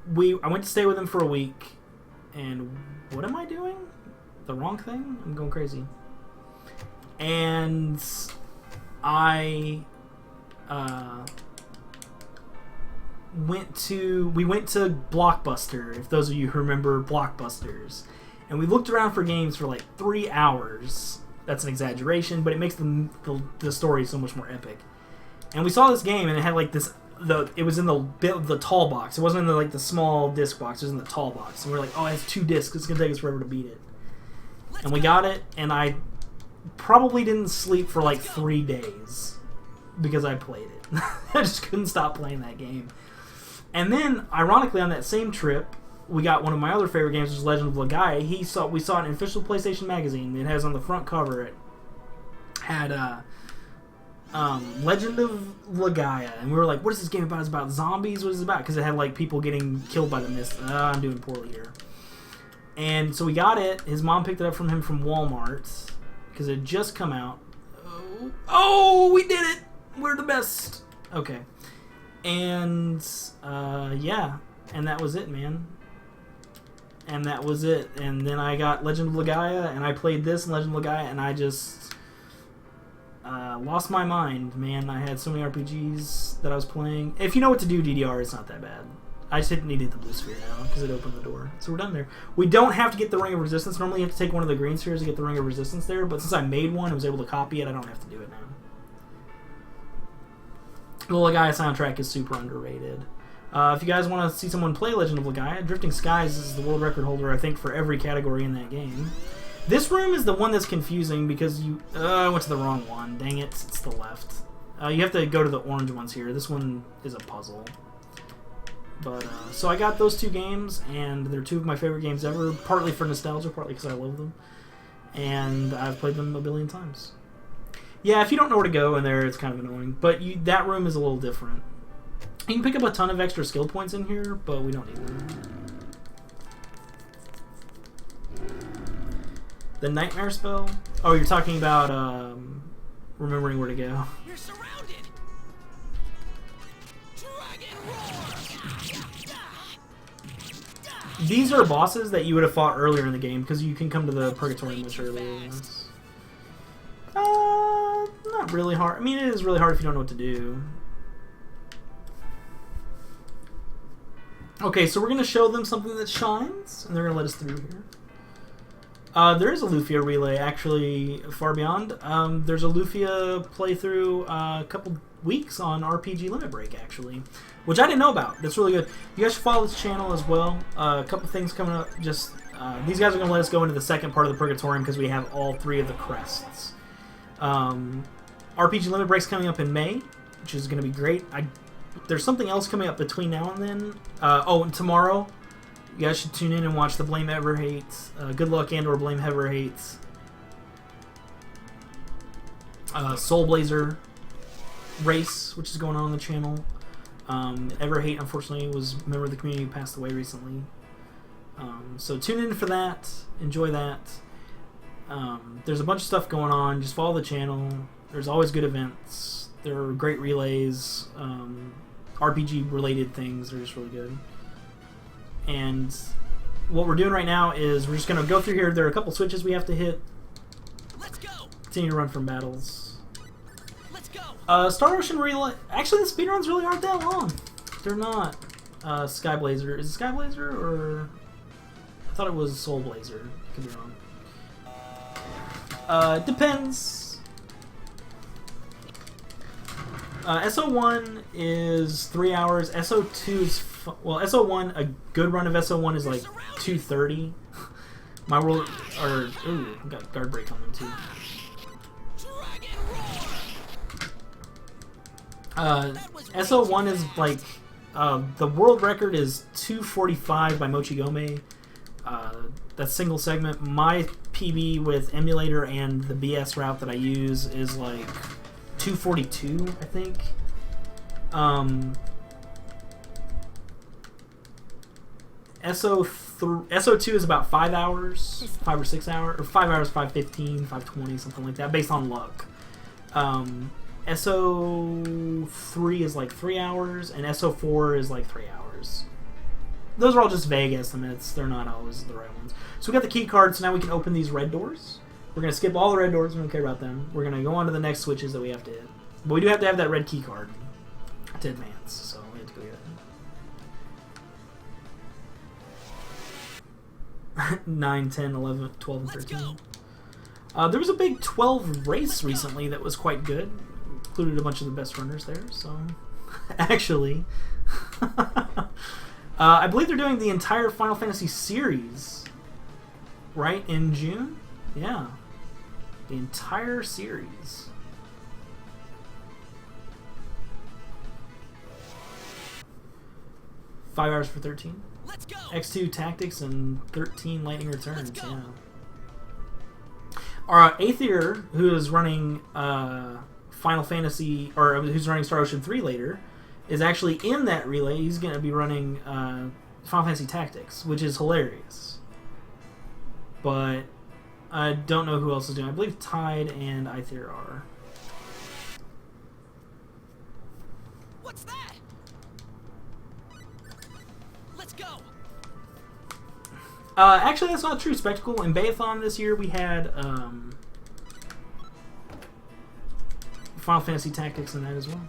I went to stay with him for a week. And what am I doing? The wrong thing? I'm going crazy. And we went to Blockbuster, if those of you who remember Blockbusters. And we looked around for games for like 3 hours. That's an exaggeration, but it makes the story so much more epic. And we saw this game, and it had like this. It was in the tall box. It wasn't in the like the small disc box. It was in the tall box. And we were like, oh, it has 2 discs. It's gonna take us forever to beat it. And we got it, and I probably didn't sleep for like 3 days because I played it. I just couldn't stop playing that game. And then, ironically, on that same trip, we got one of my other favorite games, which is Legend of Legaia. We saw it in an official PlayStation magazine. It has on the front cover, it had Legend of Legaia, and we were like, what is this game about? It's about zombies? What is it about? Because it had like people getting killed by the mist. I'm doing poorly here. And so we got it. His mom picked it up from him from Walmart because it had just come out. Oh, we did it! We're the best! Okay. And, yeah. And that was it, man. And that was it. And then I got Legend of Legaia, and I played this in Legend of Legaia, and I just lost my mind, man. I had so many RPGs that I was playing. If you know what to do, DDR, it's not that bad. I just didn't need the blue sphere now because it opened the door. So we're done there. We don't have to get the Ring of Resistance. Normally you have to take one of the green spheres to get the Ring of Resistance there, but since I made one and was able to copy it, I don't have to do it now. The Legaia soundtrack is super underrated. If you guys want to see someone play Legend of Legaia, Drifting Skies is the world record holder, I think, for every category in that game. This room is the one that's confusing because you... I went to the wrong one. Dang it, it's the left. You have to go to the orange ones here. This one is a puzzle. But, so I got those 2 games, and they're 2 of my favorite games ever, partly for nostalgia, partly because I love them. And I've played them a billion times. Yeah, if you don't know where to go in there, it's kind of annoying. But that room is a little different. You can pick up a ton of extra skill points in here, but we don't need them. The Nightmare spell? Oh, you're talking about remembering where to go. You're surrounded. Dragon roar. These are bosses that you would have fought earlier in the game because you can come to the Purgatorium much earlier than this. Not really hard. I mean, it is really hard if you don't know what to do. Okay, so we're going to show them something that shines, and they're going to let us through here. There is a Lufia relay, actually, Far Beyond. There's a Lufia playthrough a couple weeks on RPG Limit Break, actually, which I didn't know about. That's really good. You guys should follow this channel as well. A couple things coming up. Just these guys are going to let us go into the second part of the Purgatorium because we have all 3 of the crests. RPG Limit Break's coming up in May, which is going to be great. There's something else coming up between now and then. And tomorrow, you guys should tune in and watch the Blame Ever Hates, Good Luck and/or Blame Ever Hates, Soul Blazer race, which is going on the channel. Ever Hate, unfortunately, was a member of the community who passed away recently. So tune in for that. Enjoy that. There's a bunch of stuff going on. Just follow the channel. There's always good events. There are great relays. RPG related things are just really good. And what we're doing right now is we're just going to go through here. There are a couple switches we have to hit. Let's go. Continue to run from battles. Let's go. Star Ocean Relay. Actually, the speedruns really aren't that long. They're not. Sky Blazer. Is it Sky Blazer or... I thought it was Soul Blazer. Could be wrong. Depends. SO1 is 3 hours. SO2 is... Well, SO1, a good run of SO1 is like 2:30. My world... Or... Ooh, I've got guard break on them too. SO1 is like... the world record is 2:45 by Mochigome. That's single segment. My PB with emulator and the BS route that I use is like 2:42, I think. SO2 is about 5 hours, 5 or 6 hours, or 5 hours, 5:15, 5:20, something like that, based on luck. SO3 is like 3 hours, and SO4 is like 3 hours. Those are all just vague estimates. They're not always the right ones. So we got the key card, so now we can open these red doors. We're going to skip all the red doors. We don't care about them. We're going to go on to the next switches that we have to hit. But we do have to have that red key card to advance, so we have to go get 9, 10, 11, 12, and 13. There was a big 12 race recently that was quite good. Included a bunch of the best runners there, so... Actually... I believe they're doing the entire Final Fantasy series, right, in June? Yeah. The entire series. Five hours for 13. Let's go. X2 Tactics and 13 Lightning Returns, yeah. Our Aether, who is running Final Fantasy, or who's running Star Ocean 3 later, is actually in that relay. He's going to be running Final Fantasy Tactics, which is hilarious. But I don't know who else is doing. I believe Tide and Aether are. What's that? Let's go. Actually, that's not true. Spectacle in Bayathon this year, we had Final Fantasy Tactics in that as well.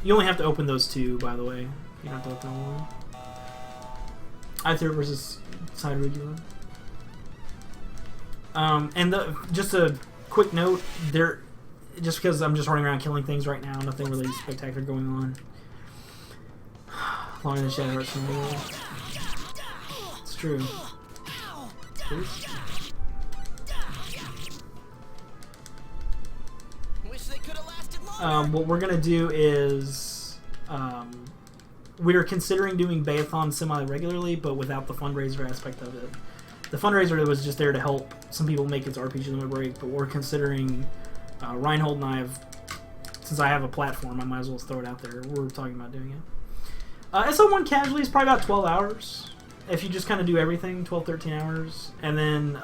You only have to open those two, by the way. You don't have to open one. Aether versus Tide regular. And just a quick note, just because I'm just running around killing things right now, nothing really spectacular going on. Long in the shadow hurts from me. It's true. Oops. Wish they could have lasted longer. What we're gonna do is we're considering doing Bayathon semi-regularly, but without the fundraiser aspect of it. The fundraiser was just there to help some people make its RPG limit break, but we're considering Reinhold and I have, since I have a platform, I might as well throw it out there. We're talking about doing it. SO1 casually is probably about 12 hours. If you just kind of do everything, 12, 13 hours. And then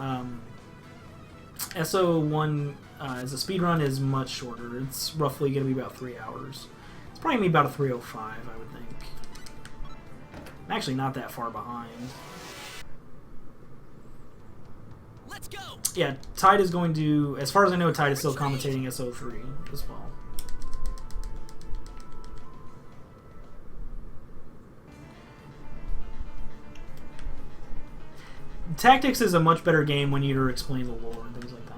SO1 as a speedrun is much shorter. It's roughly going to be about 3 hours. It's probably going to be about a 3:05, I would think. I'm actually not that far behind. Let's go. Yeah, Tide is going to, as far as I know, Tide is still commentating SO3 as well. Tactics is a much better game when you explain the lore and things like that.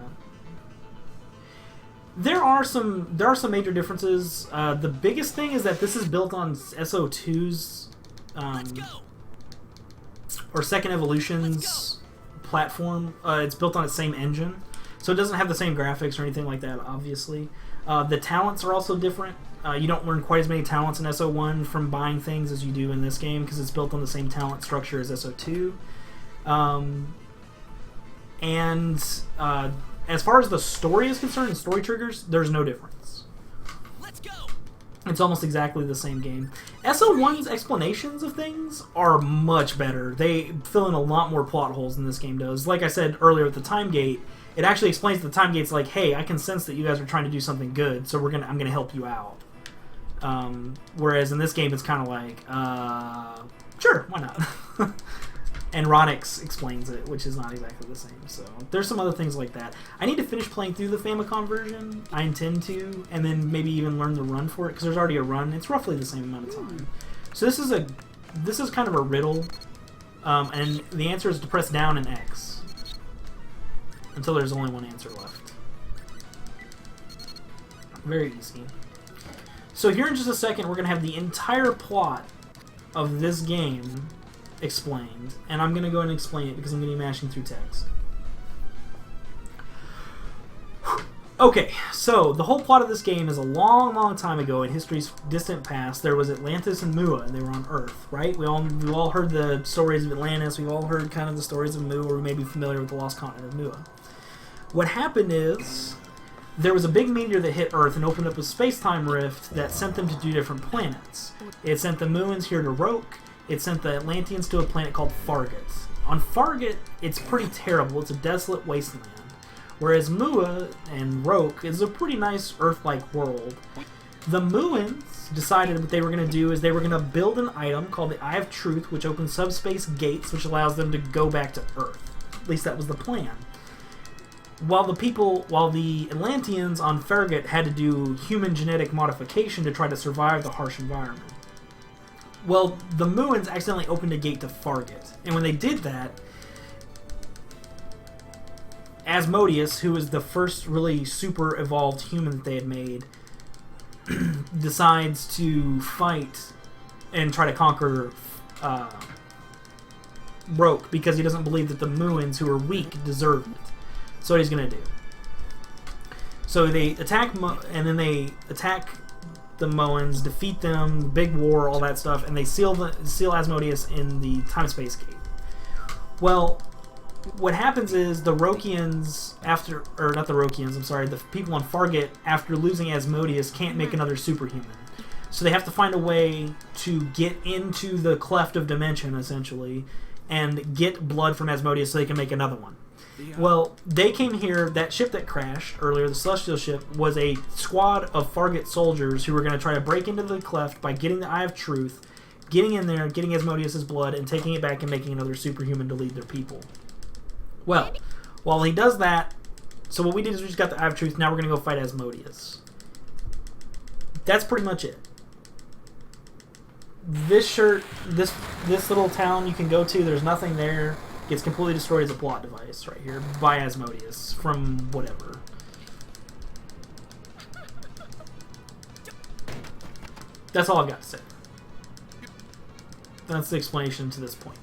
There are some major differences. The biggest thing is that this is built on SO2's or Second Evolution's platform. It's built on its same engine, so it doesn't have the same graphics or anything like that, obviously. The talents are also different. You don't learn quite as many talents in SO1 from buying things as you do in this game, because it's built on the same talent structure as SO2. As far as the story is concerned and story triggers, there's no difference. Let's go. It's almost exactly the same game. SO1's explanations of things are much better. They fill in a lot more plot holes than this game does. Like I said earlier with the time gate, it actually explains that the time gate's like, hey, I can sense that you guys are trying to do something good, so I'm gonna help you out. Whereas in this game, it's kind of like, sure, why not? And Ronix explains it, which is not exactly the same. So there's some other things like that. I need to finish playing through the Famicom version. I intend to, and then maybe even learn the run for it, because there's already a run. It's roughly the same amount of time. So this is kind of a riddle, and the answer is to press down and X until there's only one answer left. Very easy. So here in just a second, we're gonna have the entire plot of this game explained, and I'm gonna go ahead and explain it because I'm gonna be mashing through text. Okay, so the whole plot of this game is a long, long time ago in history's distant past. There was Atlantis and Mua, and they were on Earth, right? We all heard the stories of Atlantis. We've all heard kind of the stories of Mua, or we may be familiar with the lost continent of Mua. What happened is there was a big meteor that hit Earth and opened up a space-time rift that sent them to 2 different planets. It sent the Muans here to Roke. It sent the Atlanteans to a planet called Fargut. On Fargut, it's pretty terrible. It's a desolate wasteland. Whereas Mua and Roke is a pretty nice Earth-like world. The Muans decided what they were going to do is they were going to build an item called the Eye of Truth, which opens subspace gates, which allows them to go back to Earth. At least that was the plan. While the Atlanteans on Fargut had to do human genetic modification to try to survive the harsh environment. Well, the Moons accidentally opened a gate to Fargate. And when they did that, Asmodeus, who was the first really super evolved human that they had made, decides to fight and try to conquer Roke because he doesn't believe that the Moons, who are weak, deserve it. So what he's going to do. So they attack, and then they attack the Moans, defeat them, big war, all that stuff, and they seal Asmodeus in the time-space gate. Well, what happens is the Rokians, not the Rokians, I'm sorry, the people on Fargate, after losing Asmodeus, can't make another superhuman. So they have to find a way to get into the cleft of dimension, essentially, and get blood from Asmodeus so they can make another one. Well, they came here, that ship that crashed earlier, the Celestial ship, was a squad of Fargate soldiers who were going to try to break into the cleft by getting the Eye of Truth, getting in there, getting Asmodeus' blood, and taking it back and making another superhuman to lead their people. Well, while he does that, so what we did is we just got the Eye of Truth, now we're going to go fight Asmodeus. That's pretty much it. This little town you can go to, there's nothing there. Gets completely destroyed as a plot device right here by Asmodeus from whatever. That's all I've got to say. That's the explanation to this point.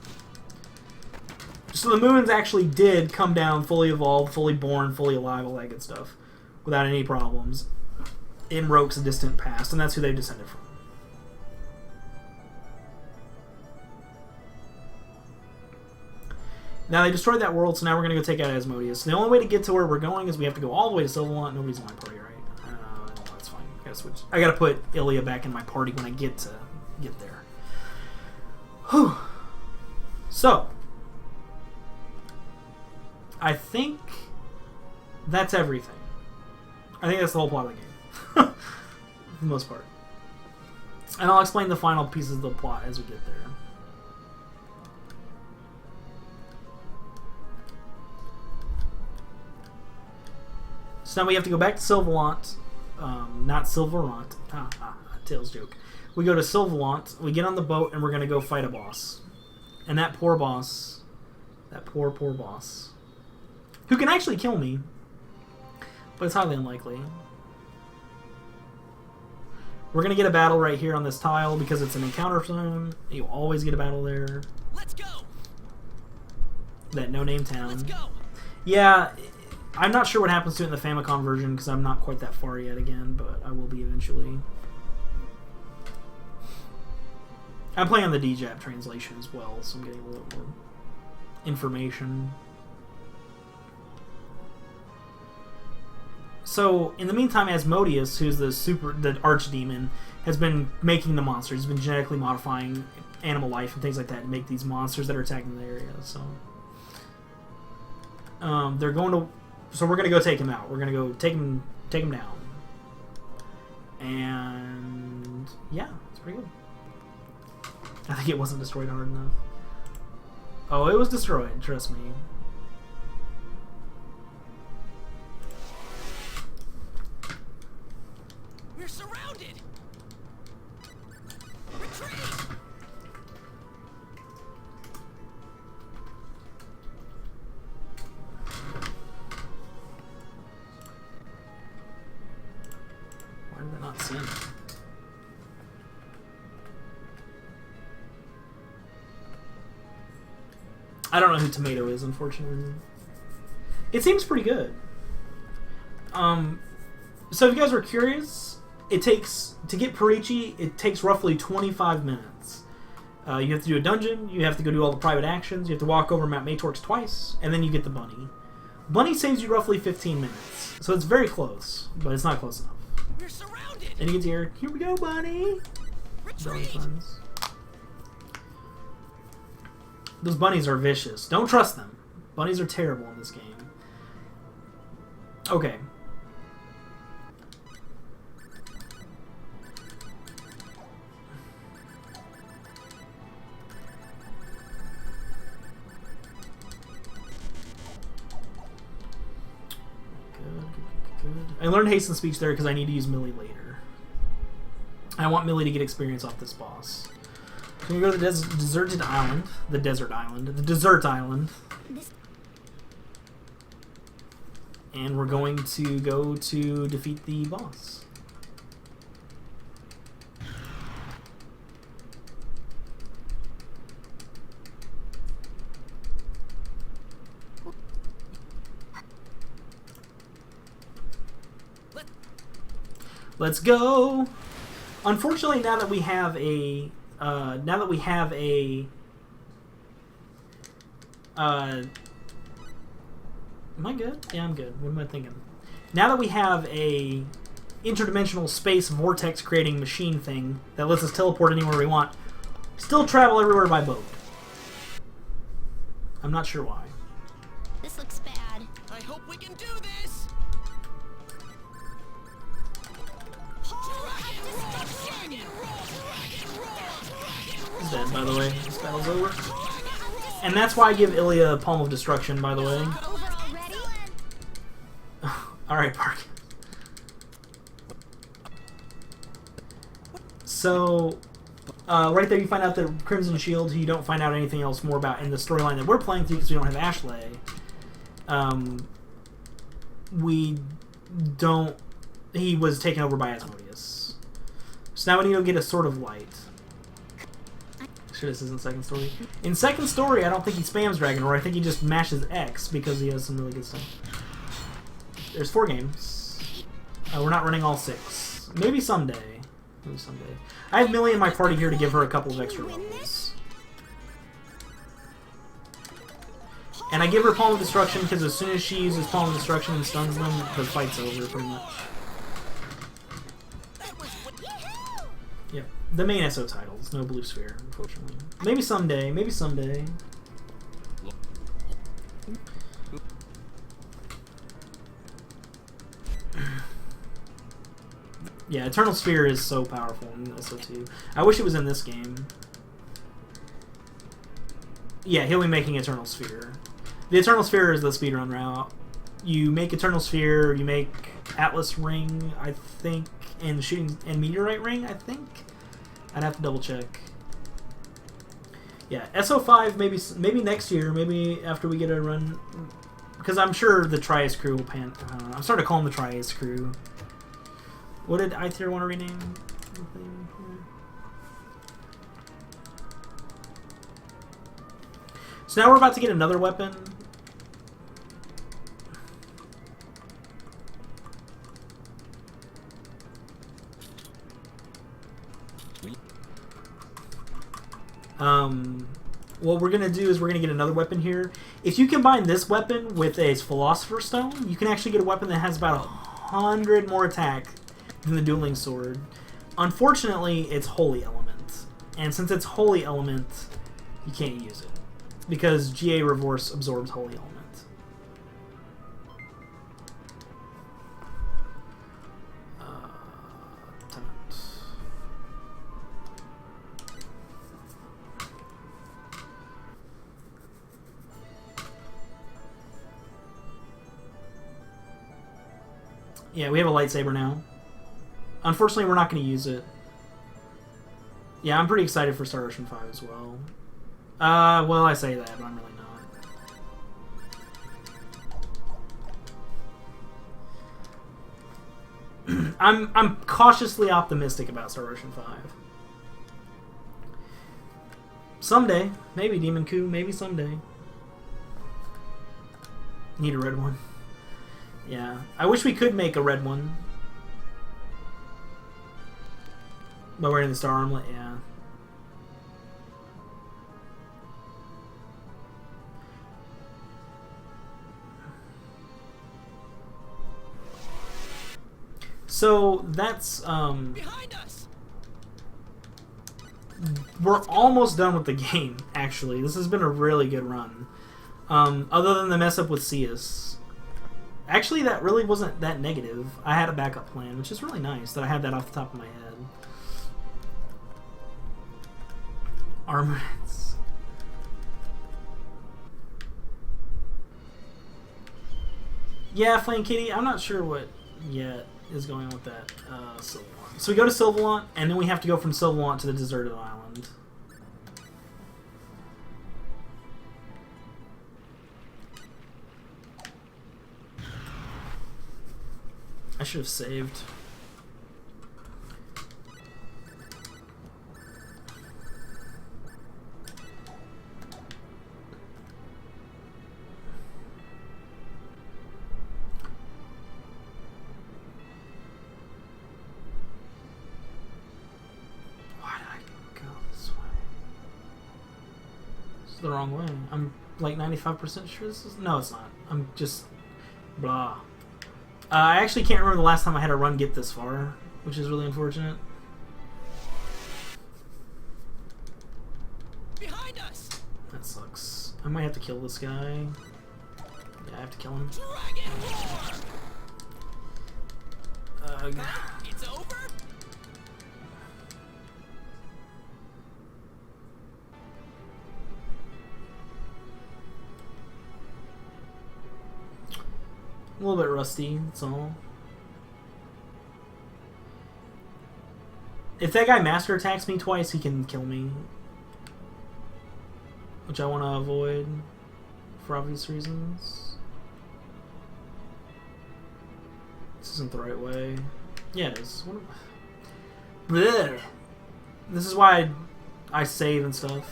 So the Moons actually did come down fully evolved, fully born, fully alive, all that good stuff, without any problems in Roke's distant past, and that's who they descended from. Now, they destroyed that world, so now we're going to go take out Asmodeus. The only way to get to where we're going is we have to go all the way to Silvermont. Nobody's in my party, right? No, that's fine. I gotta switch. I gotta put Ilya back in my party when I get there. Whew. So, I think that's everything. I think that's the whole plot of the game. For the most part. And I'll explain the final pieces of the plot as we get there. So now we have to go back to Silvermont, not Silvermont. Tails joke. We go to Silvermont, we get on the boat, and we're going to go fight a boss. And that poor boss, that poor boss, who can actually kill me, but it's highly unlikely. We're going to get a battle right here on this tile because it's an encounter zone. You always get a battle there. Let's go. That no-name town. Let's go. Yeah. I'm not sure what happens to it in the Famicom version because I'm not quite that far yet again, but I will be eventually. I'm playing on the DJAP translation as well, so I'm getting a little more information. So, in the meantime, Asmodeus, who's the archdemon, has been making the monsters. He's been genetically modifying animal life and things like that to make these monsters that are attacking the area. So, they're going to. So we're gonna go take him out. We're gonna go take him down. And yeah, it's pretty good. I think it wasn't destroyed hard enough. Oh, it was destroyed. Trust me. We're surrounded. Retreat. Why did I not see him? I don't know who Tomato is, unfortunately. It seems pretty good. So if you guys were curious, it takes, to get Perici, it takes roughly 25 minutes. You have to do a dungeon, you have to go do all the private actions, you have to walk over Mount Metorx twice, and then you get the bunny. Bunny saves you roughly 15 minutes. So it's very close, but it's not close enough. We're surrounded. And you get to hear, here we go, bunny! Retreat. Those bunnies are vicious. Don't trust them. Bunnies are terrible in this game. Okay. Good. I learned hasten speech there because I need to use Millie later. I want Millie to get experience off this boss. So we go to the deserted island. The desert island. The desert island. And we're going to go to defeat the boss. Let's go. Unfortunately, now that we have a am I good? Yeah, I'm good. What am I thinking? Now that we have a interdimensional space vortex creating machine thing that lets us teleport anywhere we want, still travel everywhere by boat. I'm not sure why. This looks bad. I hope we can do this. He's dead, by the way. This battle's over. And that's why I give Ilya a Palm of Destruction, by the way. Over already? Alright, Park. So, right there you find out that Crimson Shield, who you don't find out anything else more about in the storyline that we're playing through because we don't have Ashley. He was taken over by Asmodeus. So now we need to get a Sword of Light. Sure this isn't second story. In second story, I don't think he spams Dragon Roar. I think he just mashes X because he has some really good stuff. There's 4 games. We're not running all 6. Maybe someday. Maybe someday. I have Millie in my party here to give her a couple of extra levels. And I give her Palm of Destruction because as soon as she uses Palm of Destruction and stuns them, the fight's over pretty much. Yep. The main SO titles. No Blue Sphere, unfortunately. Maybe someday. Maybe someday. Yeah, Eternal Sphere is so powerful in SO2. I wish it was in this game. Yeah, he'll be making Eternal Sphere. The Eternal Sphere is the speedrun route. You make Eternal Sphere, you make Atlas Ring, I think, and Shooting and Meteorite Ring, I think. I'd have to double check. Yeah, SO5 maybe next year, maybe after we get a run, because I'm sure the Trias crew will pan. I'm starting to call them the Trias crew. What did I-Tier want to rename? So now we're about to get another weapon. What we're going to do is we're going to get another weapon here. If you combine this weapon with a Philosopher's Stone, you can actually get a weapon that has about 100 more attack than the Dueling Sword. Unfortunately, it's Holy Element. And since it's Holy Element, you can't use it. Because GA Reverse absorbs Holy Element. Yeah, we have a lightsaber now. Unfortunately, we're not going to use it. Yeah, I'm pretty excited for Star Ocean 5 as well. Well, I say that, but I'm really not. I'm cautiously optimistic about Star Ocean 5. Someday. Maybe, Demon Coup. Maybe someday. Need a red one. Yeah. I wish we could make a red one. By wearing the star armlet, yeah. So that's Behind us. We're almost done with the game, actually. This has been a really good run. Other than the mess up with Cyuss. Actually, that really wasn't that negative. I had a backup plan, which is really nice that I had that off the top of my head. Armorets. Yeah, Flame Kitty, I'm not sure what yet is going on with that Sylvalant. So we go to Sylvalant, and then we have to go from Sylvalant to the deserted island. I should have saved. Why did I go this way? This is the wrong way. I'm like 95% sure this is... No, it's not. I'm just... blah. I actually can't remember the last time I had a run get this far, which is really unfortunate. Behind us. That sucks. I might have to kill this guy. Yeah, I have to kill him. Dragon roar. It's over. A little bit rusty, that's all. If that guy master attacks me twice, he can kill me. Which I want to avoid for obvious reasons. This isn't the right way. Yeah, it is. Blech. This is why I save and stuff.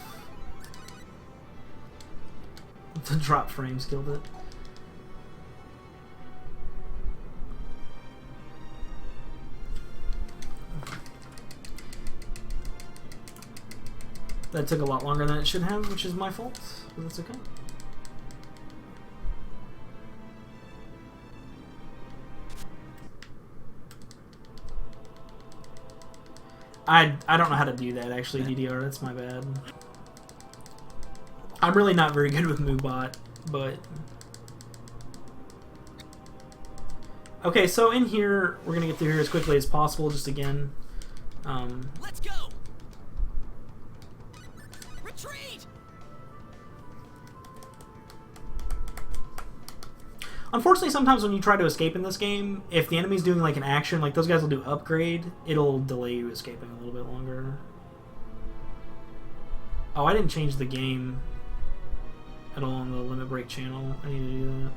The drop frames killed it. That took a lot longer than it should have, which is my fault, but that's okay. I don't know how to do that, actually, DDR. That's my bad. I'm really not very good with MooBot, but... Okay, so in here, we're going to get through here as quickly as possible, just again. Let's go. Retreat. Unfortunately, sometimes when you try to escape in this game, if the enemy's doing like an action, like those guys will do upgrade, it'll delay you escaping a little bit longer. Oh, I didn't change the game at all on the limit break channel. I need to do that.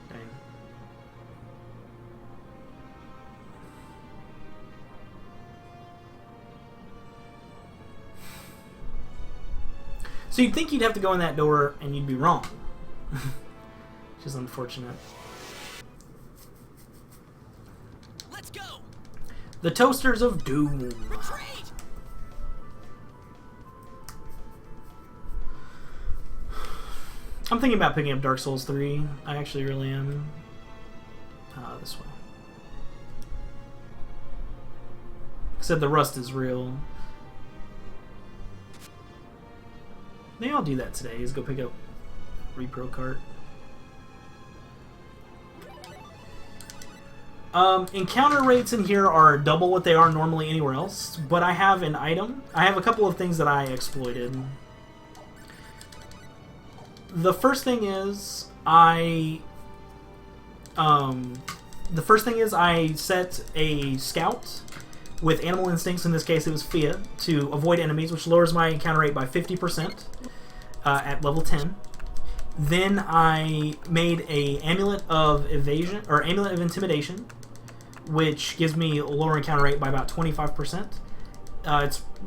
Dang. So you'd think you'd have to go in that door, and you'd be wrong. Which is unfortunate. Let's go. The Toasters of Doom. Retreat. I'm thinking about picking up Dark Souls 3. I actually really am. This way. Except the rust is real. Maybe I'll do that today, is go pick up Repro Cart. Encounter rates in here are double what they are normally anywhere else, but I have an item. I have a couple of things that I exploited. The first thing is I set a scout with animal instincts. In this case, it was Fia, to avoid enemies, which lowers my encounter rate by 50% at level 10. Then I made a amulet of evasion or amulet of intimidation, which gives me a lower encounter rate by about 25%.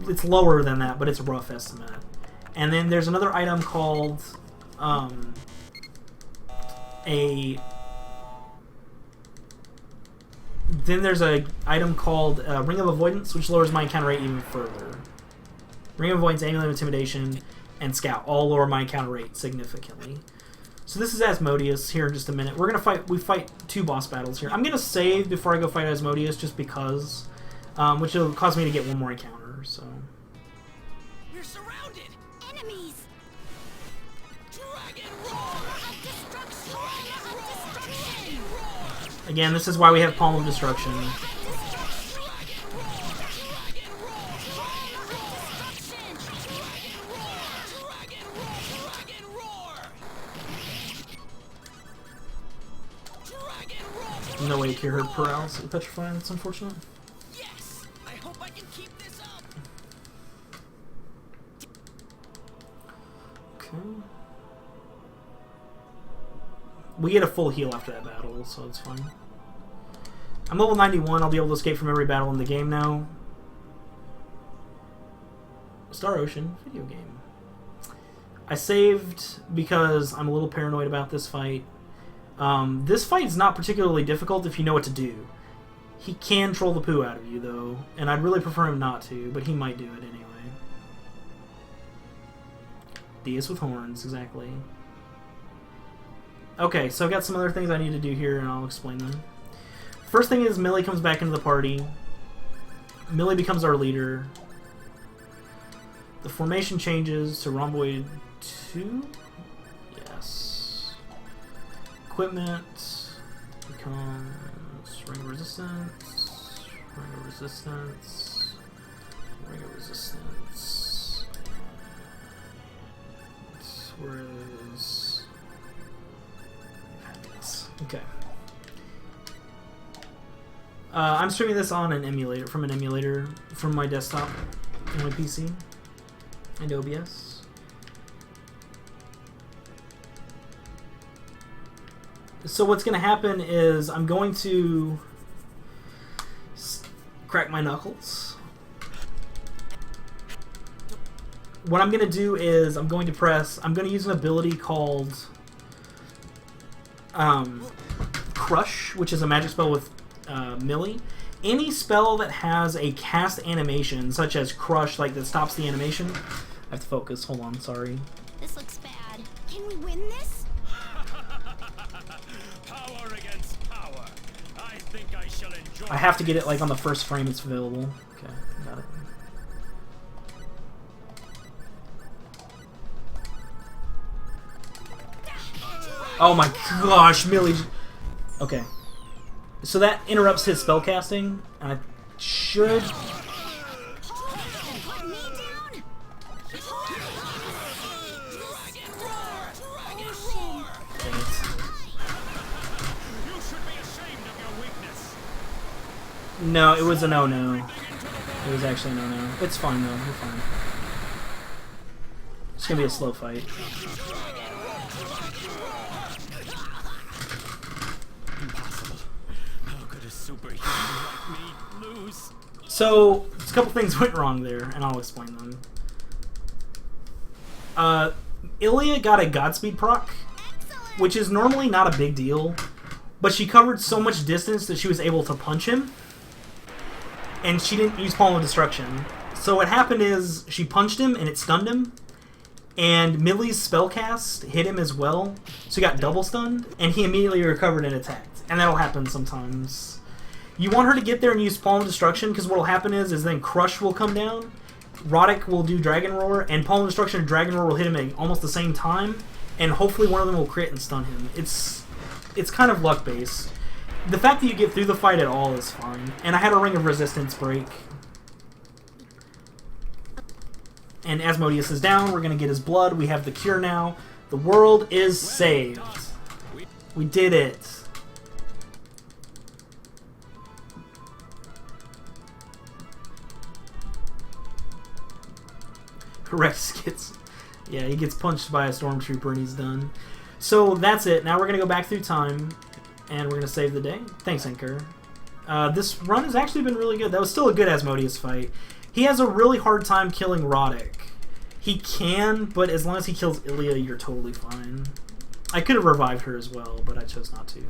It's lower than that, but it's a rough estimate. And then there's another item called Then there's a item called Ring of Avoidance, which lowers my encounter rate even further. Ring of Avoidance, Amulet of Intimidation, and Scout all lower my encounter rate significantly. So this is Asmodeus here in just a minute. We're gonna fight. We fight 2 boss battles here. I'm gonna save before I go fight Asmodeus just because, which will cause me to get 1 more encounter. So. We're surrounded. Enemies! Dragon roar. Destruction! Again, this is why we have Palm of Destruction. No way to cure her paralysis and petrify. That's unfortunate. Yes. I hope I can keep this up. Okay. We get a full heal after that battle, so it's fine. I'm level 91. I'll be able to escape from every battle in the game now. Star Ocean video game. I saved because I'm a little paranoid about this fight. This fight is not particularly difficult if you know what to do. He can troll the poo out of you, though, and I'd really prefer him not to, but he might do it anyway. Deus with horns, exactly. Okay, so I've got some other things I need to do here, and I'll explain them. First thing is Millie comes back into the party. Millie becomes our leader. The formation changes to Rhomboid 2? Yes. Equipment becomes ring of resistance, ring of resistance, ring of resistance. Whereas happiness. Okay. I'm streaming this on an emulator, from my desktop on my PC and OBS. So what's going to happen is I'm going to crack my knuckles. What I'm going to do is I'm going to use an ability called Crush, which is a magic spell with Millie. Any spell that has a cast animation, such as Crush, like that stops the animation. I have to focus. Hold on, sorry. This looks bad. Can we win this? Power against power. I think I shall enjoy. I have to get it like on the first frame it's available. Okay, got it. Oh my gosh, Millie. Okay. So that interrupts his spellcasting, and I should... No, it was a no-no. It was actually a no-no. It's fine, though. We're fine. It's gonna be a slow fight. So, a couple things went wrong there, and I'll explain them. Ilia got a Godspeed proc, which is normally not a big deal, but she covered so much distance that she was able to punch him, and she didn't use Palm of Destruction. So what happened is, she punched him, and it stunned him, and Millie's spellcast hit him as well, so he got double stunned, and he immediately recovered and attacked. And that'll happen sometimes. You want her to get there and use Palm of Destruction, because what'll happen is then Crush will come down, Roddick will do Dragon Roar, and Palm of Destruction and Dragon Roar will hit him at almost the same time, and hopefully one of them will crit and stun him. It's kind of luck-based. The fact that you get through the fight at all is fine. And I had a Ring of Resistance break. And Asmodeus is down, we're going to get his blood, we have the cure now. The world is saved. We did it. Rex gets... Yeah, he gets punched by a stormtrooper and he's done. So that's it. Now we're going to go back through time and we're going to save the day. Thanks, Anchor. This run has actually been really good. That was still a good Asmodeus fight. He has a really hard time killing Roddick. He can, but as long as he kills Ilia, you're totally fine. I could have revived her as well, but I chose not to.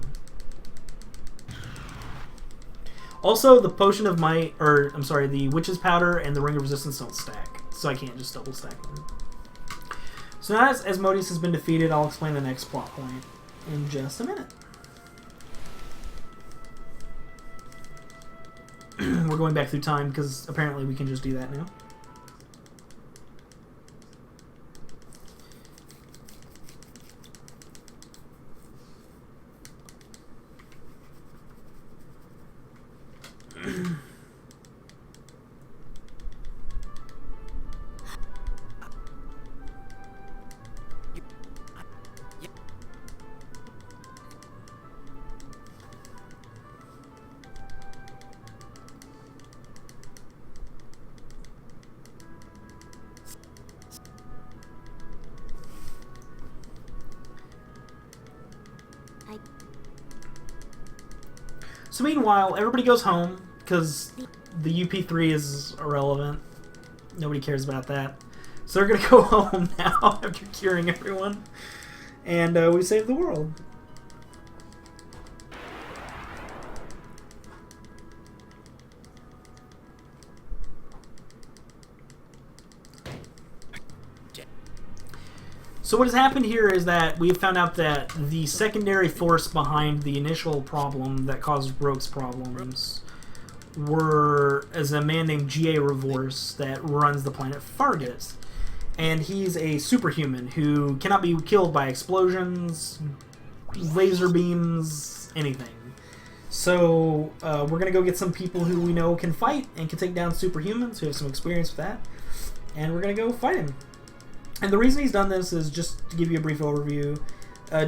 Also, the Potion of Might, or I'm sorry, the Witch's Powder and the Ring of Resistance don't stack, so I can't just double stack them. So now as Asmodeus has been defeated, I'll explain the next plot point in just a minute. We're going back through time because apparently we can just do that now. So meanwhile, everybody goes home because the UP3 is irrelevant. Nobody cares about that. So they're going to go home now after curing everyone. And we save the world. So what has happened here is that we have found out that the secondary force behind the initial problem that caused Roke's problems is a man named G.A. Revorse that runs the planet Fargus. And he's a superhuman who cannot be killed by explosions, laser beams, anything. So we're going to go get some people who we know can fight and can take down superhumans who have some experience with that. And we're going to go fight him. And the reason he's done this is just to give you a brief overview.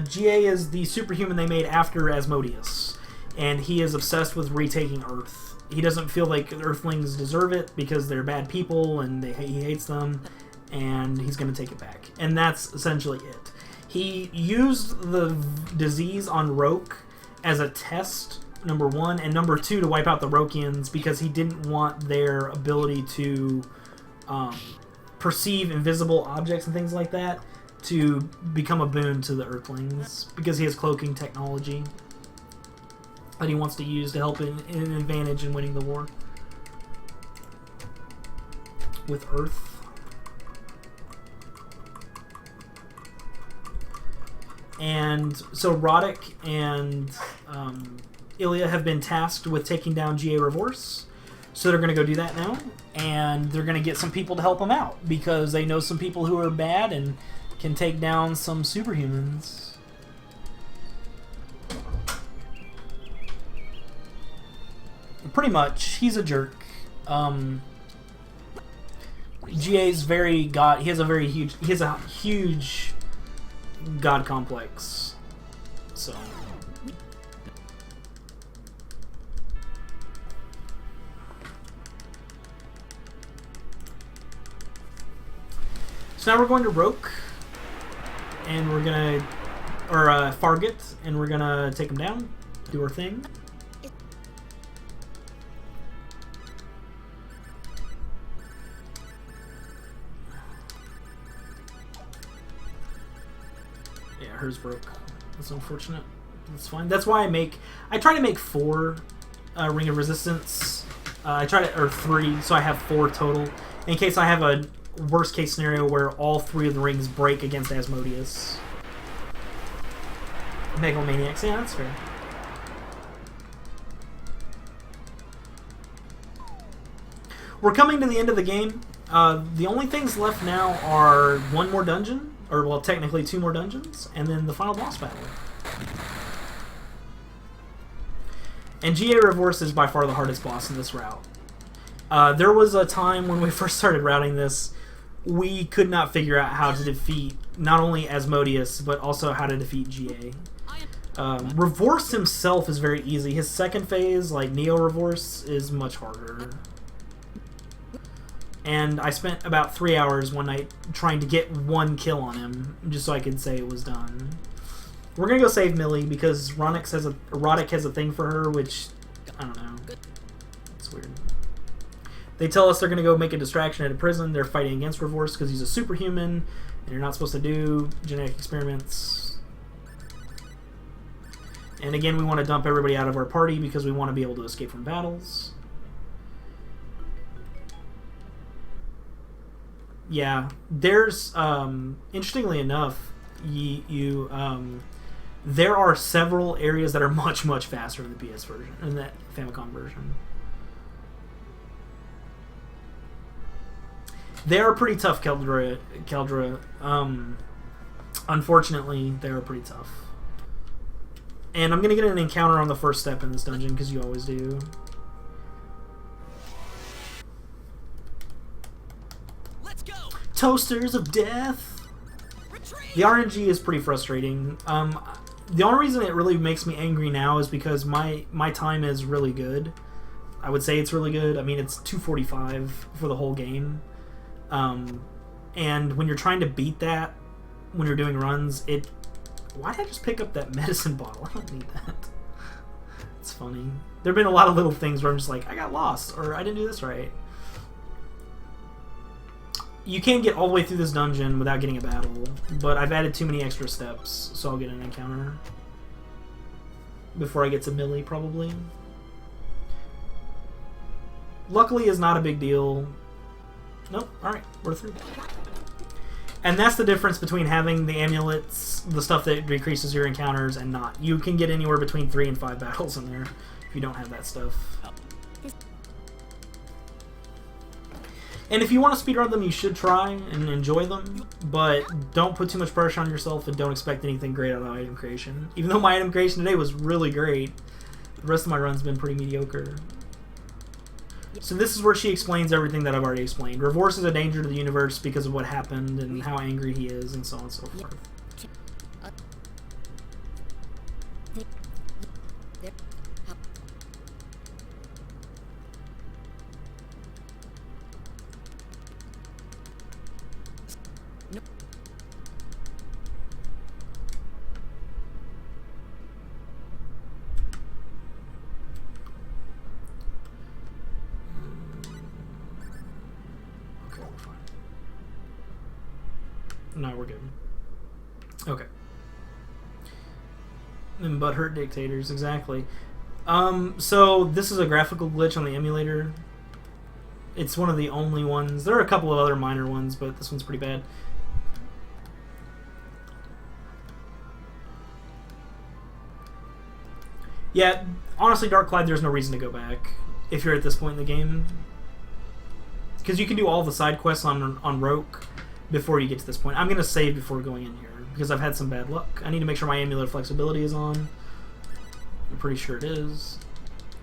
GA is the superhuman they made after Asmodeus, and he is obsessed with retaking Earth. He doesn't feel like Earthlings deserve it because they're bad people and he hates them, and he's going to take it back. And that's essentially it. He used the disease on Roke as a test, number one, and number two, to wipe out the Rokians because he didn't want their ability to perceive invisible objects and things like that to become a boon to the Earthlings because he has cloaking technology that he wants to use to help in an advantage in winning the war with Earth. And so Roddick and Ilya have been tasked with taking down G.A. Revorse. So they're going to go do that now, and they're going to get some people to help them out because they know some people who are bad and can take down some superhumans. Pretty much, he's a jerk. GA's very god. He has a huge god complex. So. So now we're going to Roke, and we're gonna, or Fargit, and we're gonna take him down, do our thing. Yeah, hers broke. That's unfortunate. That's fine. That's why I try to make 4 Ring of Resistance. Or 3, so I have 4 total, in case I have a worst case scenario where all 3 of the rings break against Asmodeus. Megalomaniacs, yeah, that's fair. We're coming to the end of the game. The only things left now are 1 more dungeon, or well, technically 2 more dungeons, and then the final boss battle. And G.A. Revorse is by far the hardest boss in this route. There was a time when we first started routing this, we could not figure out how to defeat not only Asmodeus, but also how to defeat GA. Revorse himself is very easy. His second phase, like Neo Revorse, is much harder. And I spent about 3 hours one night trying to get 1 kill on him, just so I could say it was done. We're gonna go save Millie, because Roddick has a thing for her, which, I don't know. It's weird. They tell us they're going to go make a distraction at a prison. They're fighting against Revorse because he's a superhuman, and you're not supposed to do genetic experiments. And again, we want to dump everybody out of our party because we want to be able to escape from battles. Yeah, there's, interestingly enough, there are several areas that are much, much faster in the PS version, in that Famicom version. They are pretty tough, Keldra. Unfortunately, they are pretty tough. And I'm going to get an encounter on the first step in this dungeon, because you always do. Let's go. Toasters of Death! Retreat. The RNG is pretty frustrating. The only reason it really makes me angry now is because my time is really good. I would say it's really good. I mean, it's 2:45 for the whole game. And when you're trying to beat that, when you're doing runs, why did I just pick up that medicine bottle? I don't need that. It's funny. There have been a lot of little things where I'm just like, I got lost, or I didn't do this right. You can't get all the way through this dungeon without getting a battle, but I've added too many extra steps, so I'll get an encounter. Before I get to Millie, probably. Luckily, is not a big deal. Nope, alright, we're through. And that's the difference between having the amulets, the stuff that decreases your encounters, and not. You can get anywhere between 3 and 5 battles in there if you don't have that stuff. And if you want to speedrun them, you should try and enjoy them, but don't put too much pressure on yourself and don't expect anything great out of item creation. Even though my item creation today was really great, the rest of my run's been pretty mediocre. So this is where she explains everything that I've already explained. Revorce is a danger to the universe because of what happened and how angry he is and so on and so forth. No, we're good. Okay. And butthurt dictators, exactly. So this is a graphical glitch on the emulator. It's one of the only ones. There are a couple of other minor ones, but this one's pretty bad. Yeah, honestly, Dark Clyde, there's no reason to go back if you're at this point in the game. Because you can do all the side quests on Roke before you get to this point. I'm going to save before going in here, because I've had some bad luck. I need to make sure my amulet flexibility is on. I'm pretty sure it is.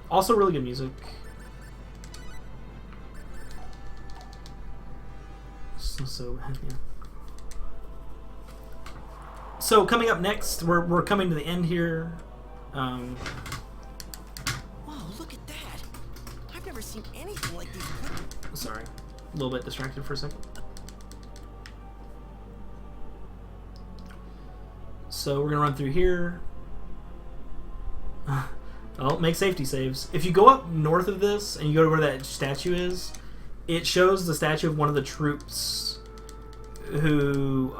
Also, really good music. So yeah. So, coming up next, we're coming to the end here. Wow, look at that! I've never seen anything like these. Sorry. A little bit distracted for a second. So we're going to run through here. Well, make safety saves. If you go up north of this and you go to where that statue is, it shows the statue of one of the troops who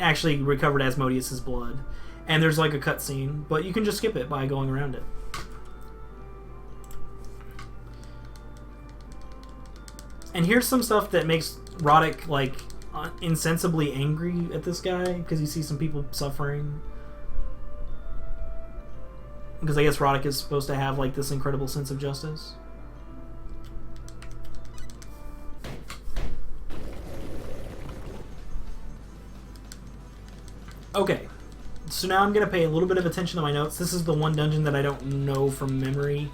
actually recovered Asmodeus' blood. And there's like a cutscene, but you can just skip it by going around it. And here's some stuff that makes Roddick like insensibly angry at this guy, because you see some people suffering. Because I guess Roddick is supposed to have like this incredible sense of justice. Okay, so now I'm going to pay a little bit of attention to my notes. This is the one dungeon that I don't know from memory.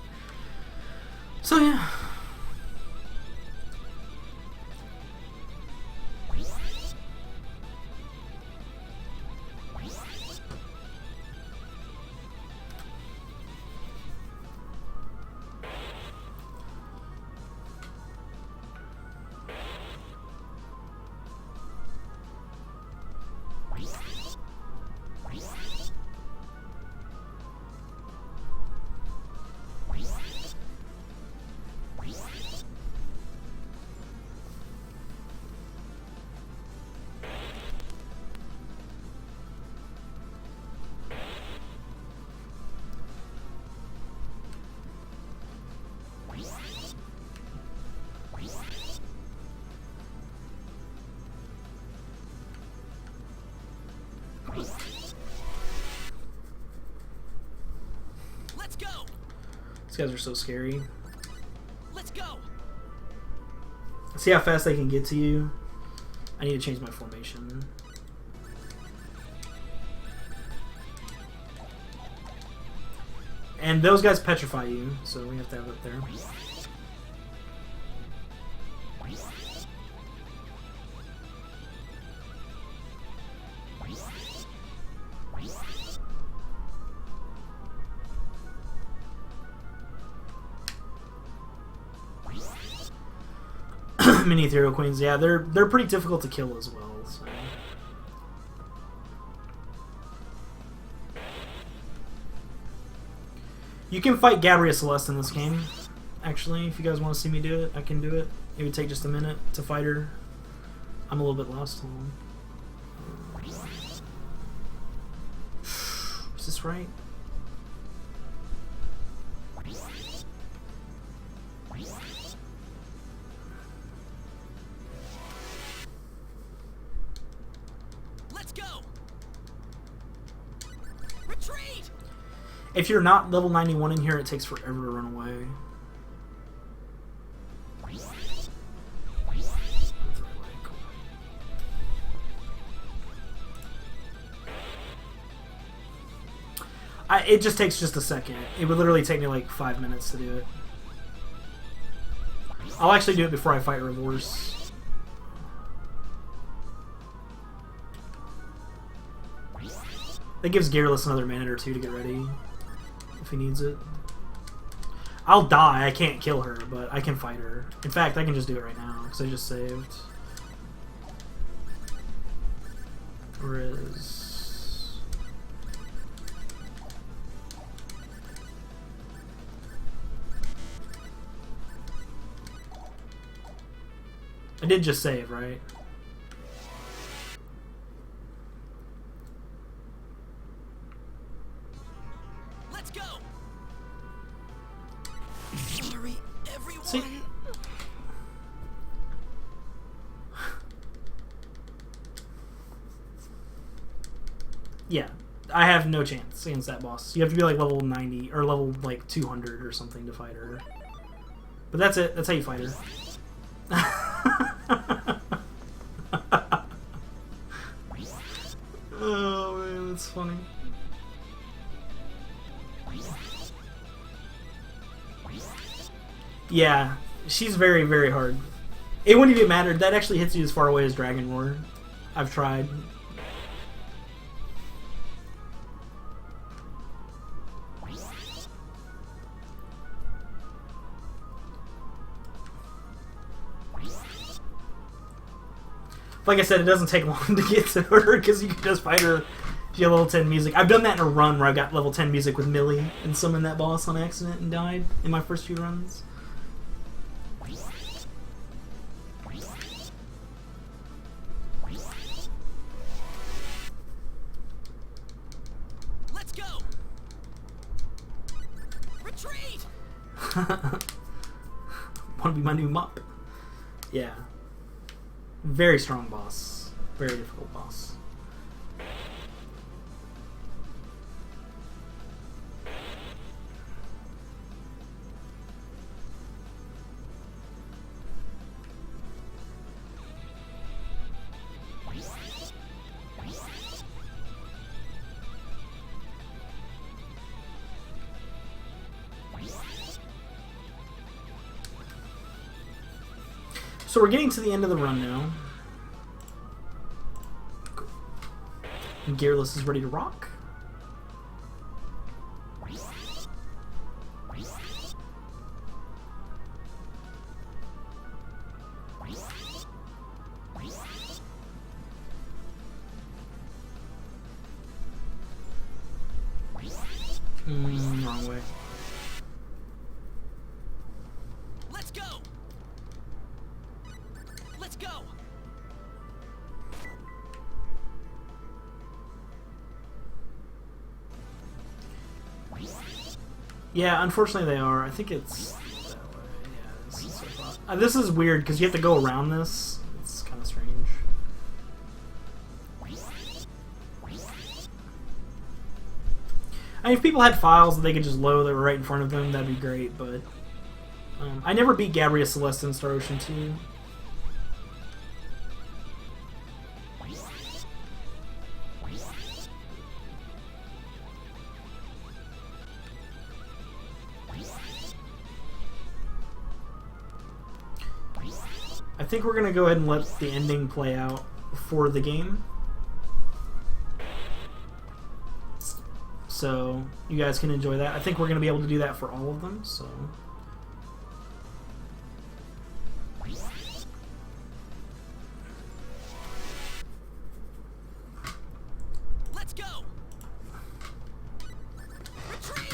So yeah. Let's go. These guys are so scary. Let's go. See how fast they can get to you? I need to change my formation. And those guys petrify you, so we have to have it there. Mini Ethereal Queens, yeah, they're pretty difficult to kill as well. So. You can fight Gabriel Celeste in this game. Actually, if you guys want to see me do it, I can do it. It would take just a minute to fight her. I'm a little bit lost. Hold on. Is this right? Let's go. Retreat. If you're not level 91 in here, it takes forever to run away. It just takes just a second. It would literally take me like 5 minutes to do it. I'll actually do it before I fight Revorce. That gives Garrulus another minute or two to get ready, if he needs it. I'll die, I can't kill her, but I can fight her. In fact, I can just do it right now, because I just saved. Where is... I did just save, right? Let's go. Sorry, everyone. See? Yeah, I have no chance against that boss. You have to be like level 90 or level like 200 or something to fight her. But that's it. That's how you fight her. Oh man, that's funny. Yeah, she's very, very hard. It wouldn't even matter. That actually hits you as far away as Dragon Roar. I've tried. Like I said, it doesn't take long to get to her because you can just fight her if you have level 10 music. I've done that in a run where I got level 10 music with Millie and summoned that boss on accident and died in my first few runs. Let's go. Retreat. Want to be my new mop? Yeah. Very strong boss. Very difficult boss. So we're getting to the end of the run now. And Gearless is ready to rock. Wrong way. Let's go. Let's go. Yeah, unfortunately they are. I think it's that way. Yeah, this is so far. This is weird because you have to go around this. It's kind of strange. I mean, if people had files that they could just load that were right in front of them, that'd be great, but I never beat Gabriel Celeste in Star Ocean 2. I think we're going to go ahead and let the ending play out for the game. So you guys can enjoy that. I think we're going to be able to do that for all of them, so... Let's go. Retreat.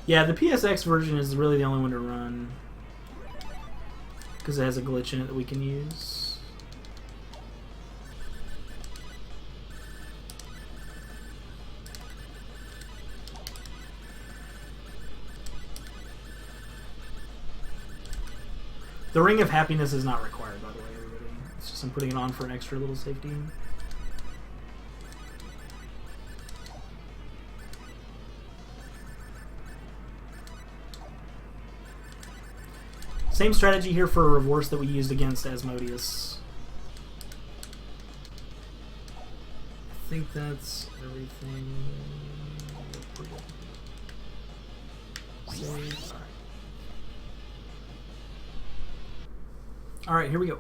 Yeah, the PSX version is really the only one to run. Because it has a glitch in it that we can use. The Ring of Happiness is not required, by the way, everybody. It's just I'm putting it on for an extra little safety. Same strategy here for Reverse that we used against Asmodeus. I think that's everything. Save. Alright, here we go.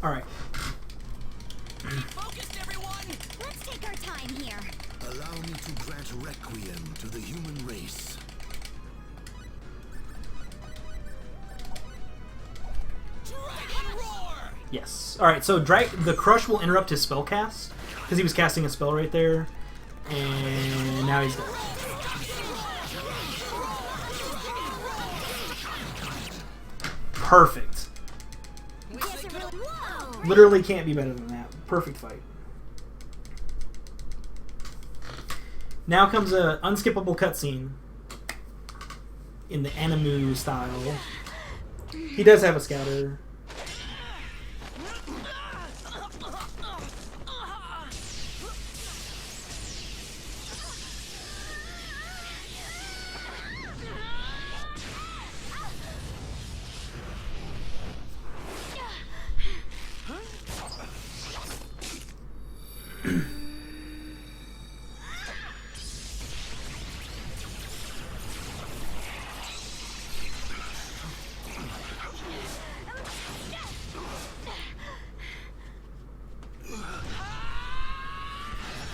Alright. Focused, everyone! Let's take our time here. Allow me to grant requiem to the human race. Dragon roar! Yes. Alright, so the Crush will interrupt his spell cast, because he was casting a spell right there, and now he's dead. Perfect. Literally can't be better than that. Perfect fight. Now comes a unskippable cutscene in the anime style. He does have a scouter.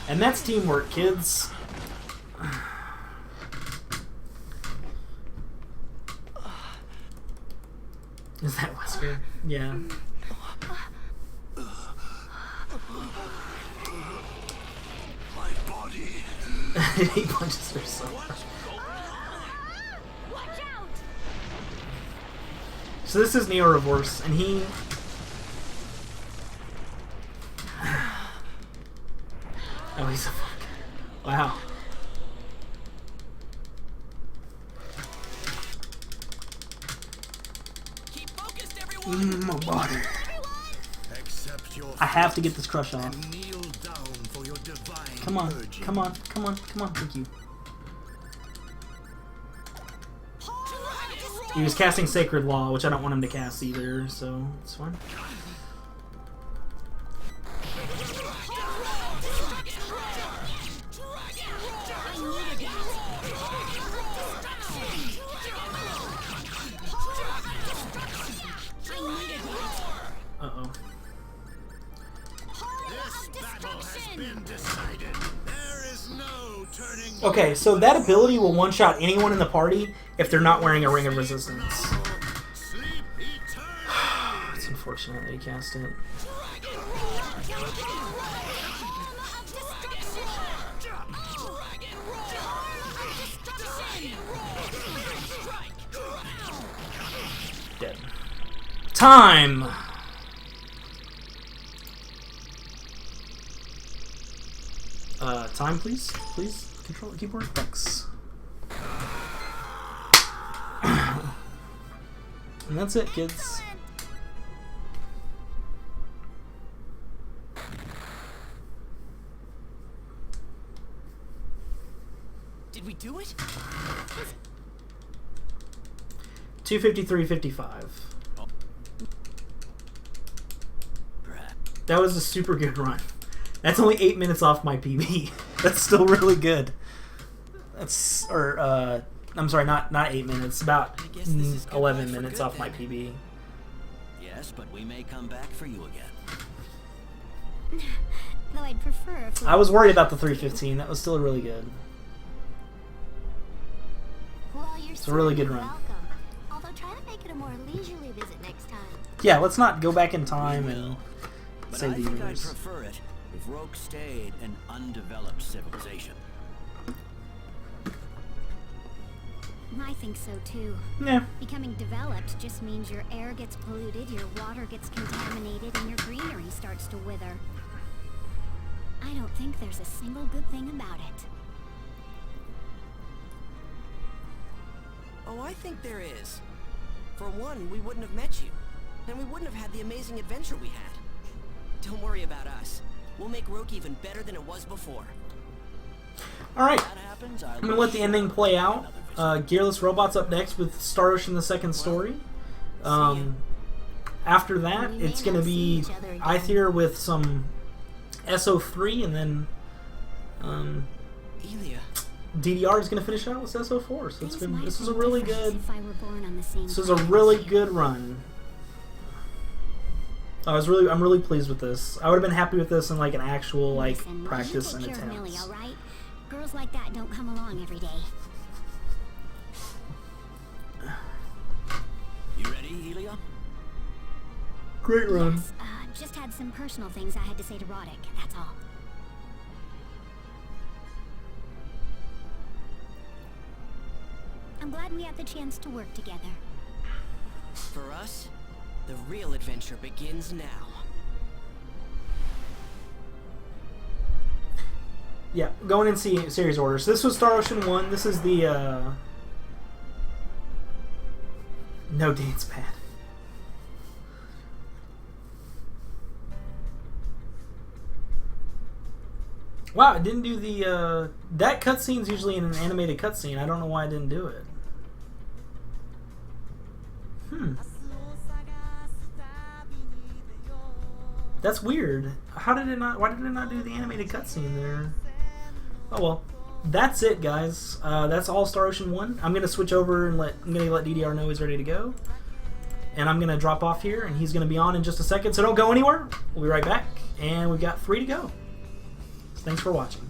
And that's teamwork, kids. Is that Wesker? Yeah. My body. He punches her so much. Watch out! So this is Neo Reverse, and he... Oh, he's a fuck. Wow. Keep focused, everyone! My body. Accept your I have to get this Crush off. and kneel down for your divine Come on, purging. come on, come on, come on. Thank you. He was casting Sacred Law, which I don't want him to cast either, so it's fine. Uh-oh. This battle has been decided. There is no turning. Okay, so that ability will one-shot anyone in the party if they're not wearing a Ring of Resistance. Sleep eternally. It's unfortunate that he cast it. Dead. Time! Time, please? Please? Control the keyboard? Thanks. And that's it, kids. Did we do it? 253.55. That was a super good run. That's only 8 minutes off my PB. That's still really good. That's, or, I'm sorry, not 8 minutes, about 11 minutes off my PB. Yes, but we may come back for you again. Though I'd prefer if we... I was worried about the 315. That was still really good. Well, you're It's a really good run. welcome. Although try to make it a more leisurely visit next time. Yeah, let's not go back in time and But save I the think I'd universe. prefer it if Rogue stayed an undeveloped civilization. I think so too. Yeah. Becoming developed just means your air gets polluted, your water gets contaminated, and your greenery starts to wither. I don't think there's a single good thing about it. Oh, I think there is. For one, we wouldn't have met you. And we wouldn't have had the amazing adventure we had. Don't worry about us. We'll make Rogue even better than it was before. Alright, That happens, I'm going to let the ending play out. Gearless Robots up next with Star Ocean the second story. After that, it's going to be Aether with some SO3, and then Elia. DDR is going to finish out with SO4. So this is a really good. If I were born on the same This is a planet really as you. good run. I'm really pleased with this. I would have been happy with this in like an actual like Listen, practice you and take care of Millie, attempts. all right? Girls like that don't come along every day. You ready, Elia? Great run. Yes, just had some personal things I had to say to Roddick, that's all. I'm glad we had the chance to work together. For us, the real adventure begins now. Yeah, going in series order. So this was Star Ocean 1. This is the no dance pad. Wow, it didn't do the that cutscene's usually in an animated cutscene. I don't know why I didn't do it. That's weird. Why did it not do the animated cutscene there? Oh well. That's it, guys. That's all Star Ocean 1. I'm gonna switch over and I'm gonna let DDR know he's ready to go. And I'm gonna drop off here, and he's gonna be on in just a second, so don't go anywhere. We'll be right back, and we've got 3 to go. Thanks for watching.